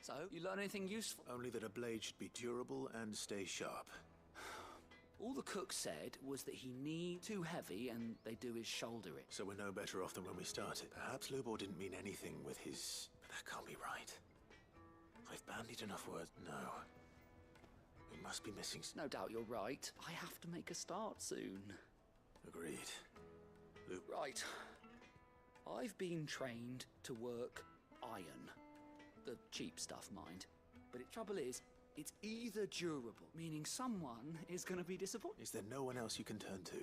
So, you learn anything useful?
Only that a blade should be durable and stay sharp.
All the cook said was that he needs too heavy and they do his shoulder it.
So we're no better off than when we started. Perhaps Lubor didn't mean anything with his... But that can't be right. I've bandied enough words. No. We must be missing...
No doubt you're right. I have to make a start soon.
Agreed.
Right. I've been trained to work iron. The cheap stuff, mind. But the trouble is, it's either durable, meaning someone is going to be disappointed.
Is there no one else you can turn to?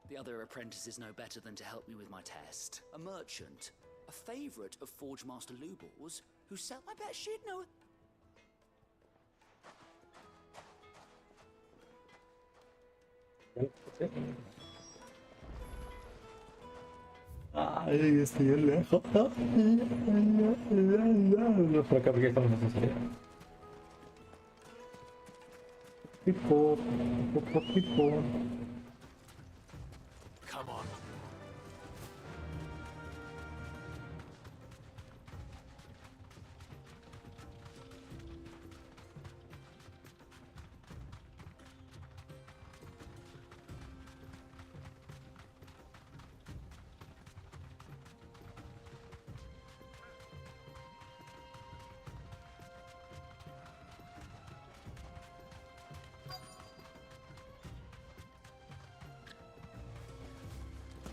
The other apprentices know better than to help me with my test. A merchant, a favourite of Forge Master Lubor's, who said, I bet she'd know it.
Ay, estoy lejos. Por acá, porque estamos haciendo. Pipo, pipo, pipo.
Come on.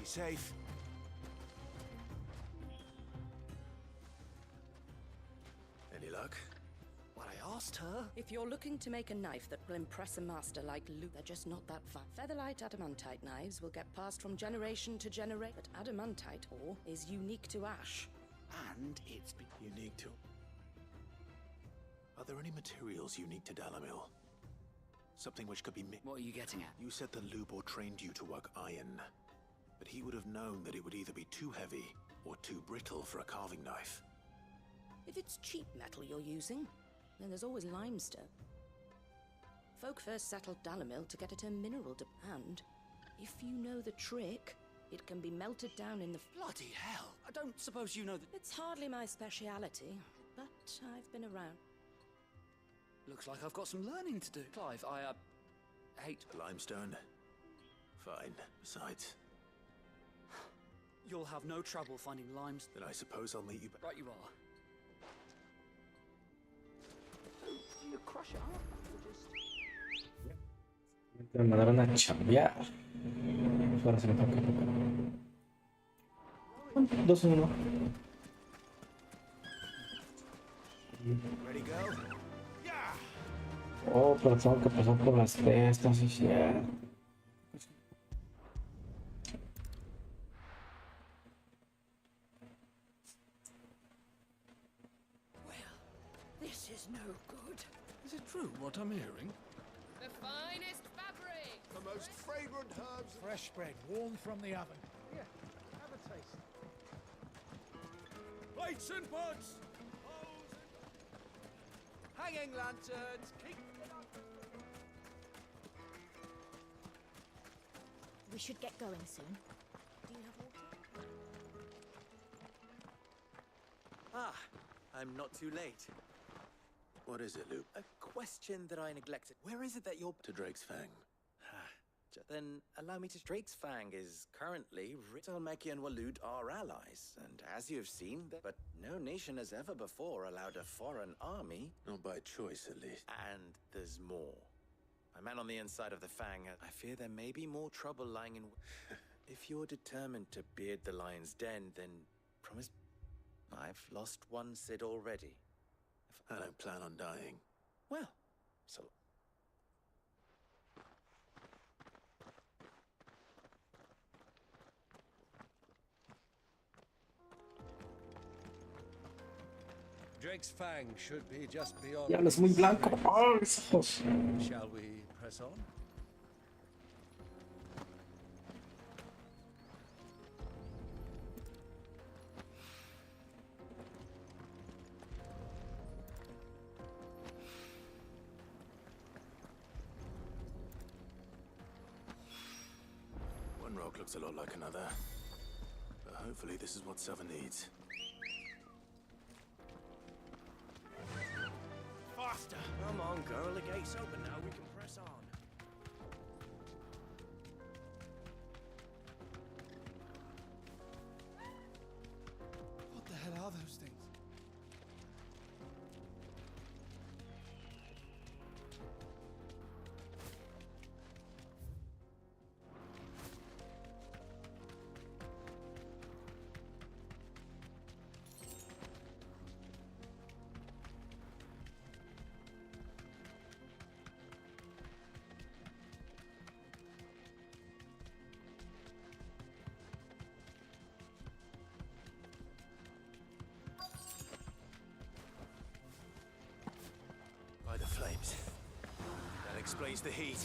Be safe. Any luck?
What I asked her? If you're looking to make a knife that will impress a master like Luke, they're just not that fun. Featherlight adamantite knives will get passed from generation to generation, but adamantite ore is unique to Ash.
And it's
unique to... Are there any materials unique to Dalamil? Something which could be
What are you getting at?
You said that Lubor trained you to work iron. But he would have known that it would either be too heavy or too brittle for a carving knife.
If it's cheap metal you're using, then there's always limestone. Folk first settled Dalamil to get at a mineral and if you know the trick, it can be melted down in the...
Bloody hell! I don't suppose you know that...
It's hardly my speciality, but I've been around.
Looks like I've got some learning to do. Clive, I hate...
Limestone? Fine. Besides,
You'll have no trouble finding limes.
Then I suppose I'll meet you back.
Right you are. You crush it up.
Me mandaron a chambear. Ahora se me toca. 2 en 1.
Ready, go?
Oh, pero tengo que pasar por las testas y shit.
This is no good.
Is it true what I'm hearing?
The finest fabric!
The most fragrant herbs. Fresh bread, warm from the oven. Here, have a taste.
Plates and pots!
Hanging lanterns, keep...
We should get going soon. Do you have water?
Ah, I'm not too late.
What is it, Luke?
A question that I neglected. Where is it that you're...
To Drake's Fang.
Then allow me to... Drake's Fang is currently... Talmeki and Walud are allies, and as you have seen, but no nation has ever before allowed a foreign army...
Not by choice, at least.
And there's more. My man on the inside of the Fang, I fear there may be more trouble lying in... If you're determined to beard the lion's den, then promise... I've lost one Cid already.
I don't plan on dying.
Well, so...
Drake's Fang should be just beyond.
Ya es muy blanco. Oh, mis ojos.
Shall we press on?
One rock looks a lot like another. But hopefully this is what Sava needs.
Faster! Come on, girl. The gate's open now. We can press on.
What the hell are those things?
By the flames. That explains the heat.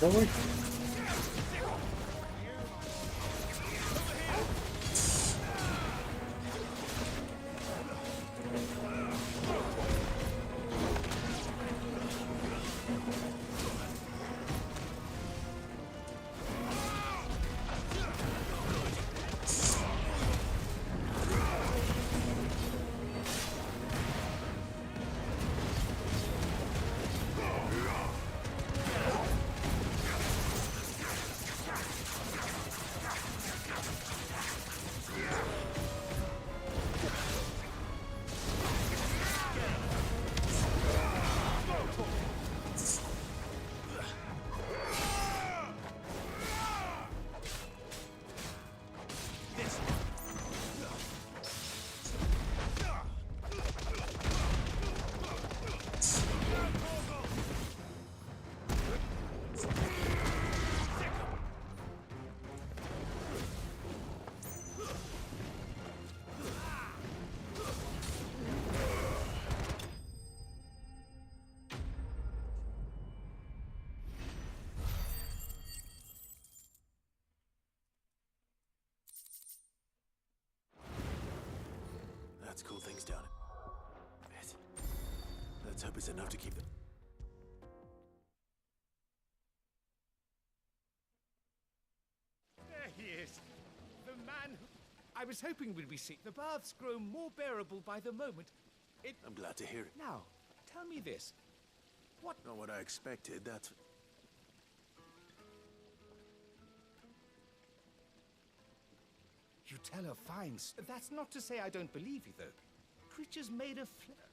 No voy.
Let's cool things down a bit. Let's hope it's enough to keep them.
There he is. The man who... I was hoping we'd be seeing. The baths grow more bearable by the moment.
I'm glad to hear it.
Now, tell me this. What?
Not what I expected, that's...
You tell her fine. That's not to say I don't believe you, though. Creatures made of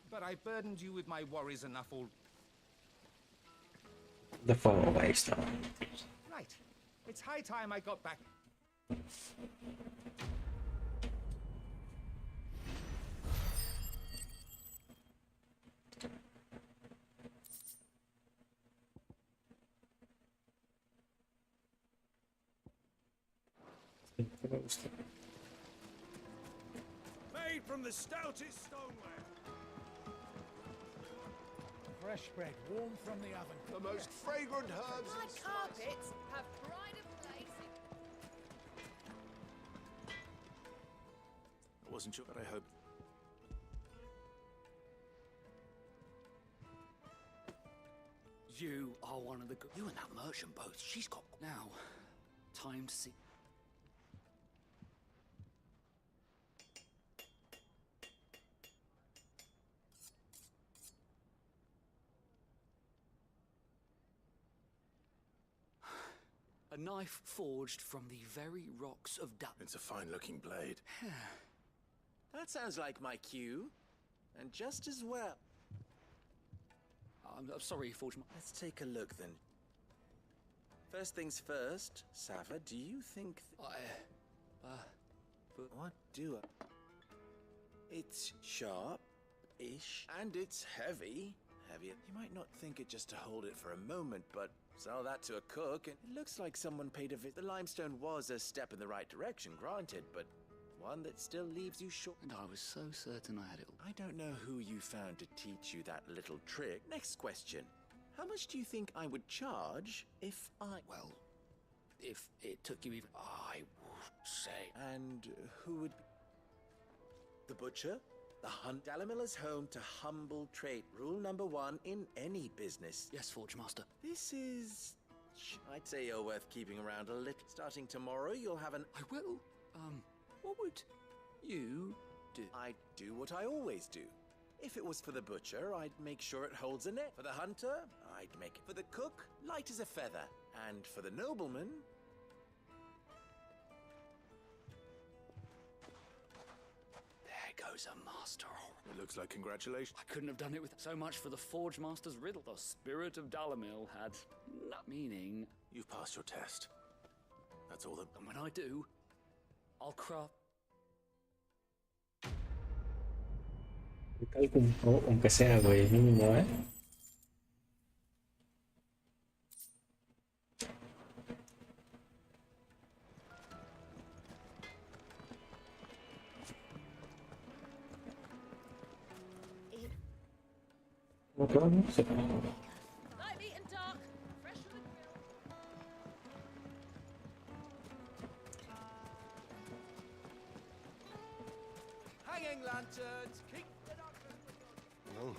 but I burdened you with my worries enough all...
The fall away stuff.
Right. It's high time I got back.
Made from the stoutest stoneware.
Fresh bread, warm from the oven.
The most fragrant herbs.
My carpets have pride of place.
I wasn't sure, but I hope...
You are one of the good. You and that merchant both. She's got. Now, time to see. A knife forged from the very rocks of
It's a fine-looking blade.
That sounds like my cue. And just as well.
I'm sorry, Forge.
Let's take a look then. First things first, Sava, do you think... What do I... It's sharp-ish, and it's heavy. Heavier. You might not think it just to hold it for a moment, but sell that to a cook, and it looks like someone paid a visit. The limestone was a step in the right direction, granted, but one that still leaves you short.
And I was so certain I had it all.
I don't know who you found to teach you that little trick. Next question. How much do you think I would charge if I...
Well, if it took you even... I would say...
And who would... The butcher? The hunt? Dalamil's home to humble trade. Rule number 1 in any business.
Yes, Forge Master.
This is... I'd say you're worth keeping around a little. Starting tomorrow, you'll have an...
I will. What would you do?
I'd do what I always do. If it was for the butcher, I'd make sure it holds a net. For the hunter, I'd make it. For the cook, light as a feather. And for the nobleman...
There goes a master.
It looks like congratulations.
I couldn't have done it with so much for the Forge Master's riddle. The spirit of Dalamil had not meaning.
You've passed your test. That's all that...
And when I do, I'll craft...
Aunque sea, güey, mínimo, ¿eh? ¿Cómo que vamos?
Light, meat and dark, fresh from the grill.
Hanging lanterns, keep the
Well,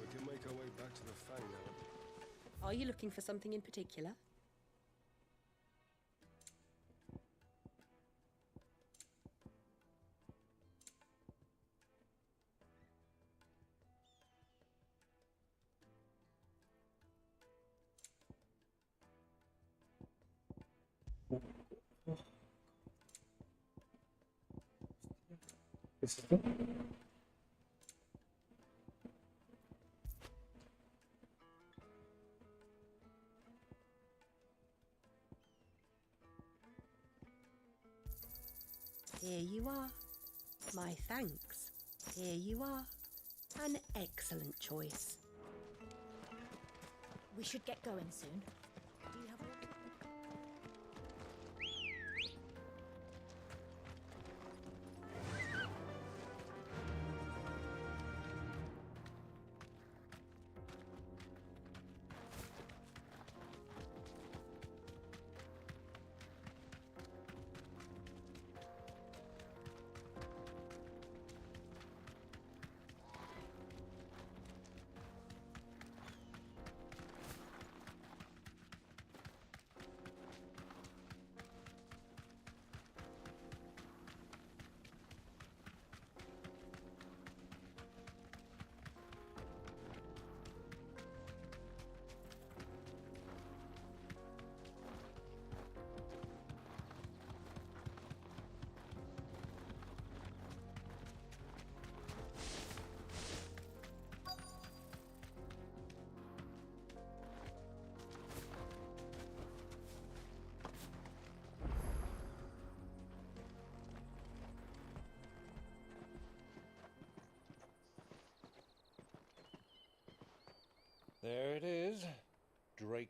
we can make our way back to the Fang now.
Are you looking for something in particular?
¿Qué es esto?
Here you are. My thanks. Here you are. An excellent choice.
We should get going soon. Do you have a...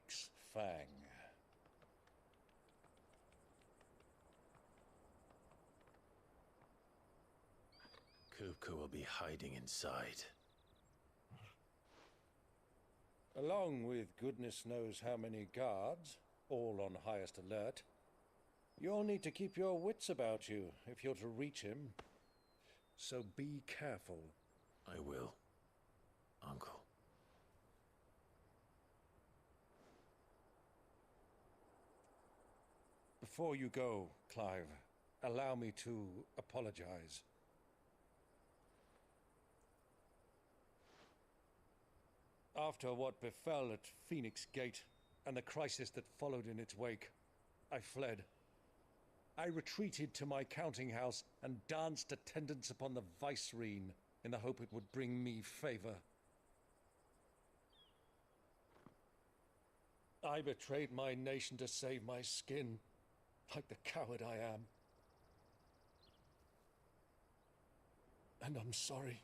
Drake's Fang.
Kupka will be hiding inside.
Along with goodness knows how many guards, all on highest alert, you'll need to keep your wits about you if you're to reach him. So be careful.
I will, Uncle.
Before you go, Clive, allow me to apologize. After what befell at Phoenix Gate and the crisis that followed in its wake, I fled. I retreated to my counting house and danced attendance upon the vicereine in the hope it would bring me favor. I betrayed my nation to save my skin, like the coward I am. And I'm sorry.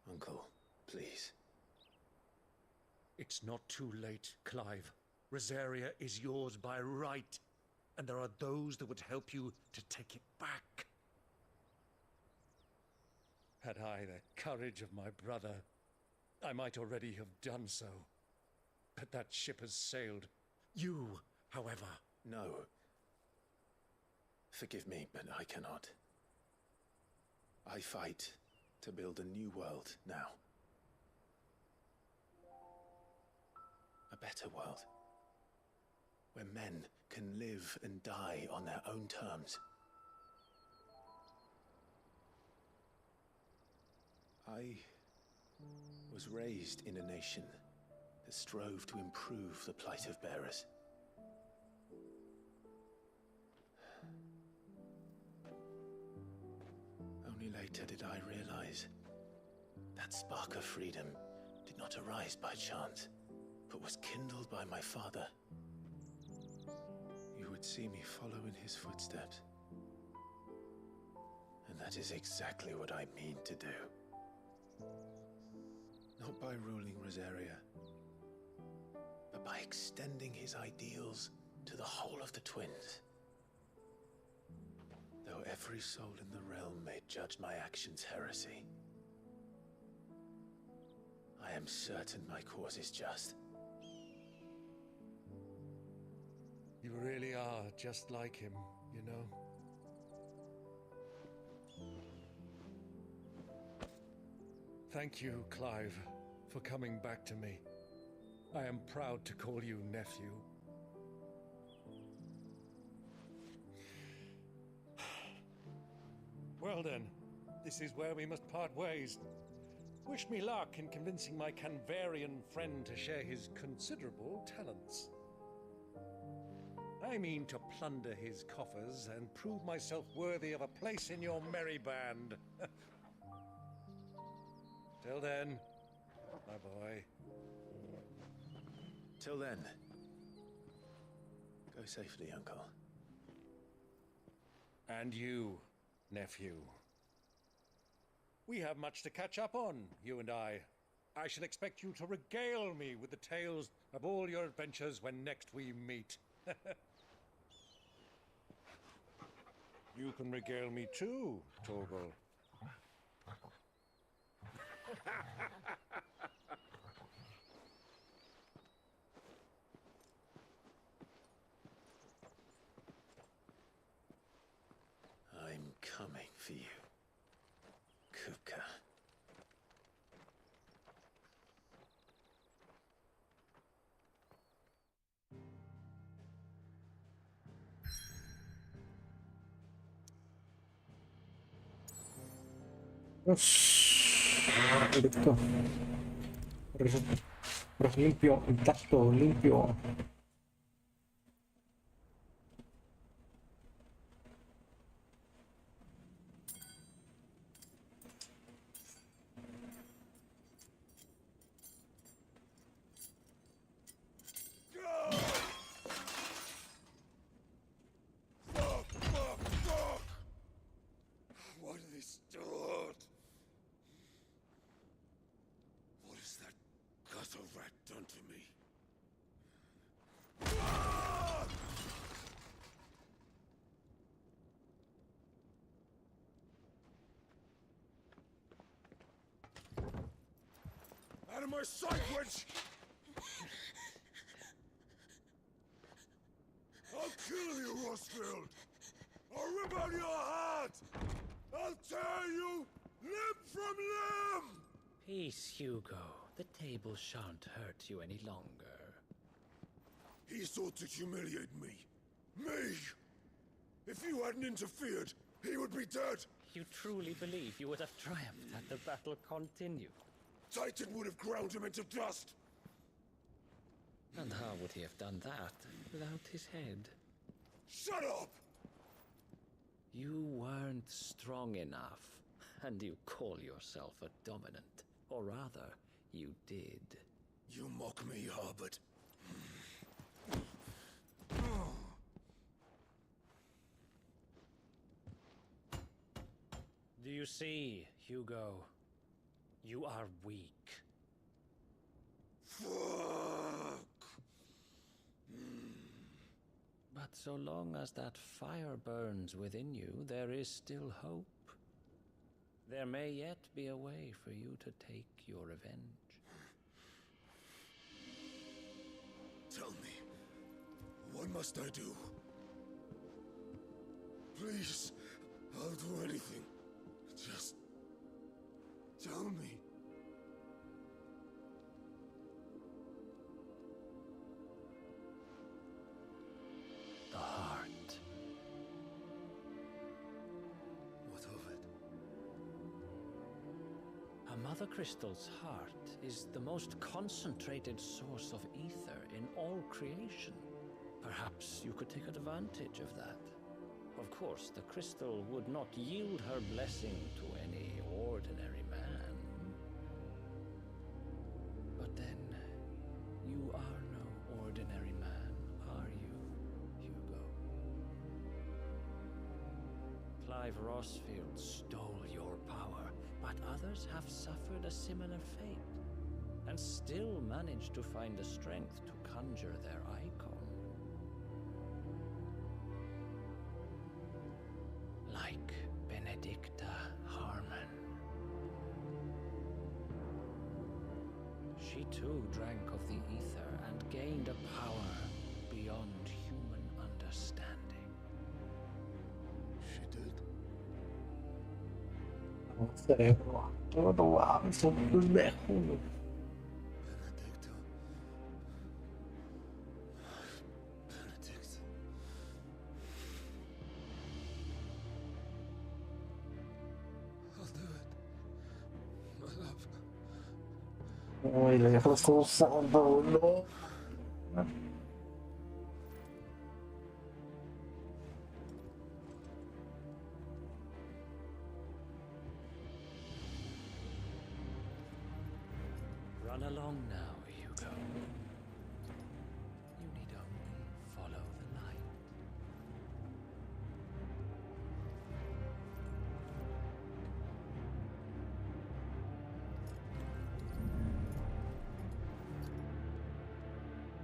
Uncle, please.
It's not too late, Clive. Rosaria is yours by right, and there are those that would help you to take it back. Had I the courage of my brother, I might already have done so. But that ship has sailed. You, however...
No. Forgive me, but I cannot. I fight to build a new world now. A better world. Where men can live and die on their own terms. I was raised in a nation that strove to improve the plight of bearers. Only later did I realize that spark of freedom did not arise by chance, but was kindled by my father. You would see me follow in his footsteps. And that is exactly what I mean to do. Not by ruling Rosaria, but by extending his ideals to the whole of the twins. Though every soul in the realm may judge my actions heresy, I am certain my cause is just.
You really are just like him, you know? Thank you, Clive, for coming back to me. I am proud to call you nephew. Well then, this is where we must part ways. Wish me luck in convincing my Canvarian friend to share his considerable talents. I mean to plunder his coffers and prove myself worthy of a place in your merry band. Till then, my boy.
Till then, go safely, Uncle.
And you, nephew. We have much to catch up on, you and I. I shall expect you to regale me with the tales of all your adventures when next we meet. You can regale me too, Torgal.
I'm coming for you, Kupka.
Perfecto. Limpio, intacto, limpio.
What are they stored? What is that gutter rat
of my sight, wench! I'll kill you, Rosfield! I'll rip out your heart! I'll tear you limb from limb!
Peace, Hugo. The table shan't hurt you any longer.
He sought to humiliate me. Me! If you hadn't interfered, he would be dead!
You truly believe you would have triumphed had the battle continued?
Titan would have ground him into dust!
And how would he have done that without his head?
Shut up!
You weren't strong enough, and you call yourself a dominant. Or rather, you did.
You mock me, Harbert.
Do you see, Hugo? You are weak.
Fuck!
But so long as that fire burns within you, there is still hope. There may yet be a way for you to take your revenge.
Tell me, what must I do? Please, I'll do anything. Just tell me.
The heart.
What of it?
A Mother Crystal's heart is the most concentrated source of ether in all creation. Perhaps you could take advantage of that. Of course, the crystal would not yield her blessing to any ordinary man. But then, you are no ordinary man, are you, Hugo? Clive Rosfield stole your power, but others have suffered a similar fate, and still managed to find the strength to conjure their icon. Like Benedicta Harmon. She too drank of the ether and gained a power beyond human understanding.
She did?
Cerebro, todo avanza lejos.
Benedicta. Benedict. I'll do it. My love.
Ay, le dejo usando, no.
Run along now, Hugo. You need only follow the light.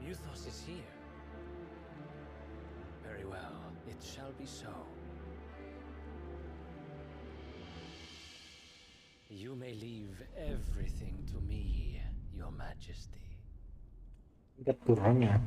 Muthos is here. Very well, it shall be so. You may leave everything to me, Your Majesty.
Lihat turunnya.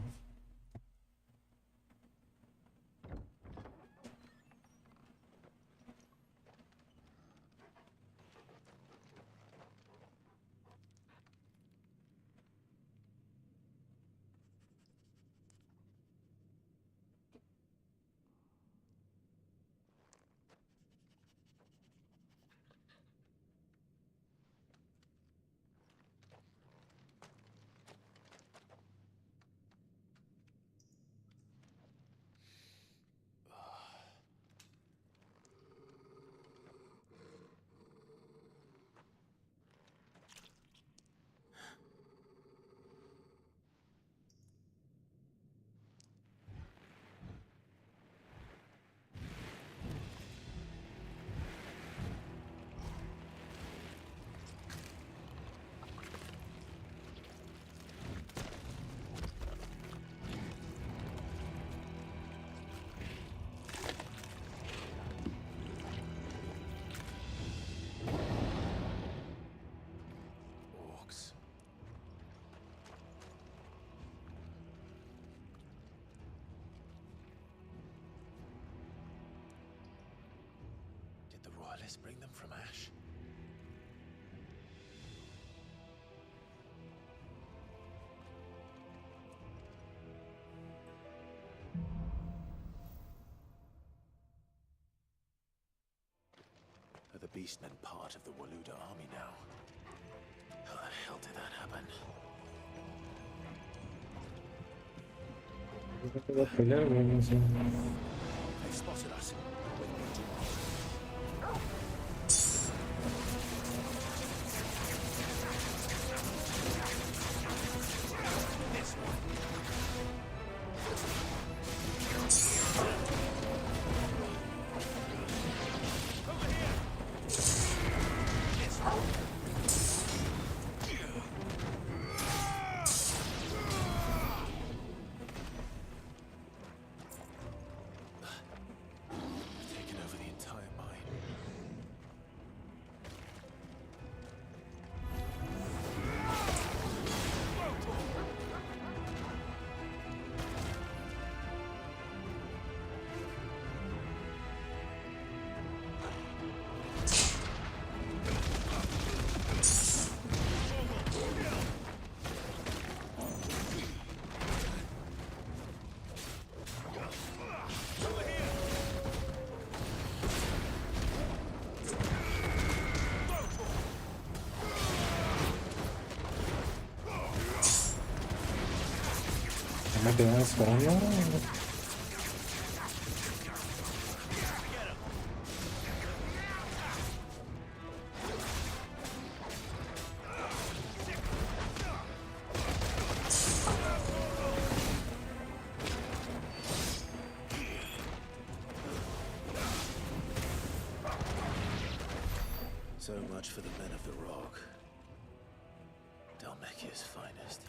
this bring them from Ash? Are the Beastmen part of the Waluda army now? How the hell did that happen? They've spotted us. This one. Over here. This one. Taken over the entire mine.
Me quedan esperando.
So much for the men of the Rock. Dalmekia's finest.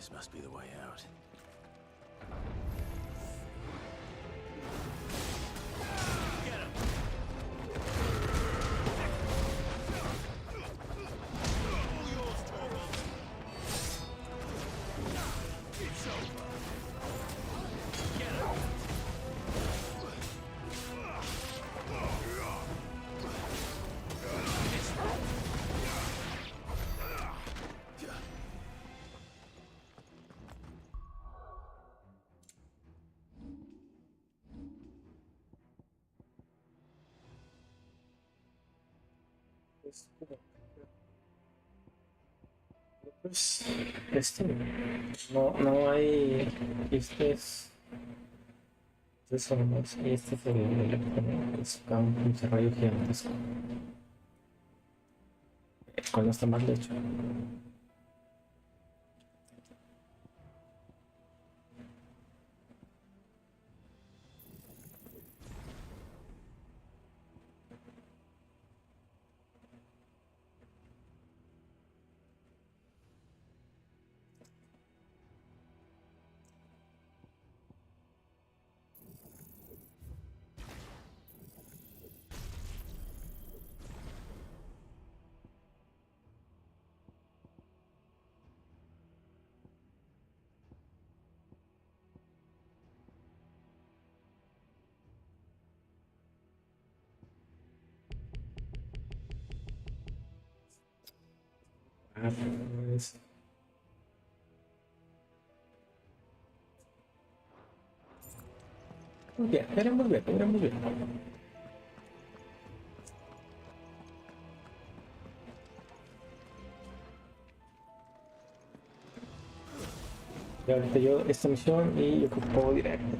This must be the way out.
Pues, no hay pistas. Eso nomás. Y este es el electrónico. Es un pinche rayo gigantesco. El cual no está mal hecho. Pues, muy bien, veremos bien, veremos bien. Y ahorita yo esta misión y yo ocupo directo.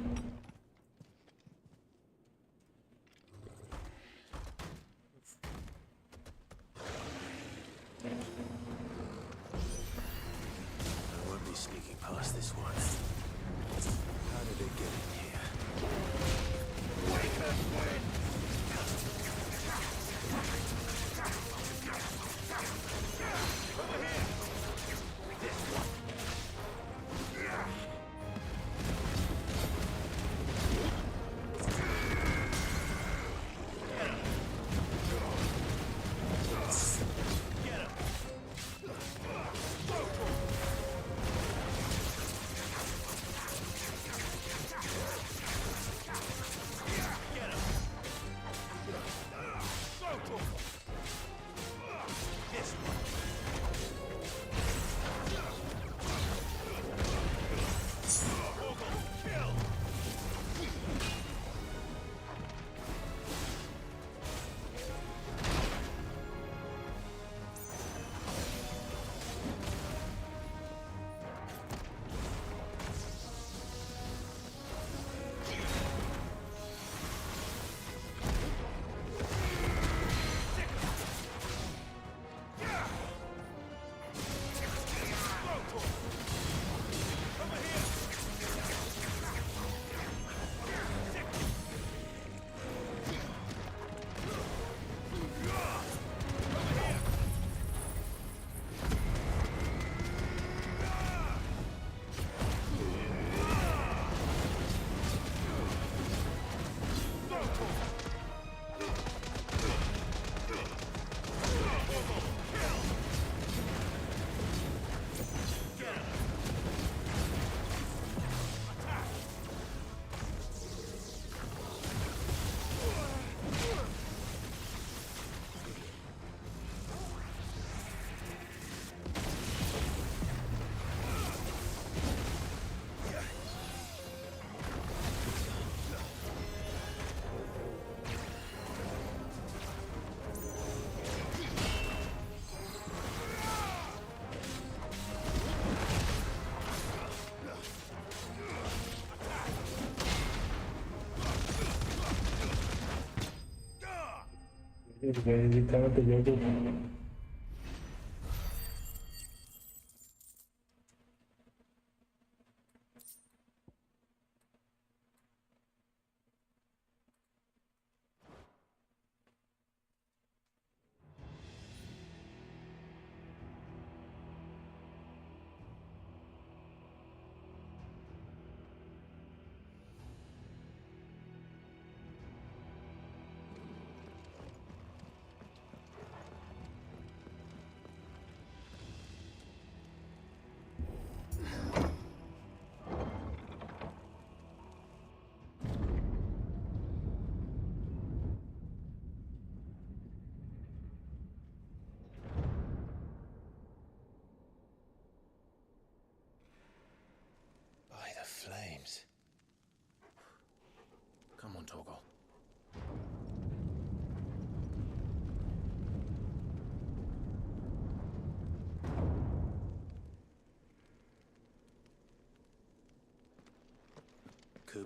I won't be sneaking past this one. How did it get in here? Wake up, wind! Over here! This one!
Literalmente yo.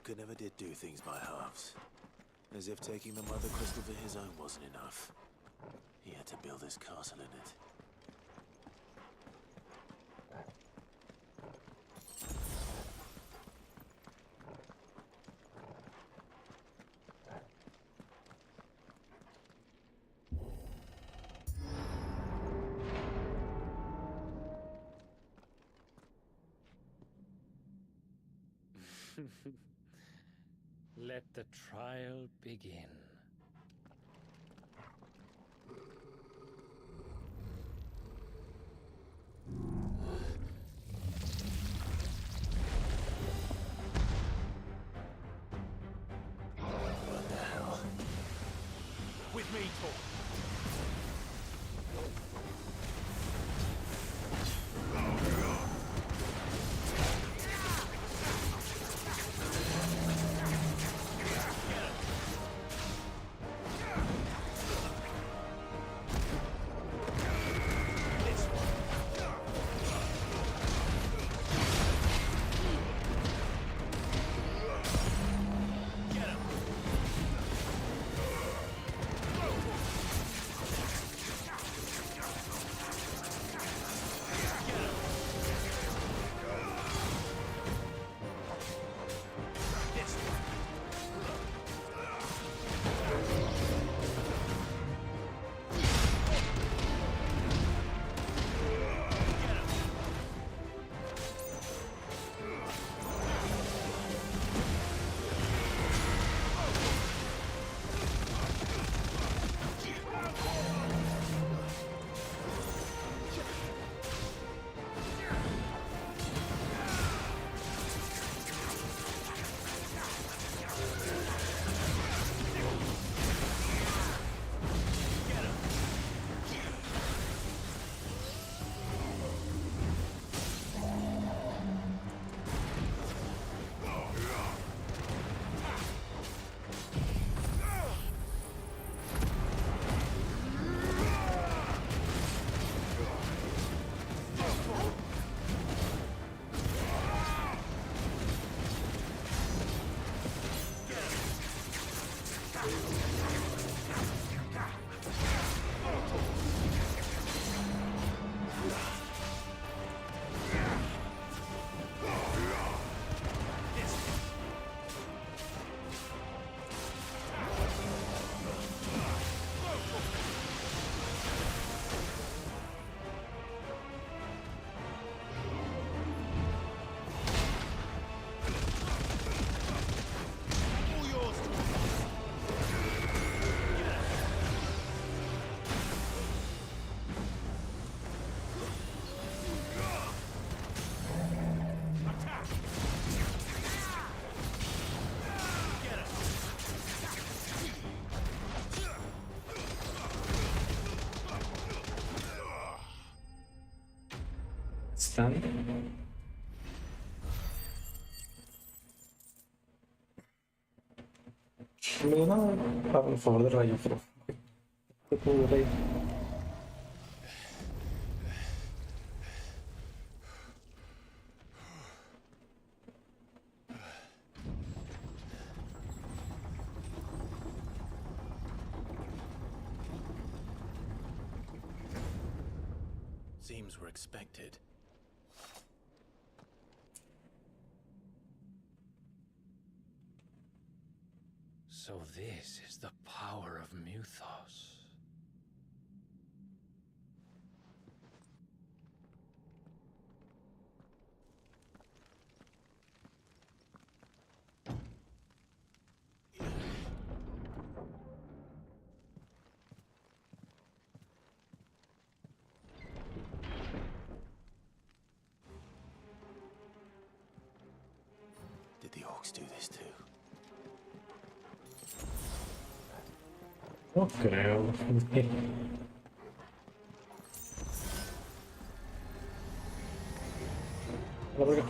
Luca never did do things by halves. As if taking the Mother Crystal for his own wasn't enough. He had to build his castle in it.
Let the trial begin.
What the hell?
With me, Tor.
Stun. Me da un favor de rayo, pero. ¿Qué puedo rayo?
Seems we're expected.
So this is the power of Muthos.
Did the orcs do this too?
No creo. La verga.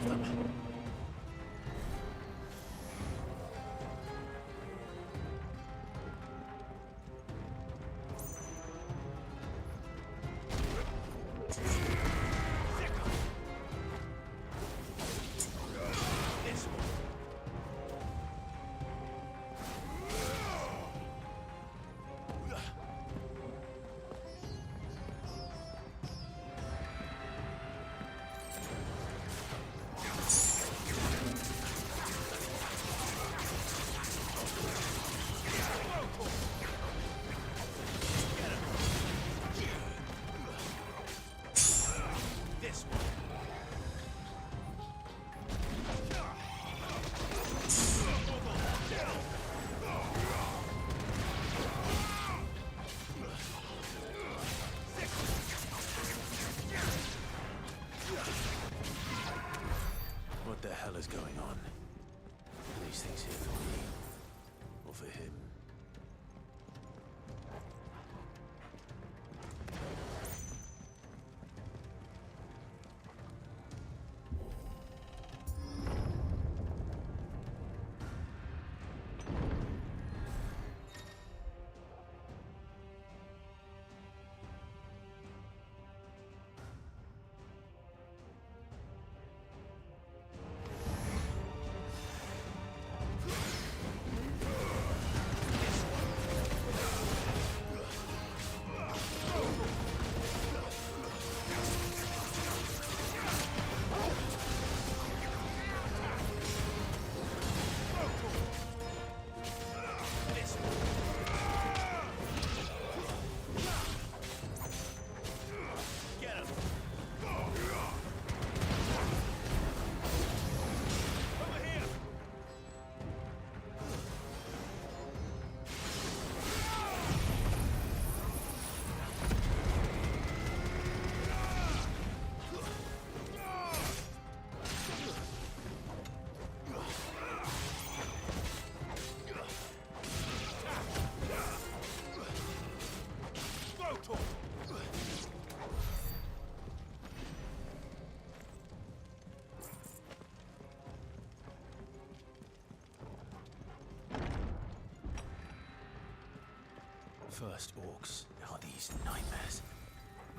First orcs, are these nightmares?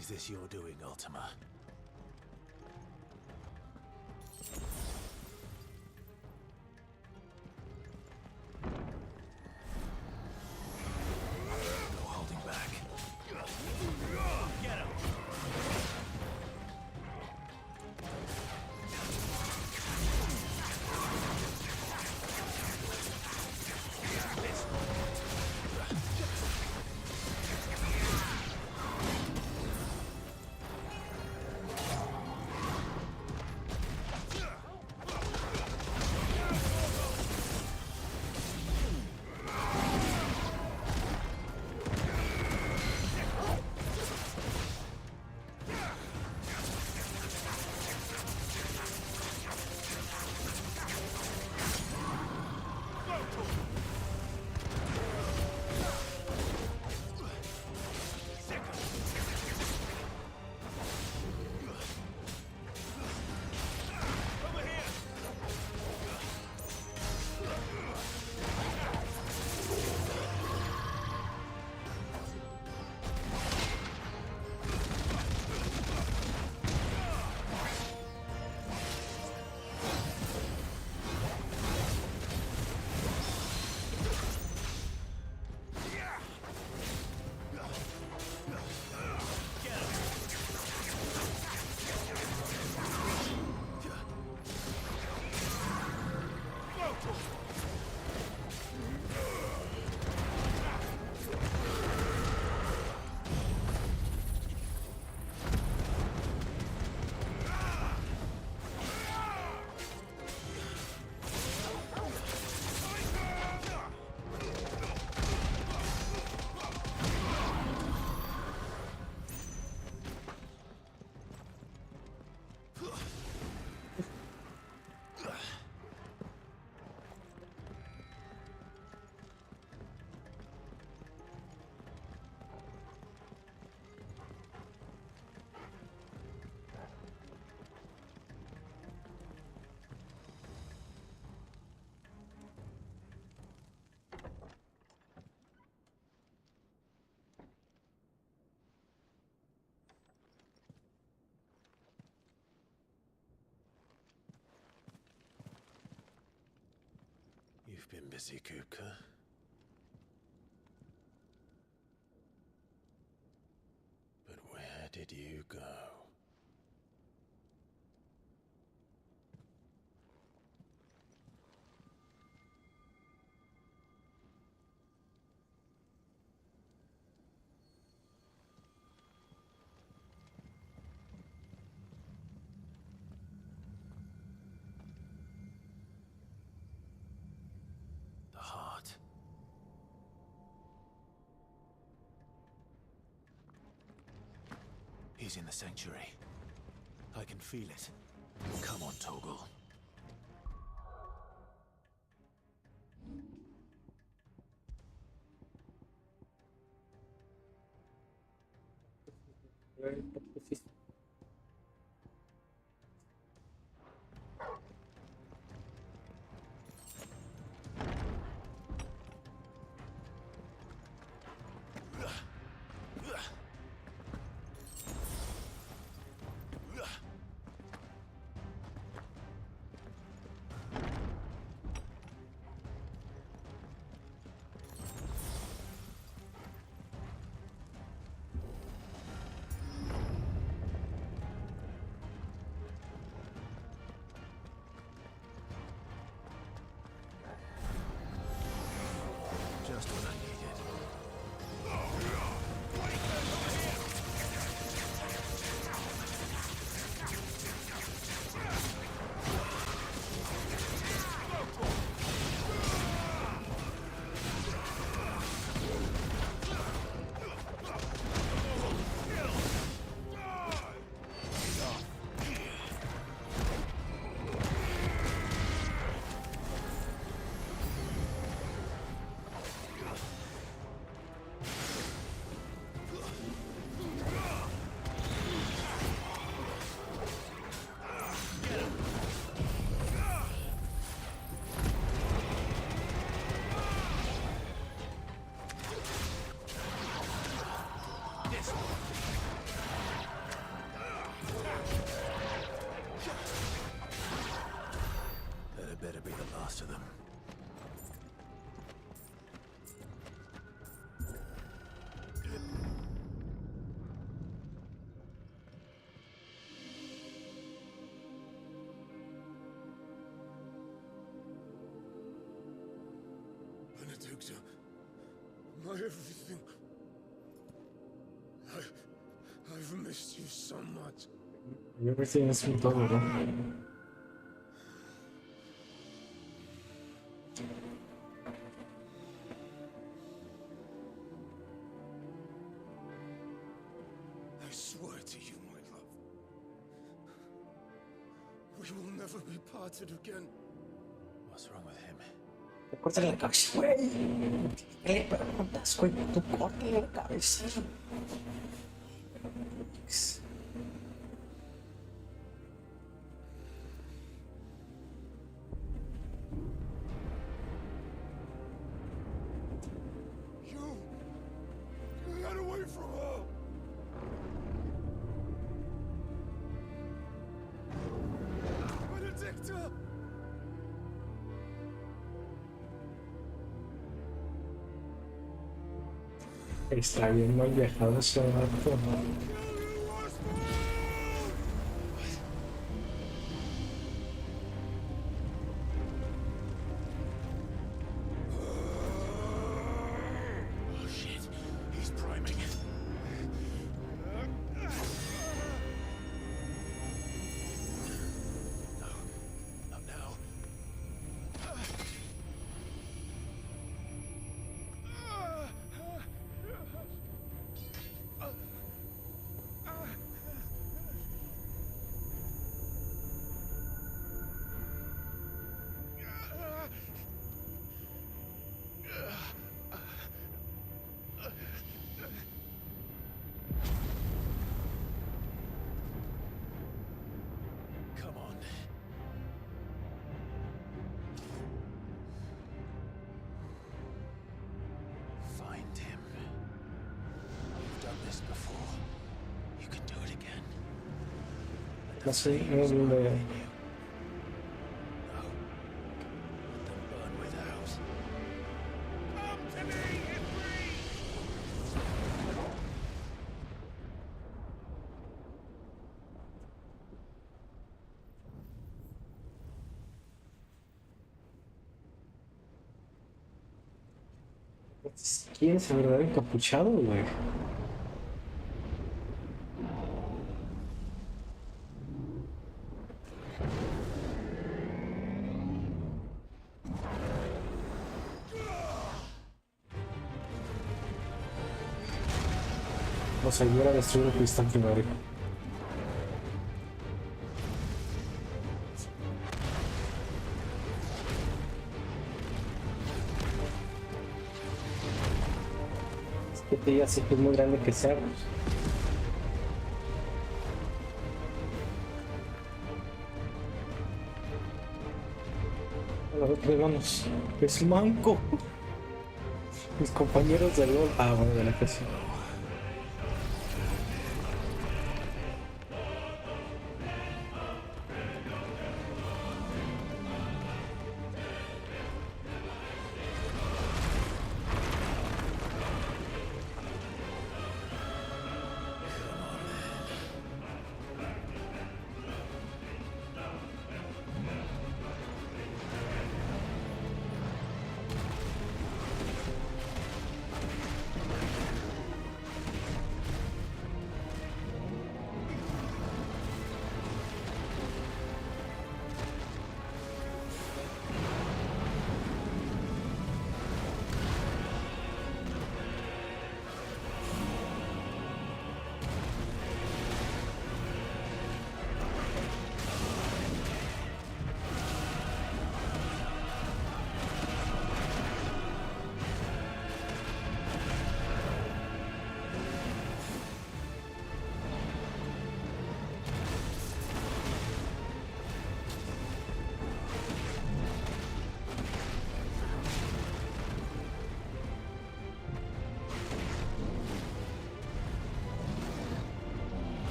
Is this your doing, Ultima? No holding back. Get him! You've been busy, Kupka. But where did you go? The heart. He's in the sanctuary. I can feel it. Come on, Toggle. Just what I needed. this one.
That had better be the last of them.
Benedicta, my everything. I've missed you so much.
Everything es un todo, ¿no?
I swear to you, my love, we will never be parted again.
What's wrong with him?
Te cortas la cabeza, güey. ¿Qué le preguntas, güey? Tú córtale la cabeza.
You got away from her. Benedicta!
Está bien mal viajado ese rato.
Oh shit, he's priming. No, not now. Come on. Find him. You've done this before. You can do it again.
No sé, no le...
Let them burn without. Come to me,
¿Quién es el verdadero encapuchado, güey? Nos ayuda a destruir el cristal primario. Es que te diga así que es muy grande que sea. A ver, hermanos, es manco. Mis compañeros del gol. Ah, bueno, de la presión.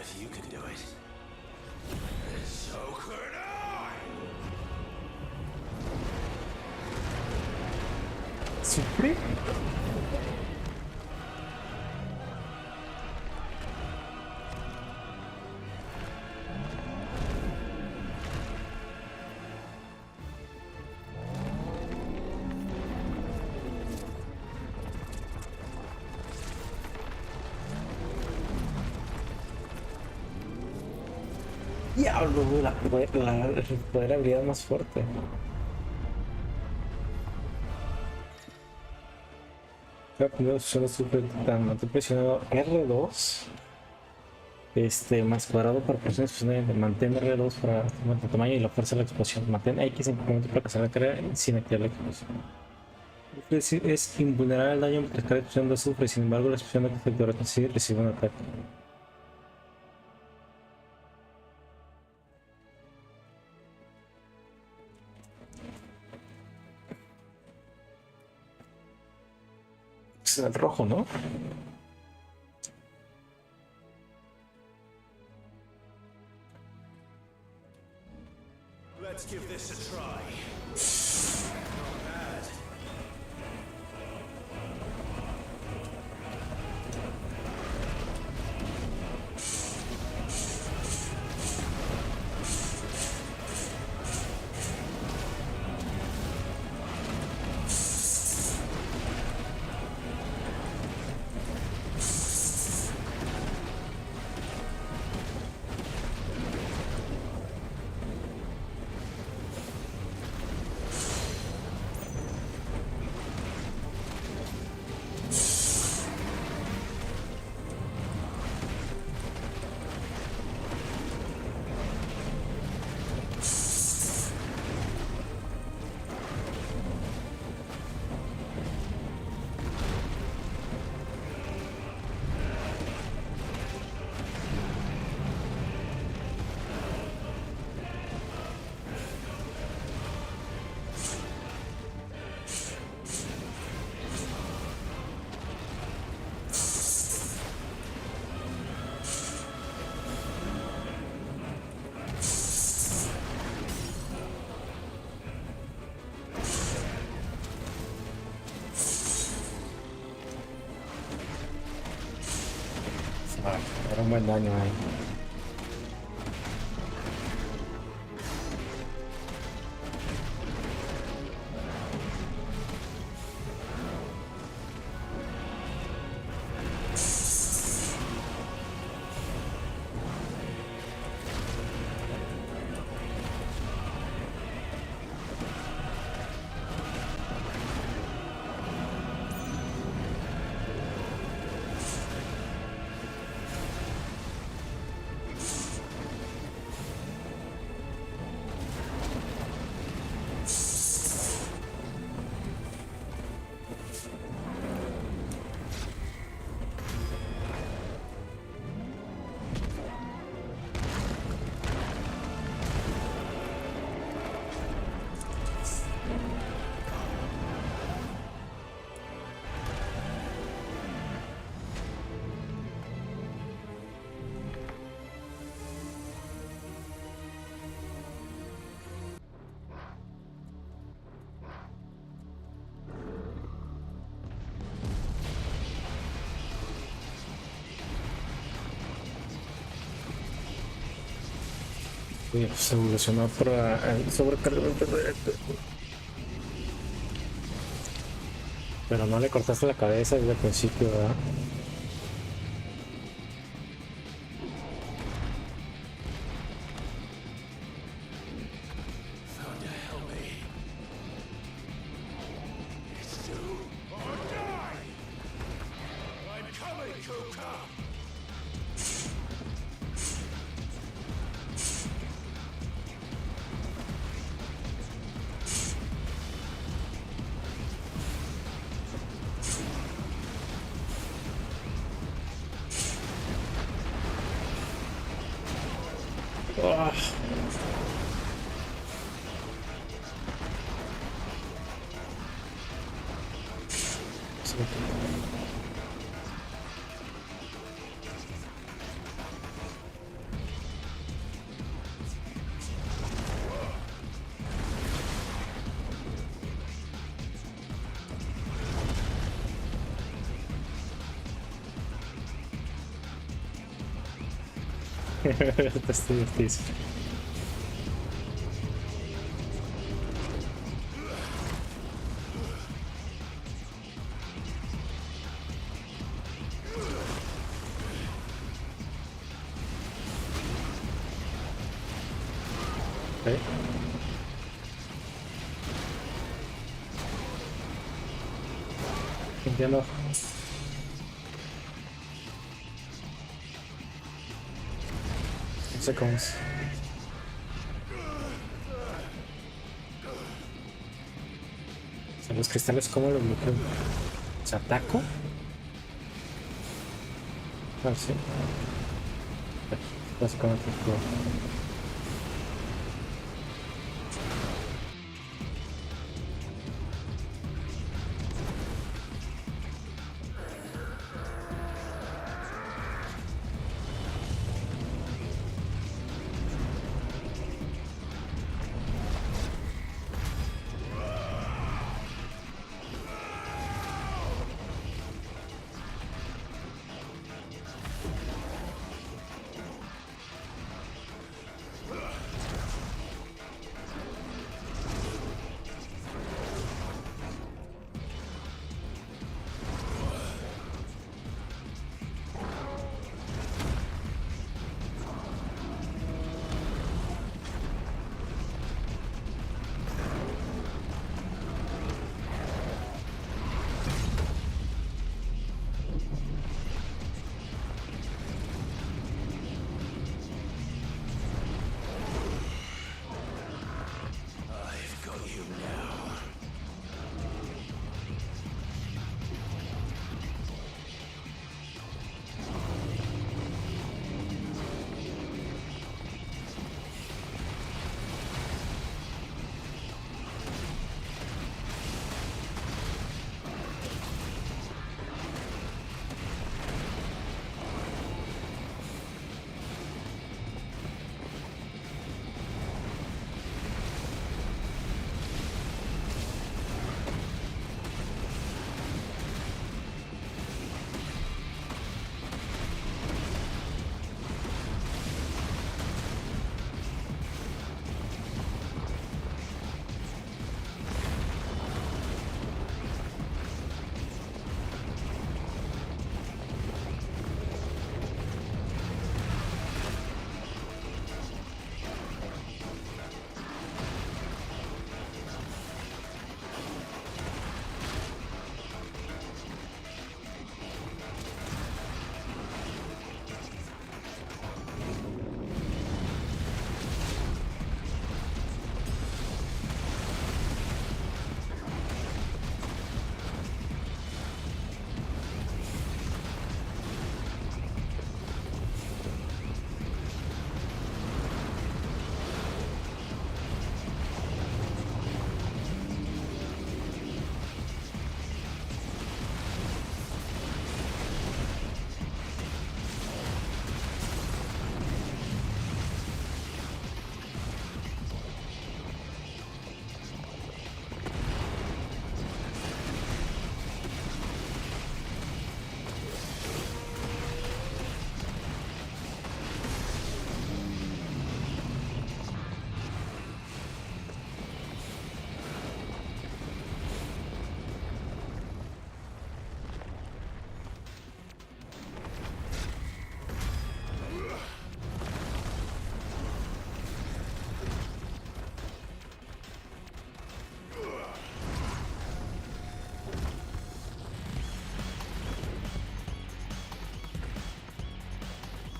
if you can do it, so could I!
¿Sufrí? Diablo, el poder de habilidad más fuerte. Primero solo sufre tan mantener presionado R2 más cuadrado para presiones explosiones, mantén R2 para el tamaño y la fuerza de la explosión, mantén X en momento para causar la carga sin activar la explosión. Es invulnerable al daño mientras cada explosión no sufre, sin embargo la explosión que efectuará recibe un ataque. Es el rojo, ¿no?
Let's give this a try. Not bad.
Era un buen daño ahí. Se evolucionó para el sobrecargamiento de... Pero no le cortaste la cabeza desde el principio, ¿verdad? Oh. Está divertidísimo. Okay. Entiendo. Seconds. O sea, los cristales, ¿cómo los bloqueo? O sea, ¿ataco? Ah, sí. Básicamente es todo.
I've got you now.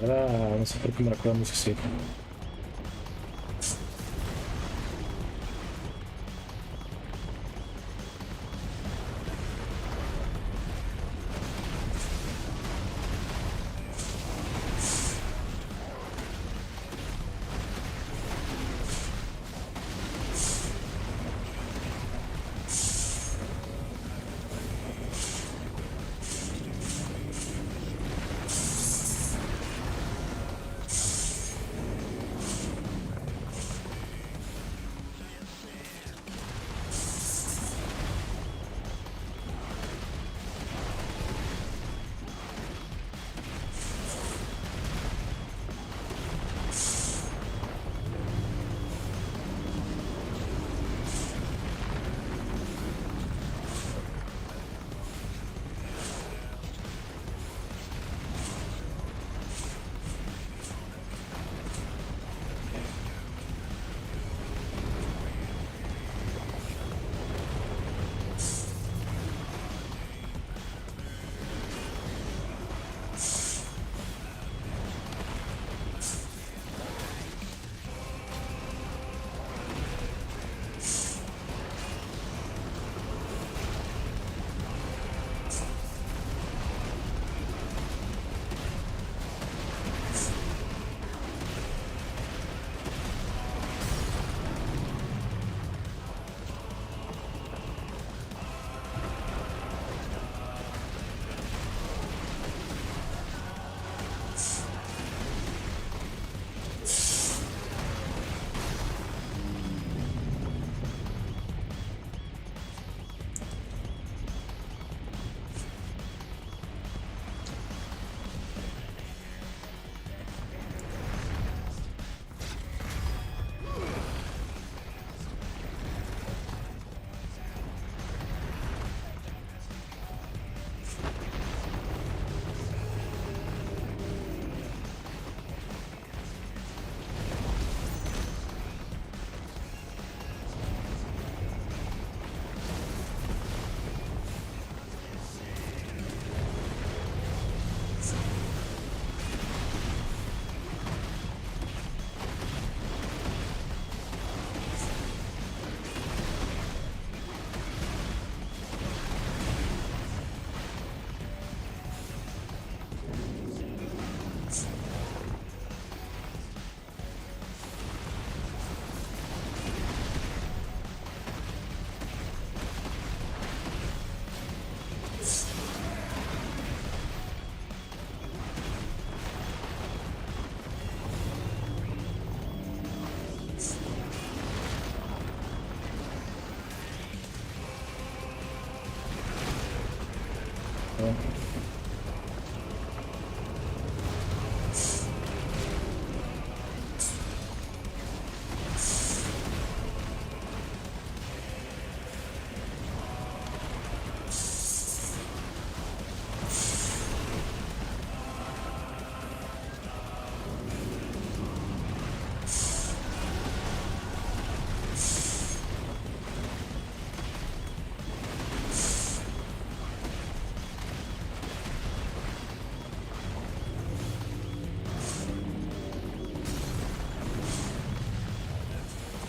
Ahora no sé por qué me recuerda mucho así.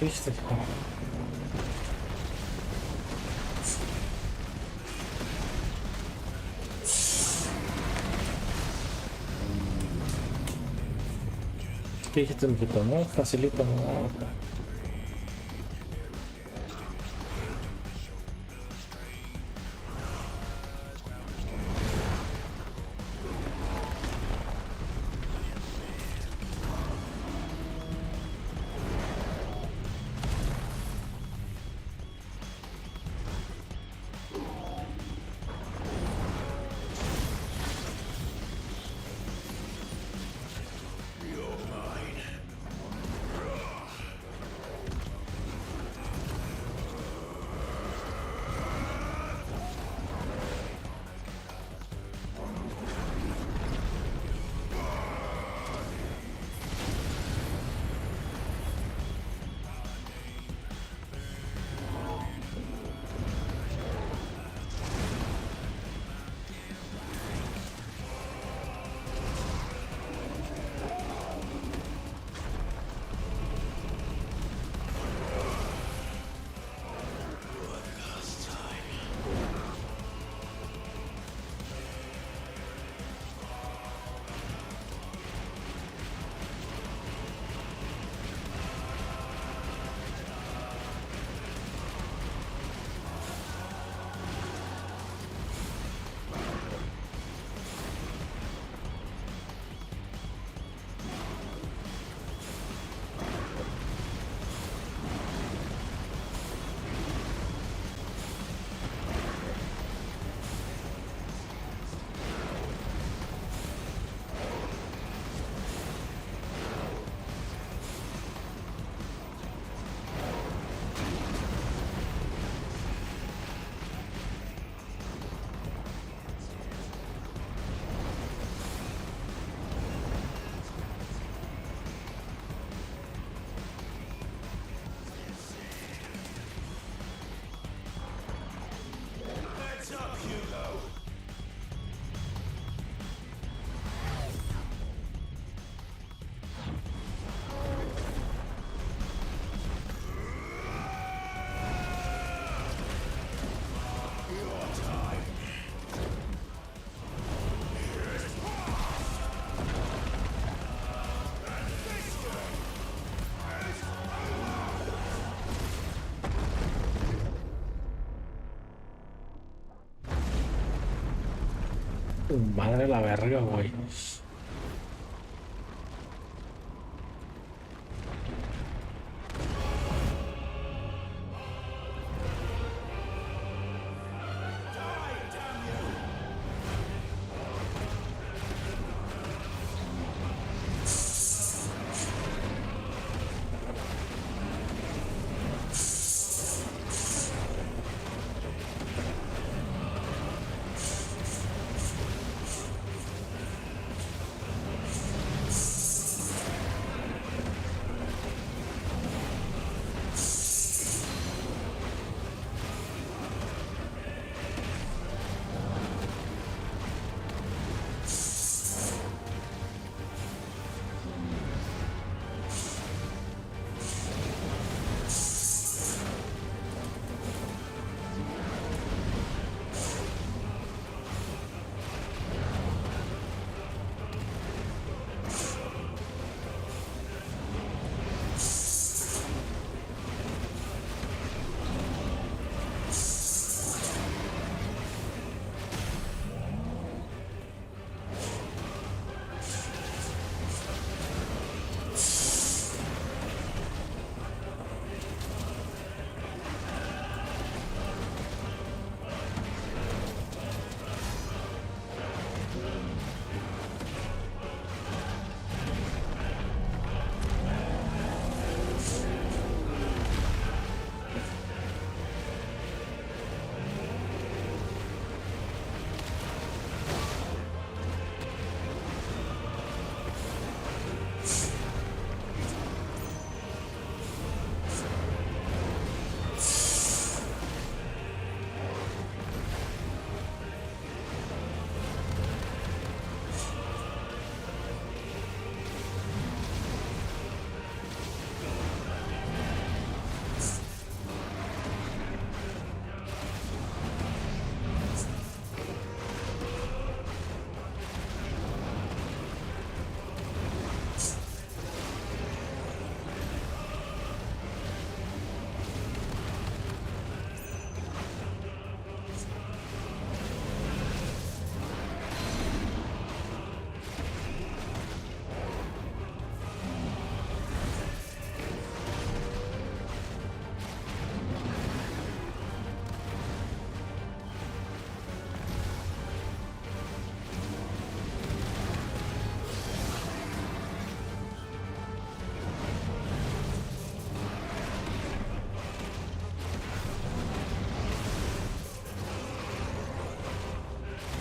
İşte. Fíjate un poquito, ¿no? Facilito, ¿no? Madre la verga, güey.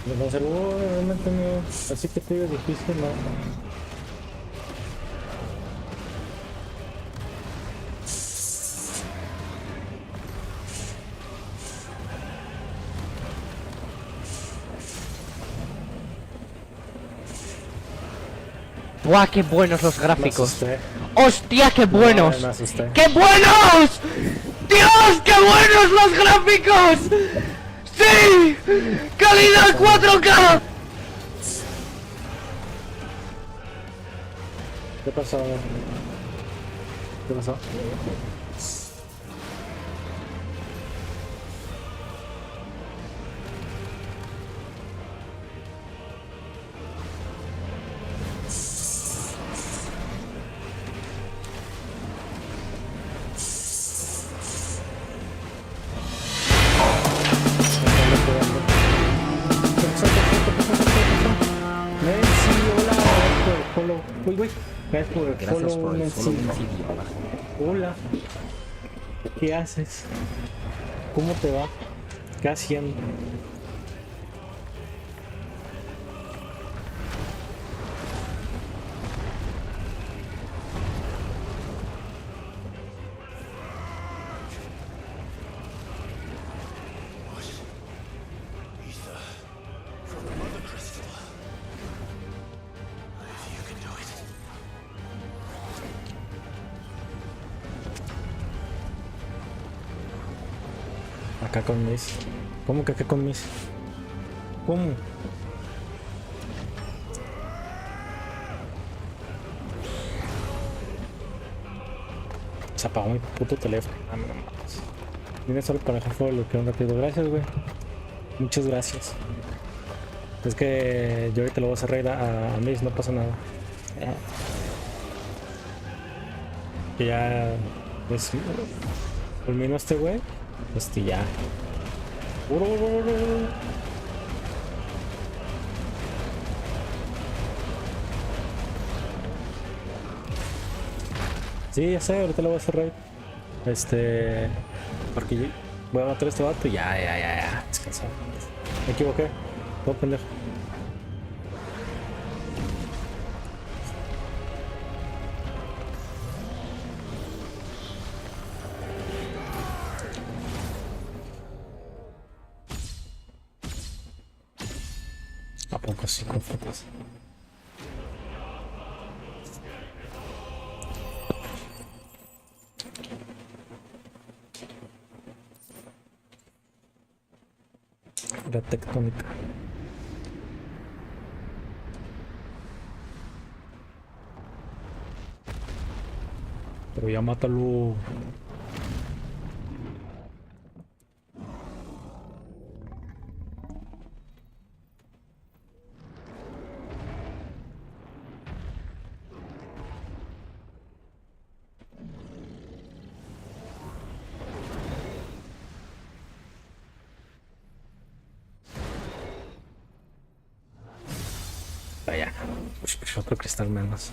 Lo conservó realmente, amigo. Así que te digo difícil, ¿no?
¡Buah, qué buenos los gráficos!
Me asusté.
¡Hostia, qué buenos!
Me asusté.
¡Qué buenos! ¡Dios, qué buenos los gráficos! ¡Sí! ¡Calidad 4K!
¿Qué pasó? ¿Qué pasó? Uy, güey. Gracias por el follow, Nancy. Hola. ¿Qué haces? ¿Cómo te va? ¿Qué haciendo? Acá con mis. ¿Cómo que acá con mis? ¿Cómo? Se apagó mi puto teléfono. Ah, no mames. Vine solo para dejar fuego lo que un rápido. Gracias, güey. Muchas gracias. Es que yo ahorita lo voy a hacer raid a mis, no pasa nada. Que ya es. Culmino este güey. Este ya. Sí, ya sé, ahorita lo voy a hacer raid. Porque yo voy a matar a este vato y ya. Descansado. Me equivoqué. Todo pendejo. ¿A poco sí con fotos? La tectónica. Pero ya mátalo. Vaya. Pues otro cristal menos.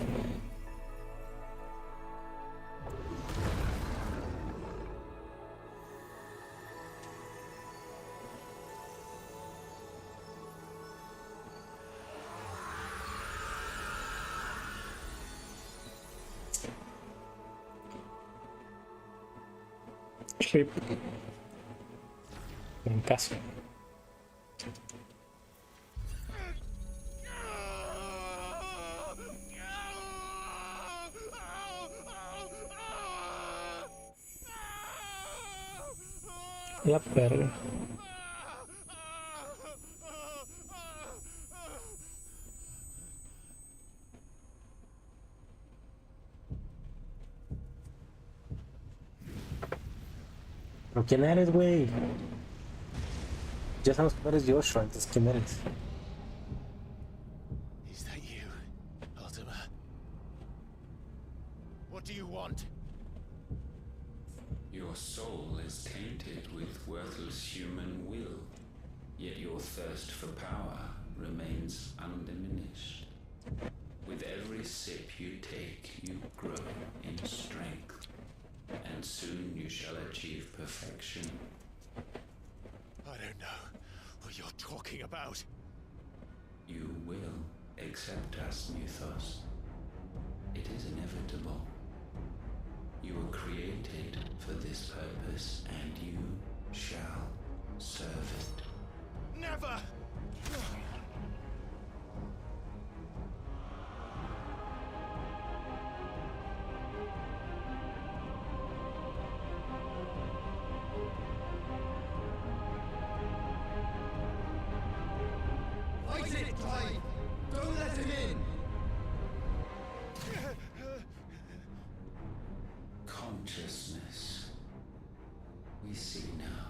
Ship. En caso. La perra. ¿Pero quién eres, güey? Ya sabemos que no eres Joshua, entonces ¿quién eres?
Is that you, Ultima? What do you want?
Your soul is tainted with worthless human will, yet your thirst for power remains undiminished. With every sip you take, you grow in strength, and soon you shall achieve perfection.
I don't know what you're talking about.
You will accept us, Mythos. It is inevitable. You were created for this purpose, and you shall serve it.
Never!
Fight it, Clive! Don't let him in!
Consciousness. We see now.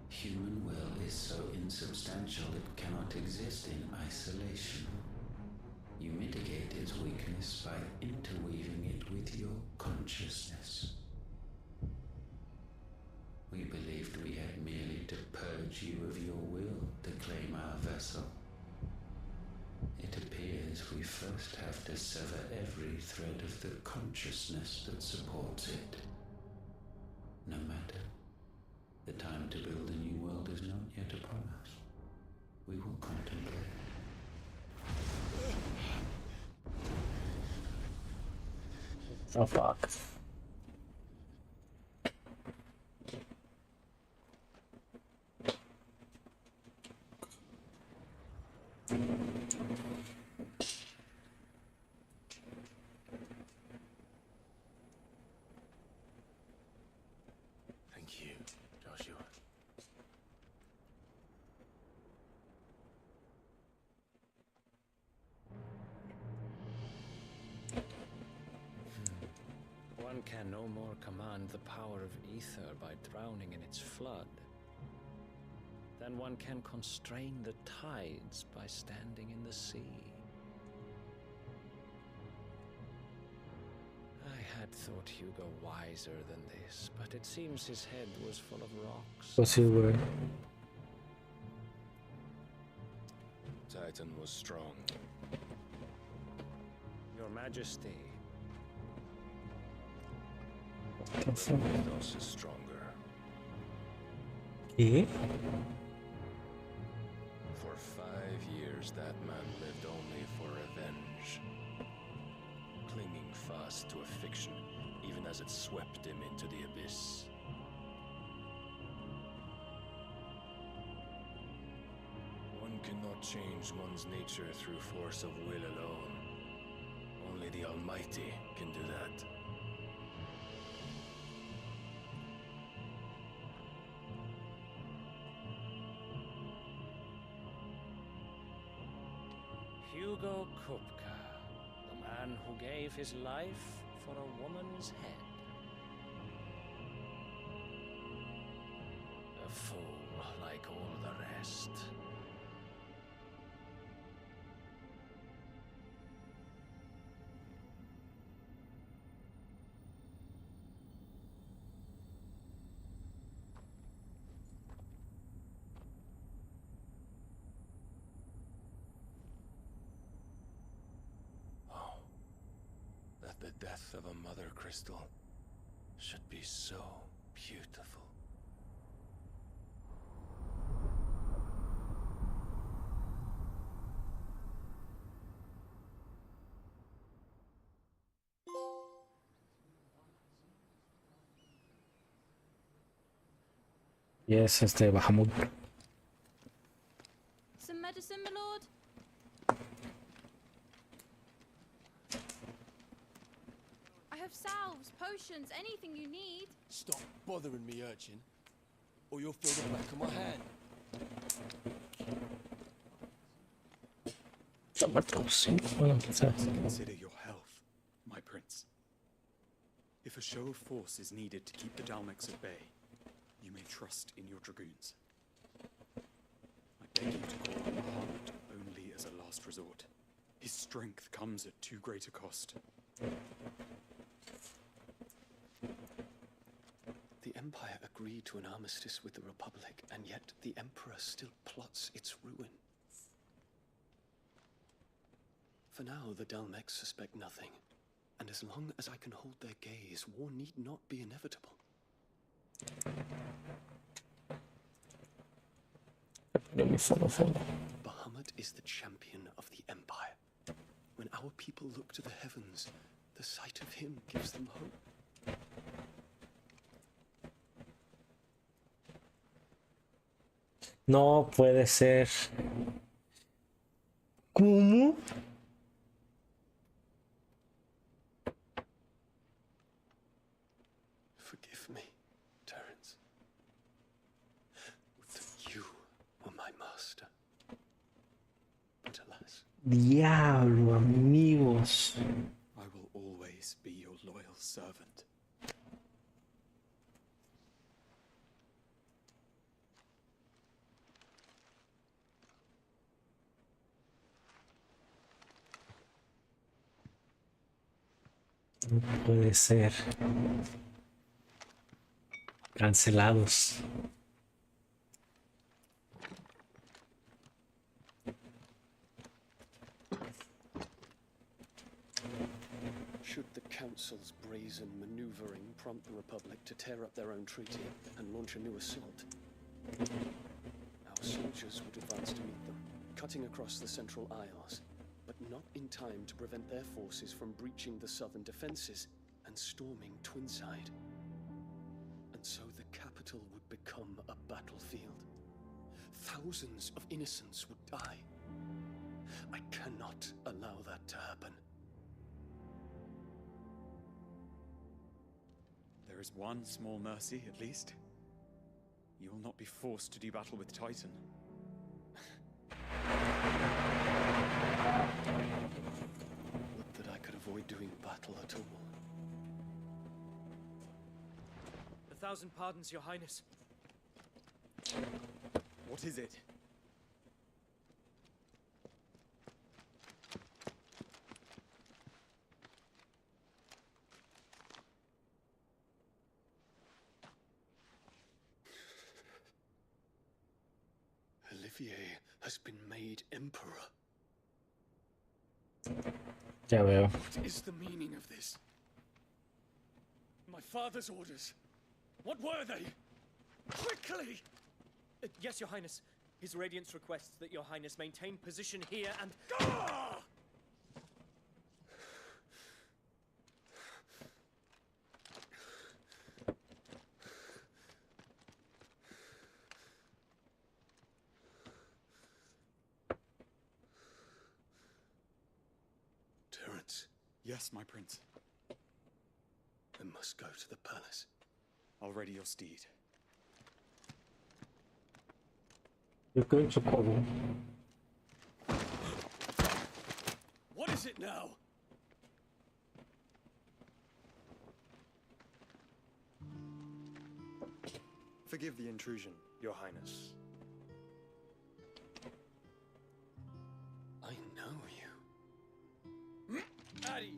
Human will is so insubstantial it cannot exist in isolation. You mitigate its weakness by interweaving it with your consciousness. We believed we had merely to purge you of your will to claim our vessel. It appears we first have to sever every thread of the consciousness that supports it. No matter. The time to build a new world is not yet upon us. We will contemplate.
Oh fuck.
Thank you, Joshua.
One can no more command the power of ether by drowning in its flood than one can constrain the tides by standing in the sea. I had thought Hugo wiser than this, but it seems his head was full of rocks.
What's your word?
Titan was strong.
Your Majesty.
Mythos is stronger.
¿Qué?
For 5 years, that man lived only for revenge. Clinging fast to a fiction, even as it swept him into the abyss. One cannot change one's nature through force of will alone. Only the Almighty can do that.
Hugo Kupka, the man who gave his life for a woman's head. A fool like all the rest.
The death of a mother crystal should be so beautiful.
Yes, Bahamut.
Some medicine, my lord? I have salves, potions, anything you need.
Stop bothering me, urchin, or you'll feel the back of my hand.
Consider your health, my prince. If a show of force is needed to keep the Dalmex at bay, you may trust in your dragoons. I beg you to call on Muhammad only as a last resort. His strength comes at too great a cost.
The Empire agreed to an armistice with the Republic, and yet the Emperor still plots its ruin. For now, the Dalmex suspect nothing, and as long as I can hold their gaze, war need not be inevitable. Bahamut is the champion our people look to the heavens, the sight of him gives them hope.
No puede ser. ¿Cómo?
Forgive me, Terence. That you were my master. But alas,
Diablo, amigos.
I will always be your loyal servant.
No puede ser. Cancelados.
should the Council's brazen maneuvering prompt the Republic to tear up their own treaty and launch a new assault, our soldiers would advance to meet them, cutting across the Central Isles, but not in time to prevent their forces from breaching the southern defenses and storming Twinside. And so the capital would become a battlefield. Thousands of innocents would die. I cannot allow that to happen.
There is one small mercy, at least. You will not be forced to do battle with Titan.
Would that I could avoid doing battle at all.
1,000 pardons, Your Highness.
What is it?
Olivier has been made Emperor.
Ya veo.
What is the meaning of this? My father's orders. What were they? Quickly!
Yes, Your Highness. His Radiance requests that Your Highness maintain position here and...
Ah! Terence.
Yes, my prince.
I must go to the palace.
I'll ready your steed.
You're going to Kobo.
What is it now?
Forgive the intrusion, Your Highness.
I know you.
At ease.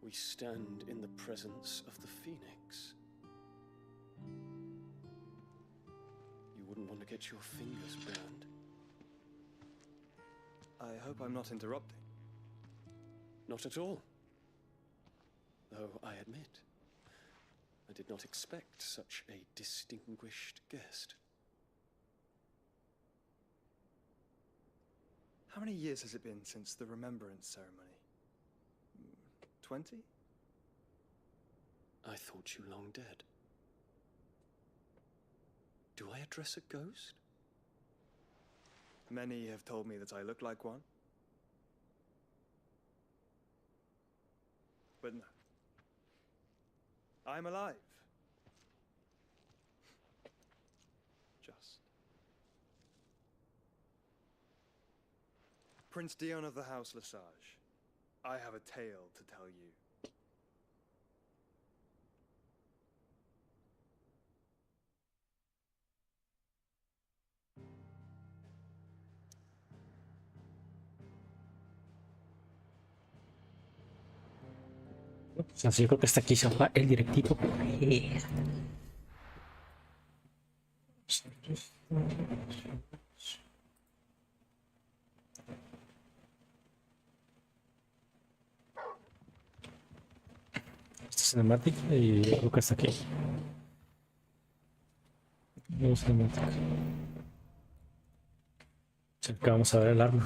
We stand in the presence of the Phoenix. You wouldn't want to get your fingers burned.
I hope I'm not interrupting.
Not at all. Though I admit, I did not expect such a distinguished guest.
How many years has it been since the Remembrance ceremony? 20?
I thought you long dead. Do I address a ghost?
Many have told me that I look like one. But no. I'm alive. Just. Prince Dion of the House Lesage, I have a tale to tell you.
O sea, yo creo que hasta aquí se va el directito. Esta cinemática y yo creo que hasta aquí. Nueva cinemática. Acá vamos a ver el árbol.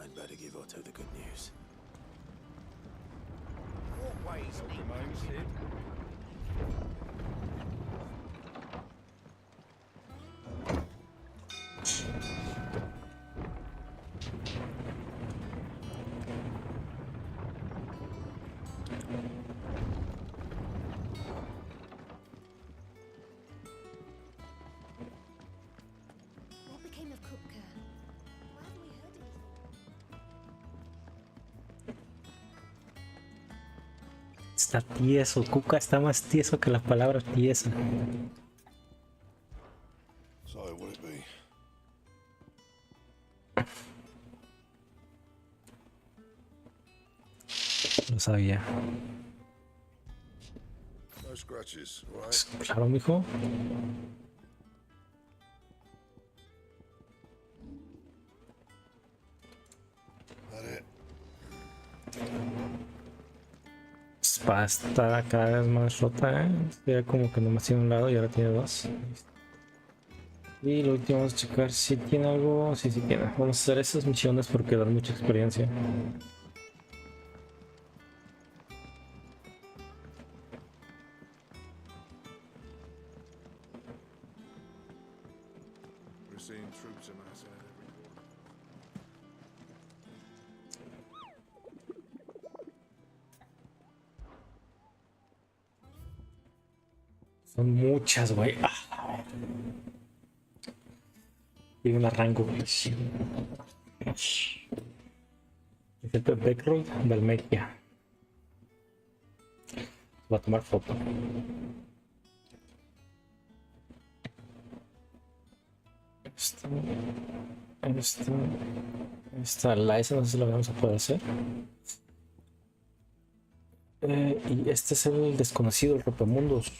I'd better
Está tieso, Cuca está más tieso que la palabra tiesa.
So, will it be?
Lo sabía.
No scratches, all right?
Claro, mijo.
That it?
Va a estar cada vez más rota, ¿eh? Ya como que nomás tiene un lado y ahora tiene dos. Y lo último vamos a checar si tiene algo. Sí, sí tiene. Vamos a hacer esas misiones porque dan mucha experiencia.
We're seeing troops amassing at every corner.
Son muchas, güey. Y un arranco, güey. Excepto Backroad, Valmequia. Va a tomar foto. Esta license, no sé si lo vamos a poder hacer. Y este es el desconocido, el rompemundos.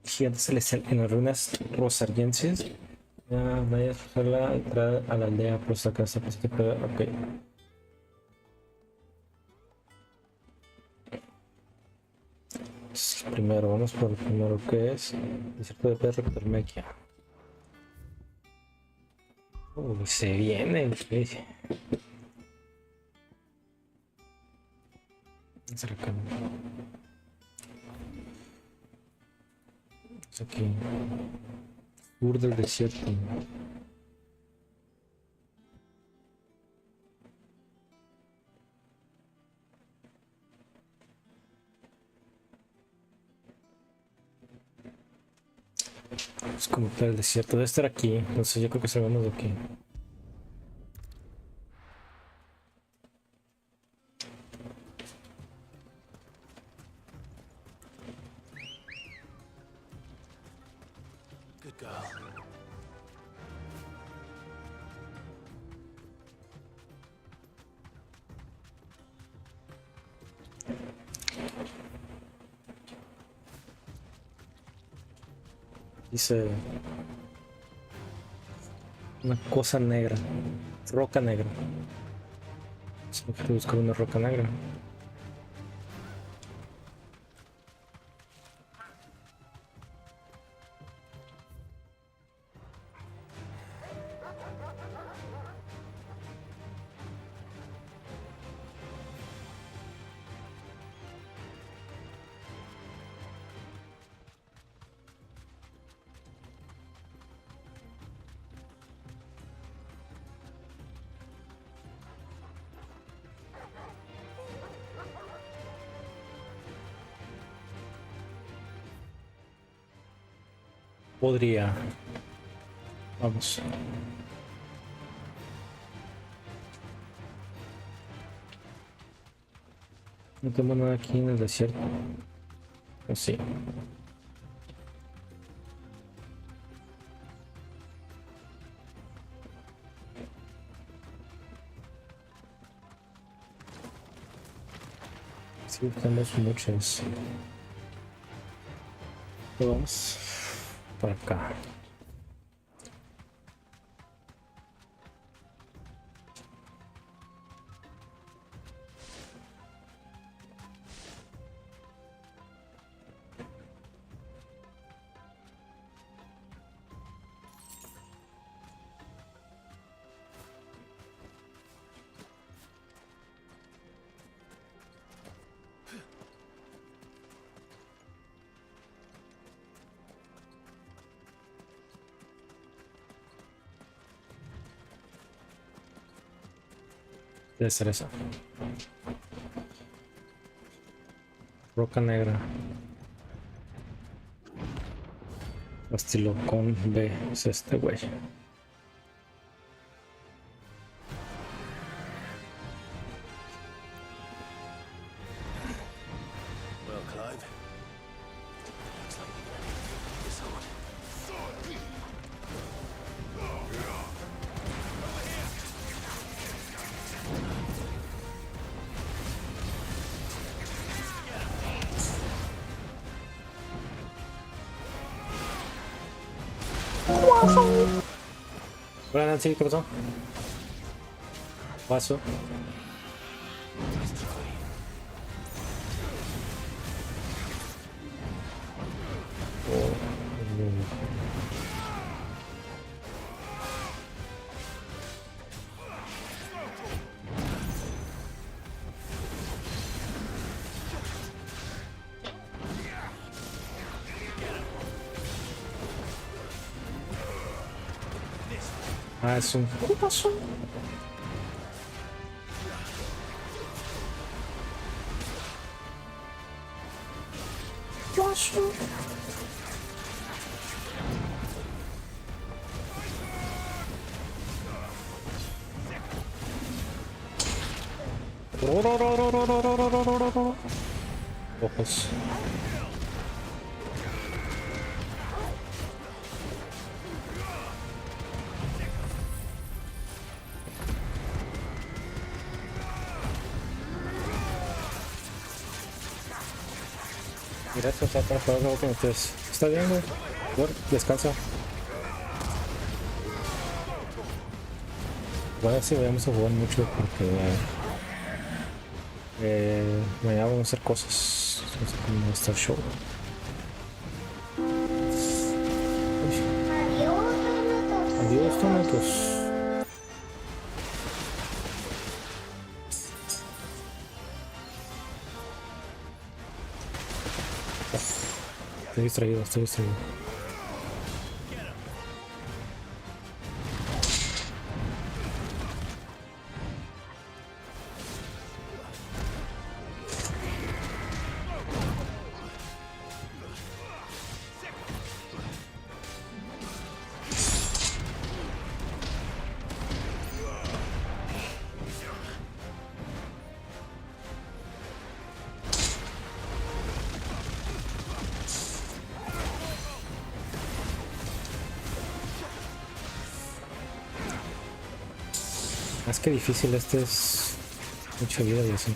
Gigante celestial en las ruinas rosargenses. Vaya a forzar la entrada a la aldea por sacar esta pacífica. Ok. Primero, vamos por el primero que es desierto de Pedro Termequia. Se viene, güey. Es aquí. Sur del desierto. Es como tal el desierto. Debe estar aquí. Entonces yo creo que salgamos de aquí.
Good girl.
Dice una cosa negra, roca negra. Tengo que buscar una roca negra. Podría. Vamos. No tengo nada aquí en el desierto. ¿O sí? Sí, tenemos muchas. Vamos para acá. Debe ser esa. Roca negra. Estilo con B es este güey.
Clive? Looks like we're gonna need to fight this hard.
Hola Nancy, ¿qué pasó? Paso. Ah, es un... ¿Qué pasó? ¿Qué pasó? Ojos. Gracias por estar jugando con ustedes. Está bien, güey. Descansa. Voy a ver si vayamos a jugar mucho porque mañana vamos a hacer cosas. No sé cómo va a estar el show. Adiós, tomatos. Estoy distraído, estoy distraído. Más que difícil, este es mucha vida y así.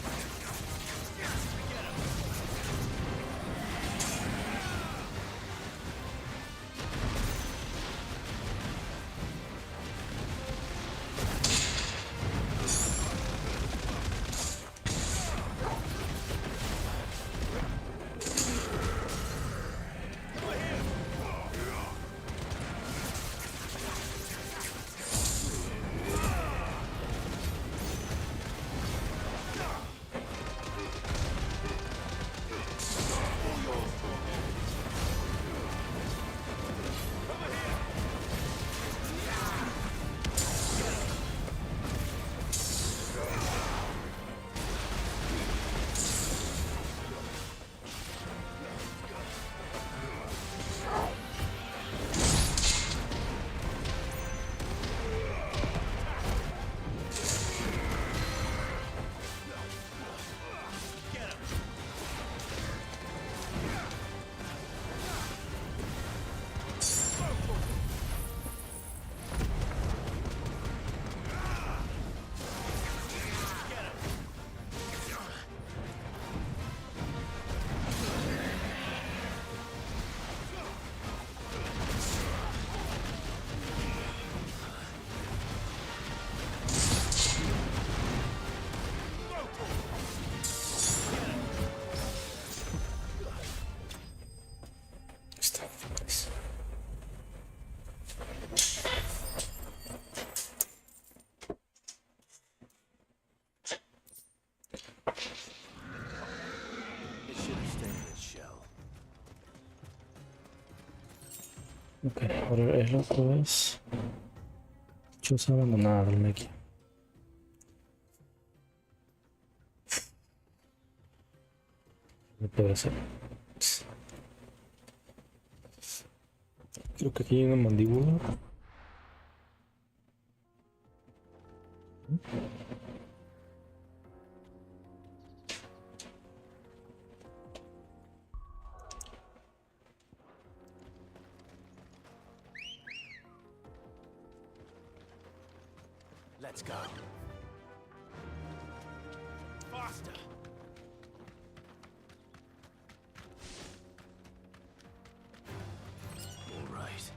Ok, ahora el otro es choza abandonada del Meki. ¿Qué puede ser? Creo que aquí hay una mandíbula.
Let's go. Faster. All right.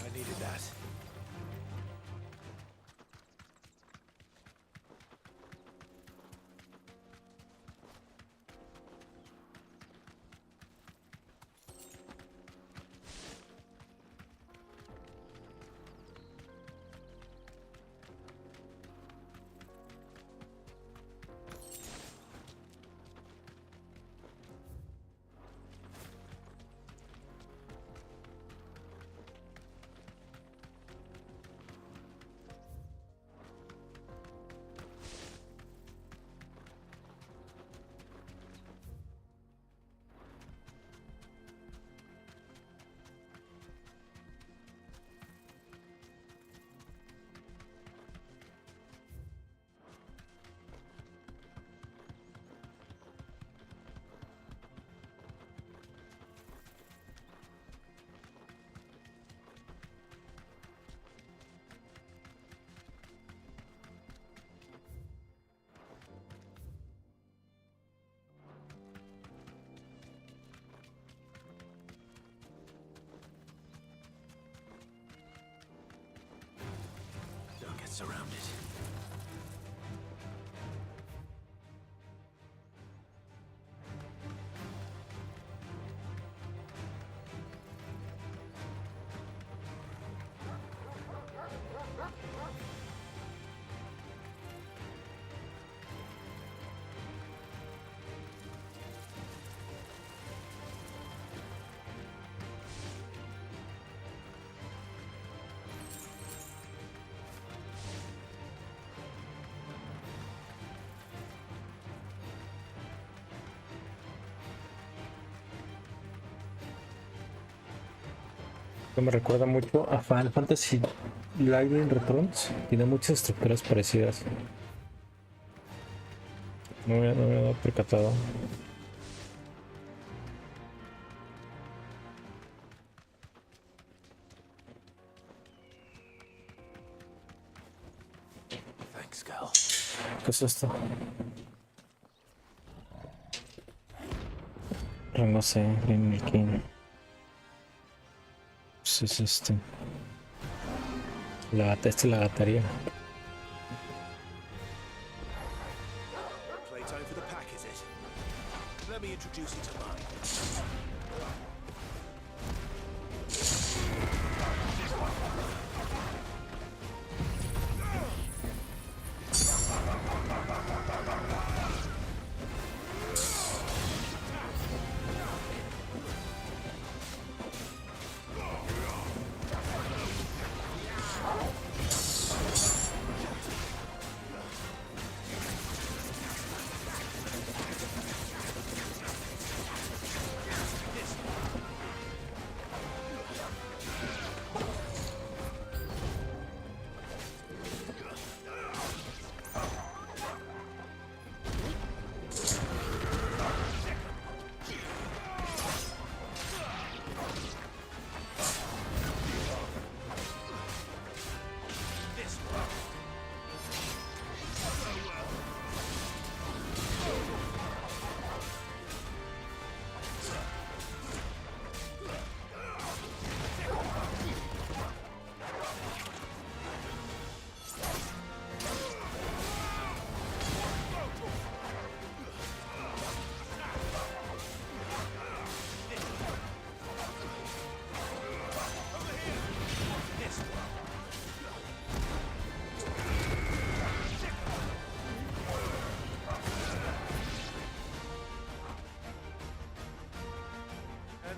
I needed that. Don't get surrounded.
Me recuerda mucho a Final Fantasy Lightning Returns. Tiene muchas estructuras parecidas. No me había percatado.
Thanks, girl.
¿Qué es esto? Rango C, Green King. Pues es este. Esta es la gataría.
Playtime for the pack, is it? Let me introduce you to mine.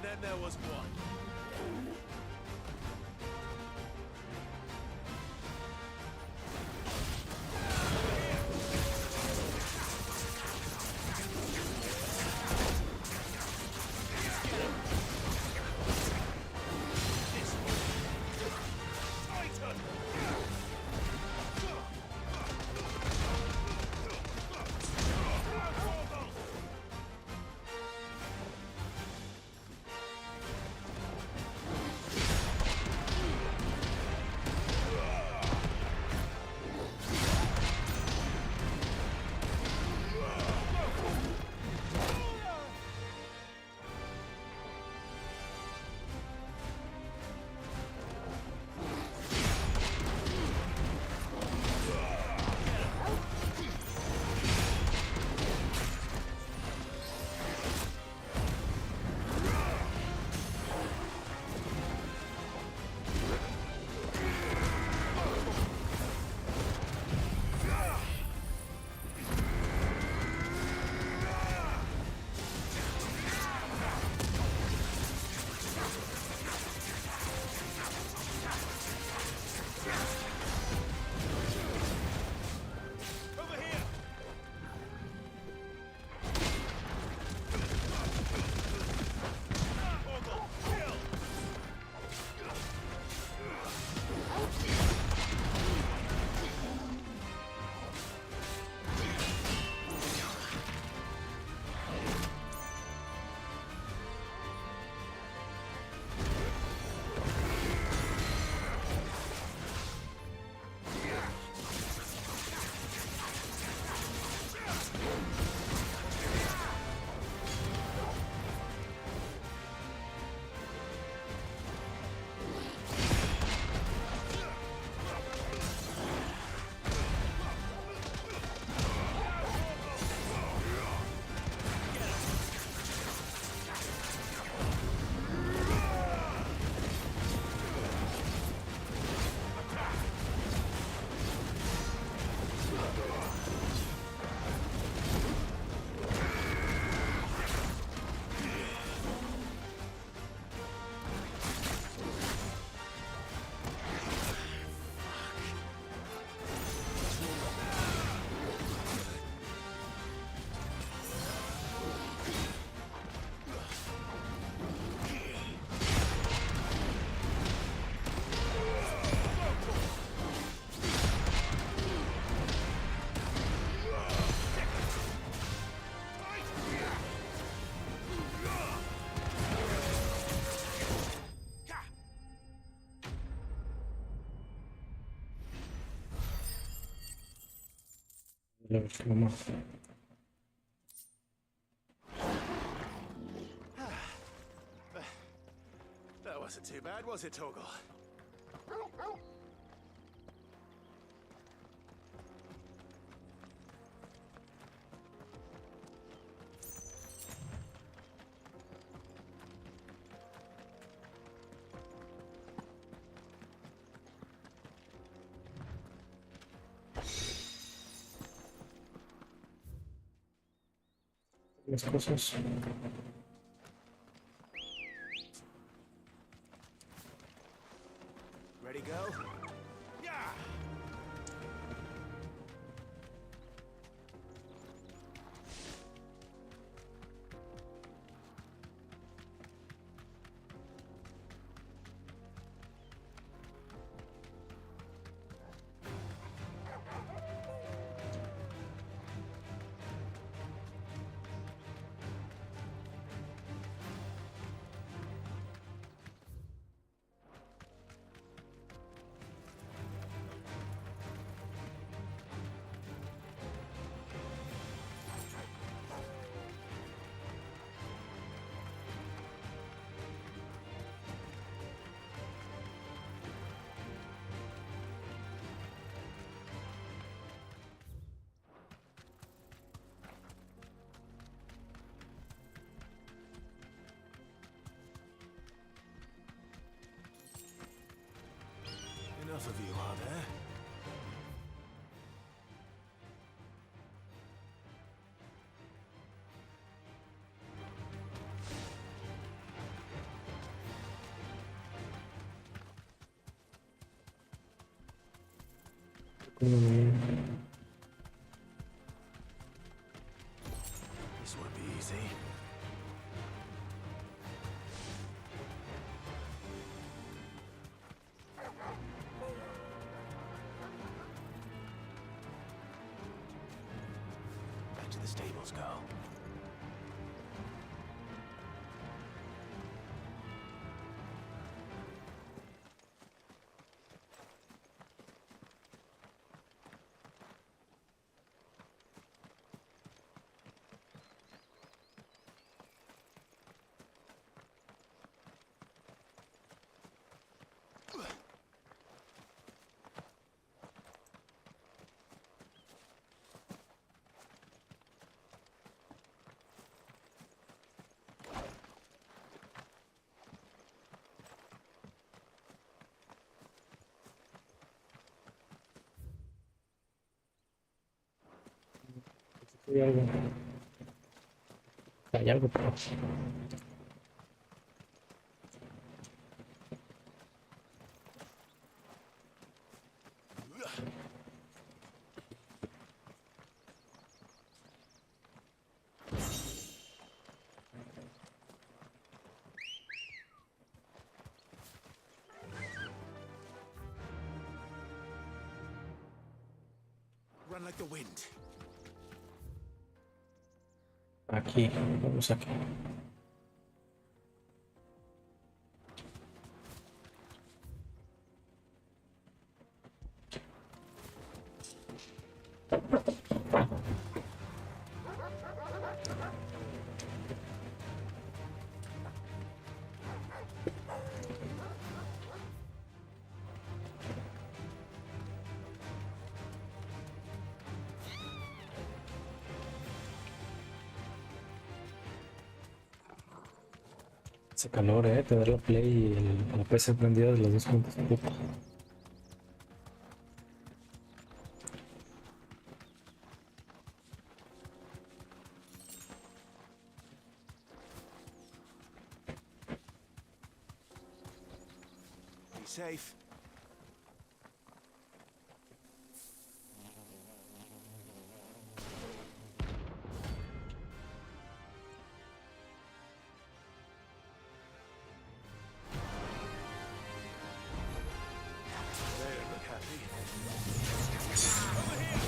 then there was one.
A ver qué más.
That wasn't too bad, was it, Torgal?
Las cosas.
Ready, go? Yeah! Enough of you, are there? This won't be easy. Back to the stables, girl.
Hay algo. Hay algo, pero...
Run like the wind.
Aquí, vamos aquí. Hace calor, tener la Play y la PC prendida de los dos juntos. Puta.
Be safe. They don't look happy. Over here!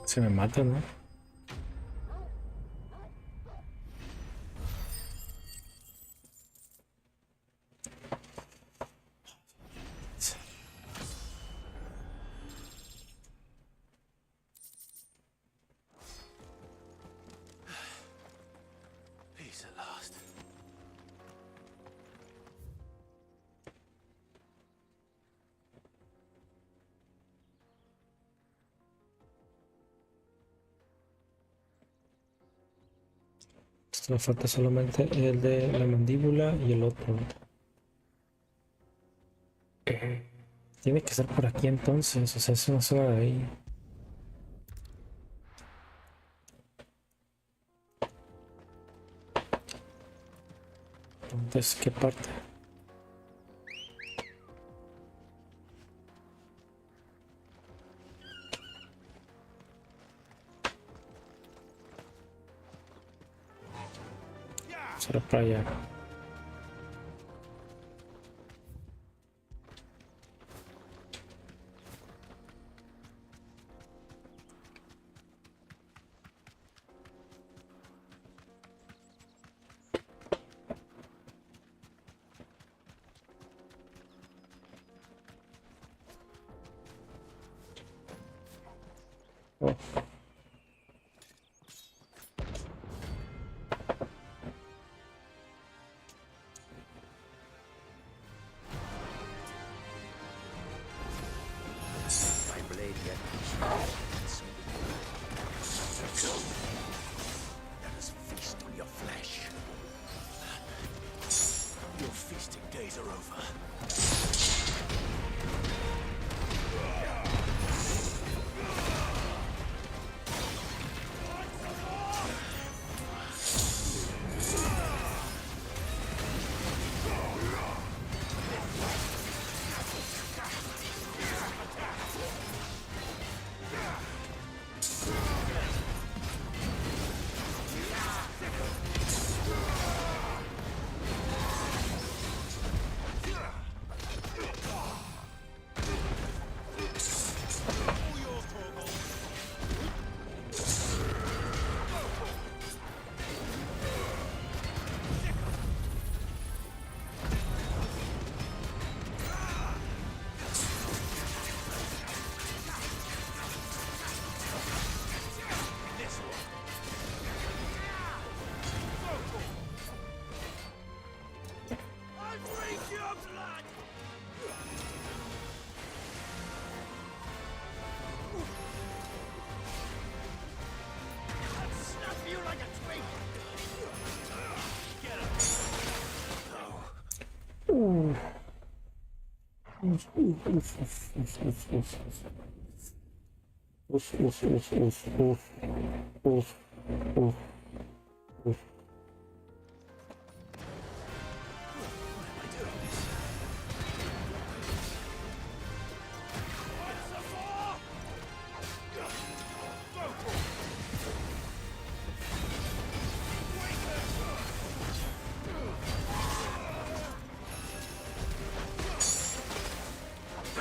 Se me mata, ¿no?
Peace at last.
Esto me falta solamente el de la mandíbula y el otro. Tiene que ser por aquí entonces, o sea, es una zona de ahí. Entonces, ¿qué parte? Será para allá. Oh.
My blade yet.
Let us feast on your flesh. Your feasting days are over.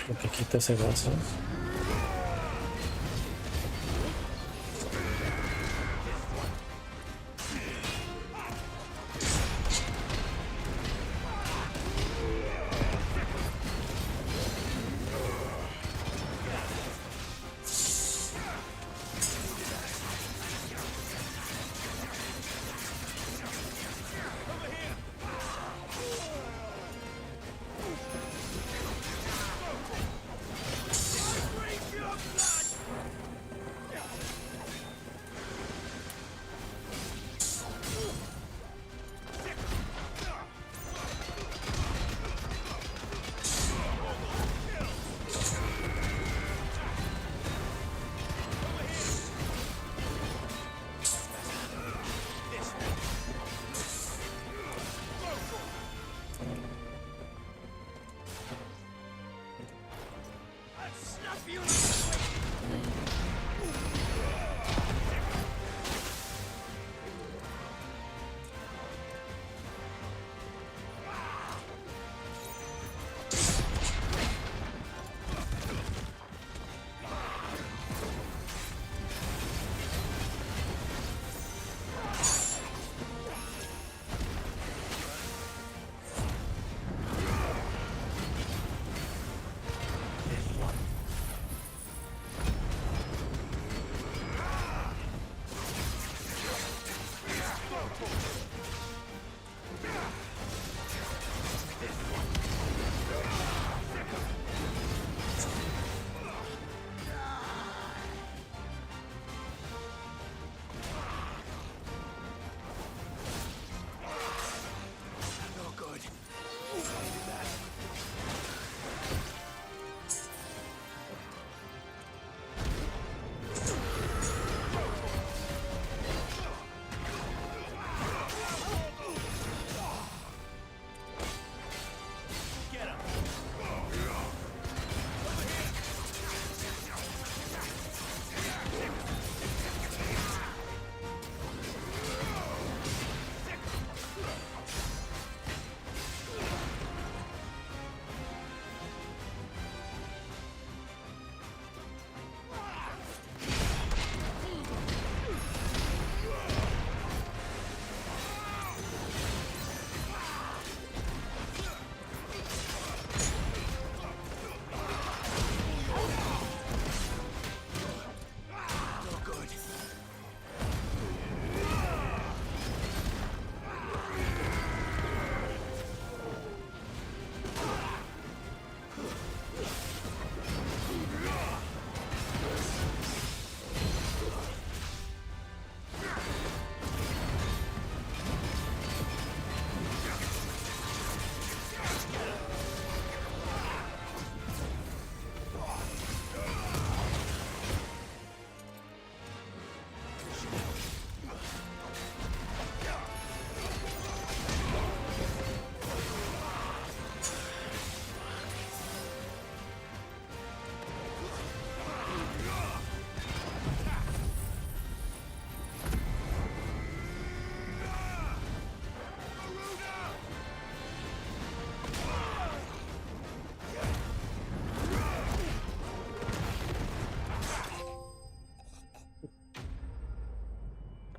Lo que quita ese gaso.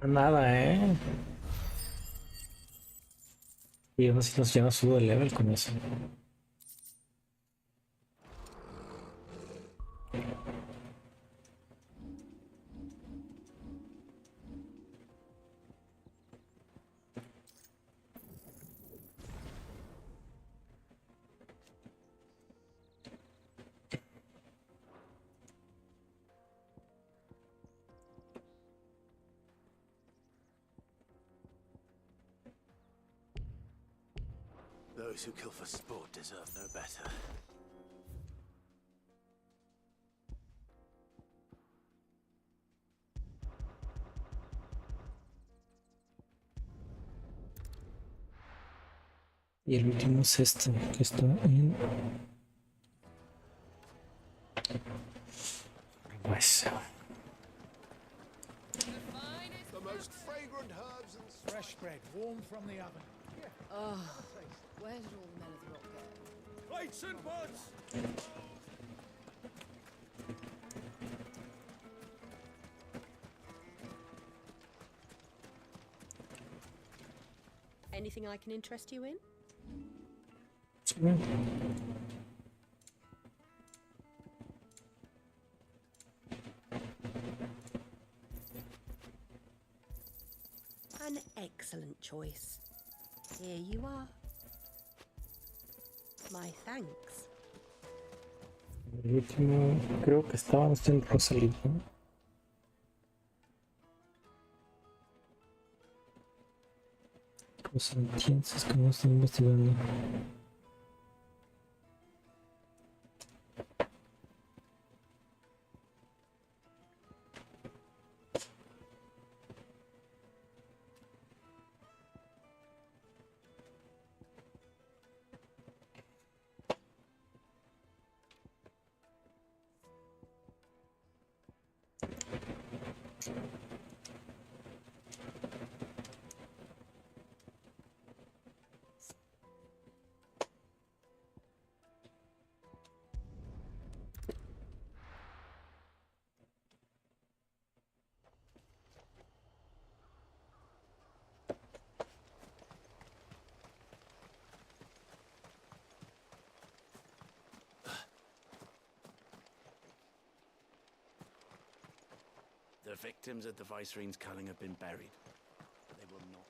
Nada, Y aún así ya no subo de level con eso.
Those who kill for sport deserve no better.
Y el último es este, que está en... Pues...
The most fragrant herbs and fresh bread, warm from the oven.
Oh, where did all the men of the rock go?
Plates and pots!
Anything I can interest you in? An excellent choice. Here you are. My thanks.
El último, creo que estábamos en Rosalía. Los sentientes que no estoy investigando.
The victims at the Viceroy's culling have been buried, but they will not.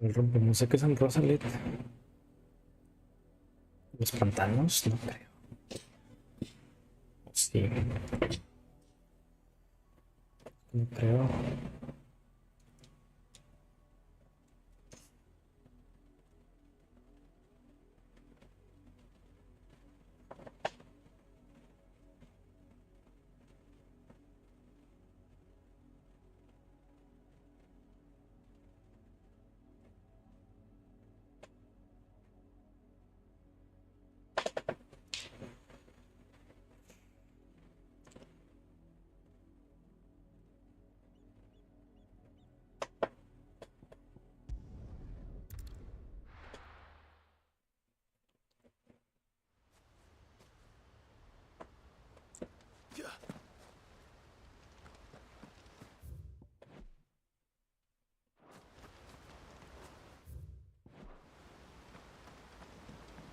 El rompemúsica es en Rosalit. Los pantanos, no creo. Sí. No creo.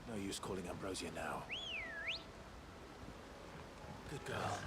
No use calling Ambrosia now. Good girl.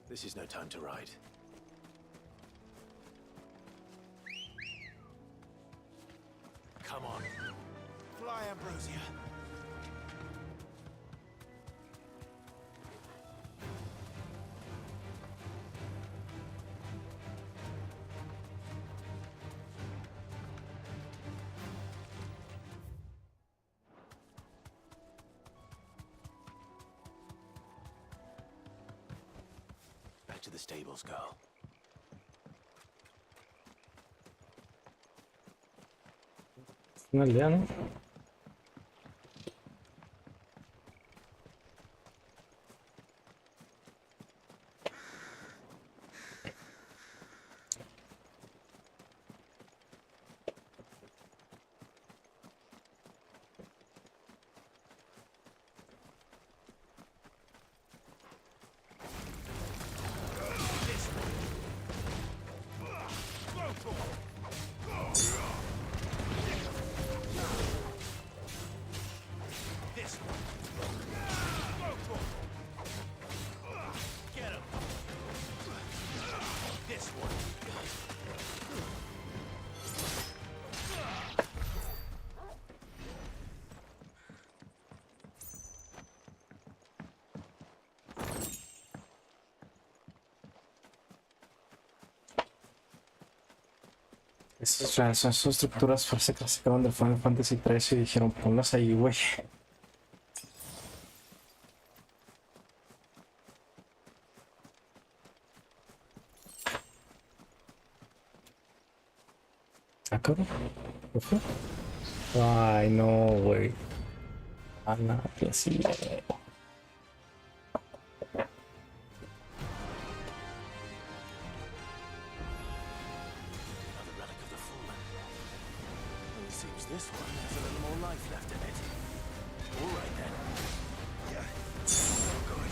This is no time to ride. Come on. Fly, Ambrosia. Back to the stables, girl.
Una aldea, ¿no? Son estructuras que sacaron del Final Fantasy 13 y dijeron ponlas ahí, güey. Ah, cabrón. ¿Qué fue? Ay, no, güey. Ah, no, que así.
Seems this one has a little more life left in it. All right then. Yeah. Good.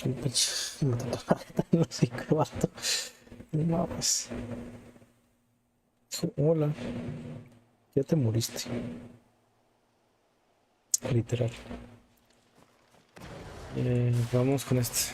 Un pinche me no sé cuánto. No, pues. Hola. Ya te moriste. Literal. Vamos con este.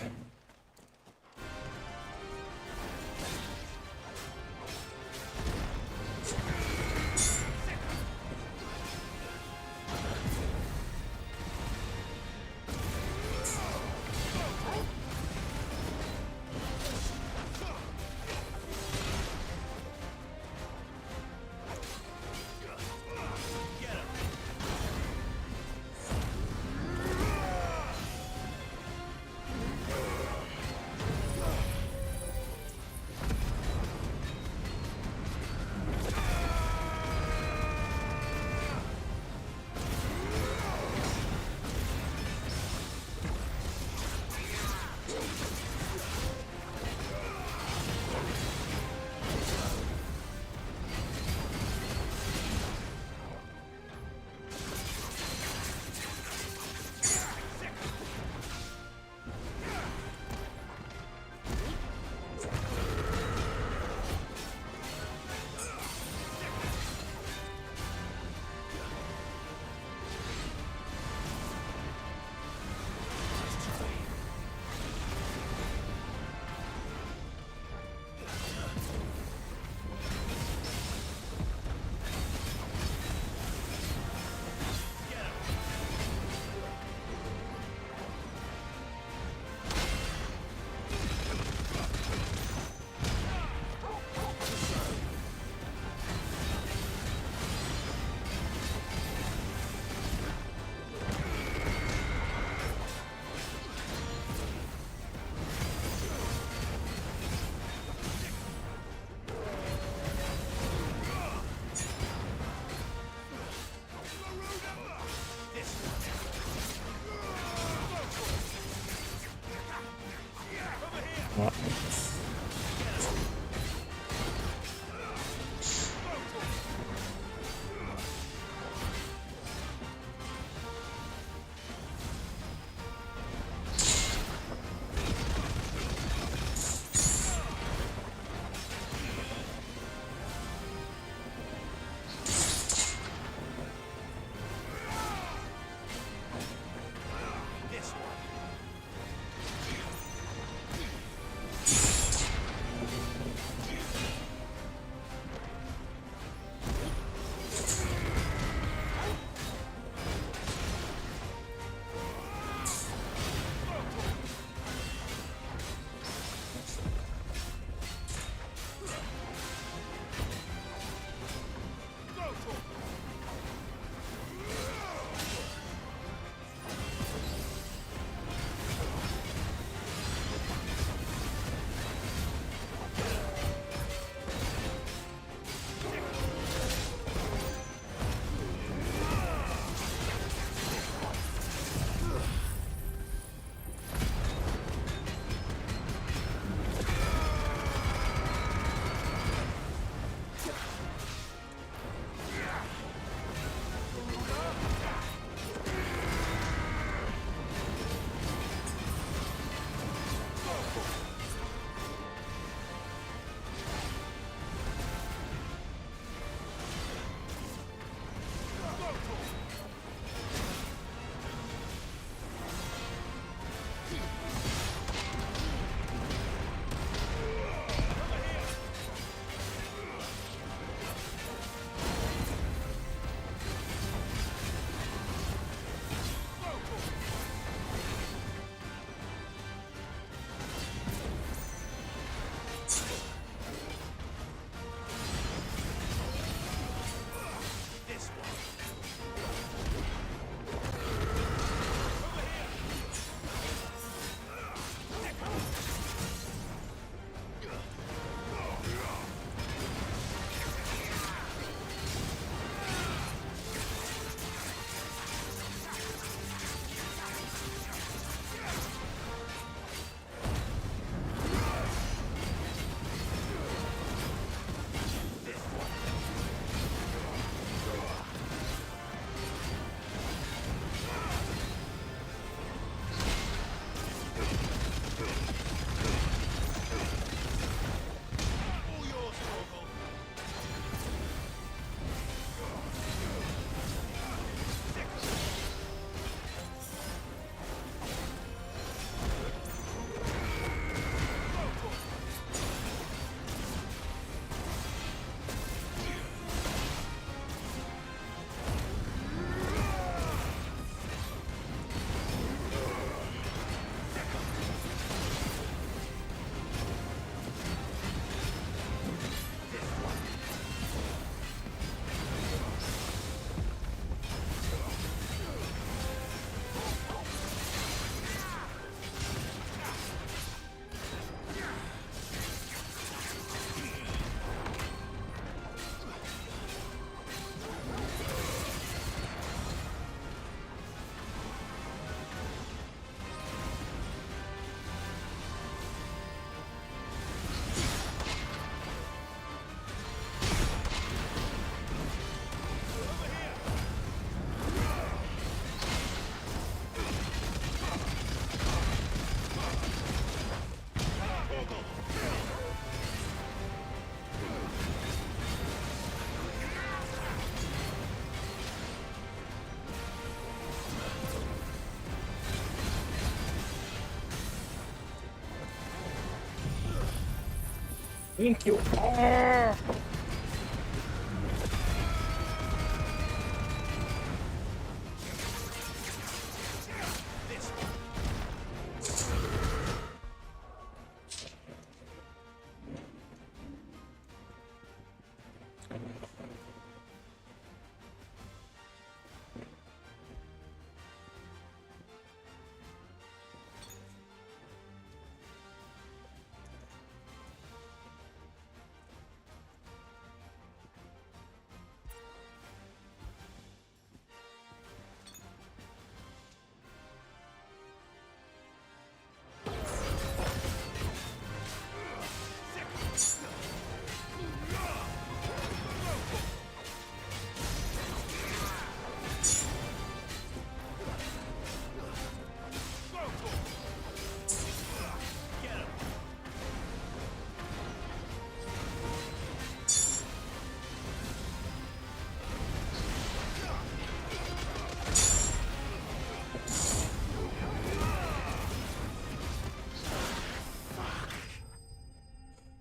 Thank you. ¡Ah!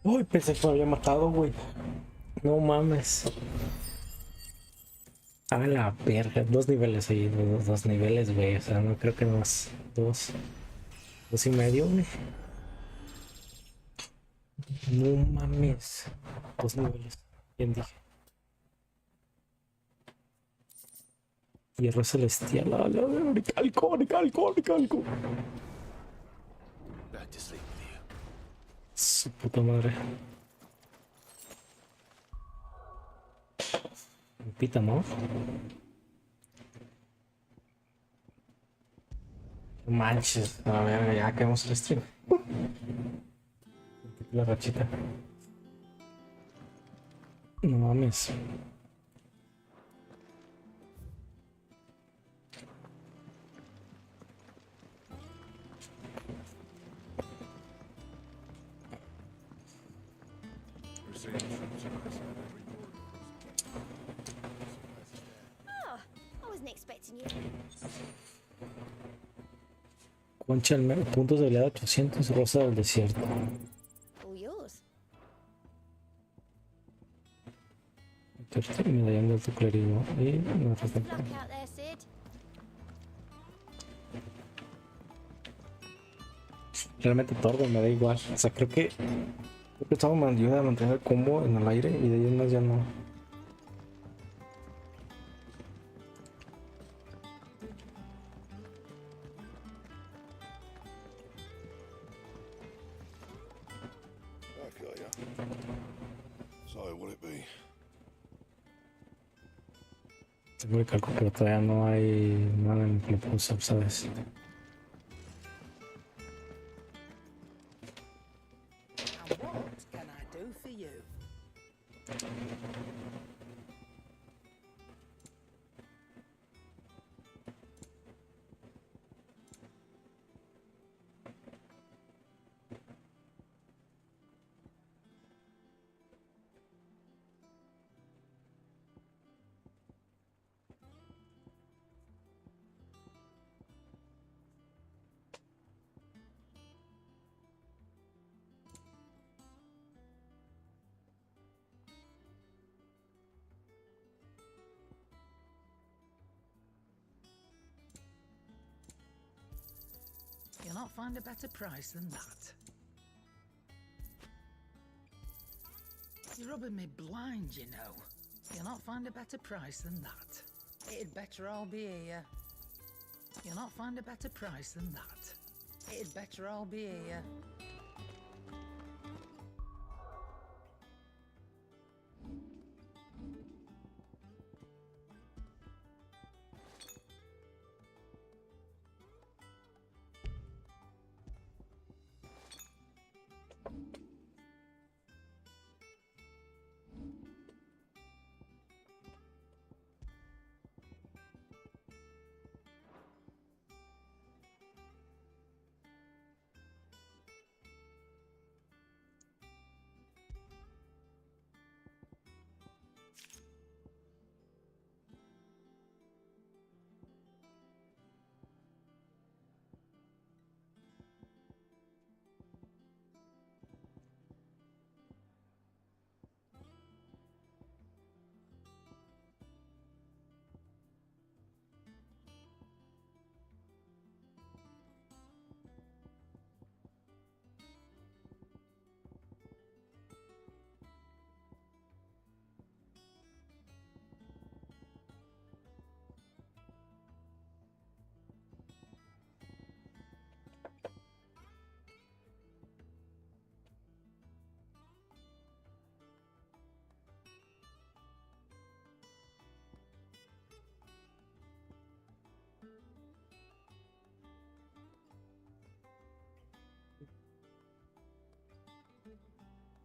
Uy, pensé que me había matado, güey. No mames. A la verga. Dos niveles ahí, dos niveles, güey. O sea, no creo que más. Dos y medio, güey. No mames. Dos niveles. Bien dije. Hierro celestial. Calco.
Back to sleep with you.
Su puta madre. Pita, ¿no? No manches. A ver, ya acabamos el stream. La rachita. No mames.
Oh, I wasn't expecting you.
Concha puntos de habilidad 800, rosa del desierto.
All yours.
Medallón de alto clérigo. Y no
Best of luck out there, Sid.
realmente todo me da igual. O sea, creo que estaba me ayuda a mantener el combo en el aire y de ahí en más ya no.
Okay, yeah. So, will it be?
Tengo el cálculo, pero todavía no hay nada en que puse, ¿sabes?
And what can I do for you? You'll not find a better price than that. You're rubbing me blind, you know. You'll not find a better price than that. It'd better all be here. You'll not find a better price than that. It'd better all be here.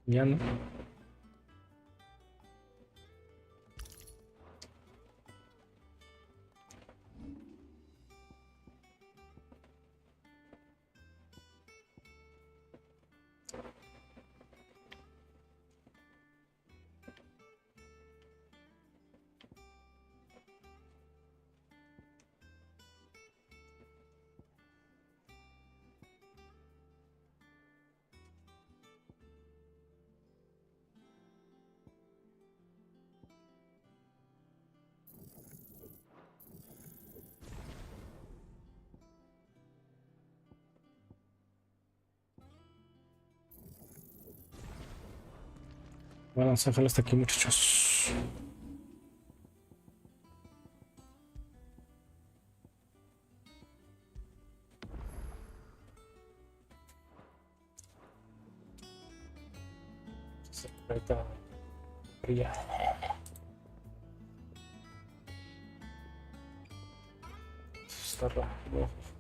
Ya no. Bueno, vamos a dejarlo hasta aquí, muchachos. Ahorita brilla. Está raro.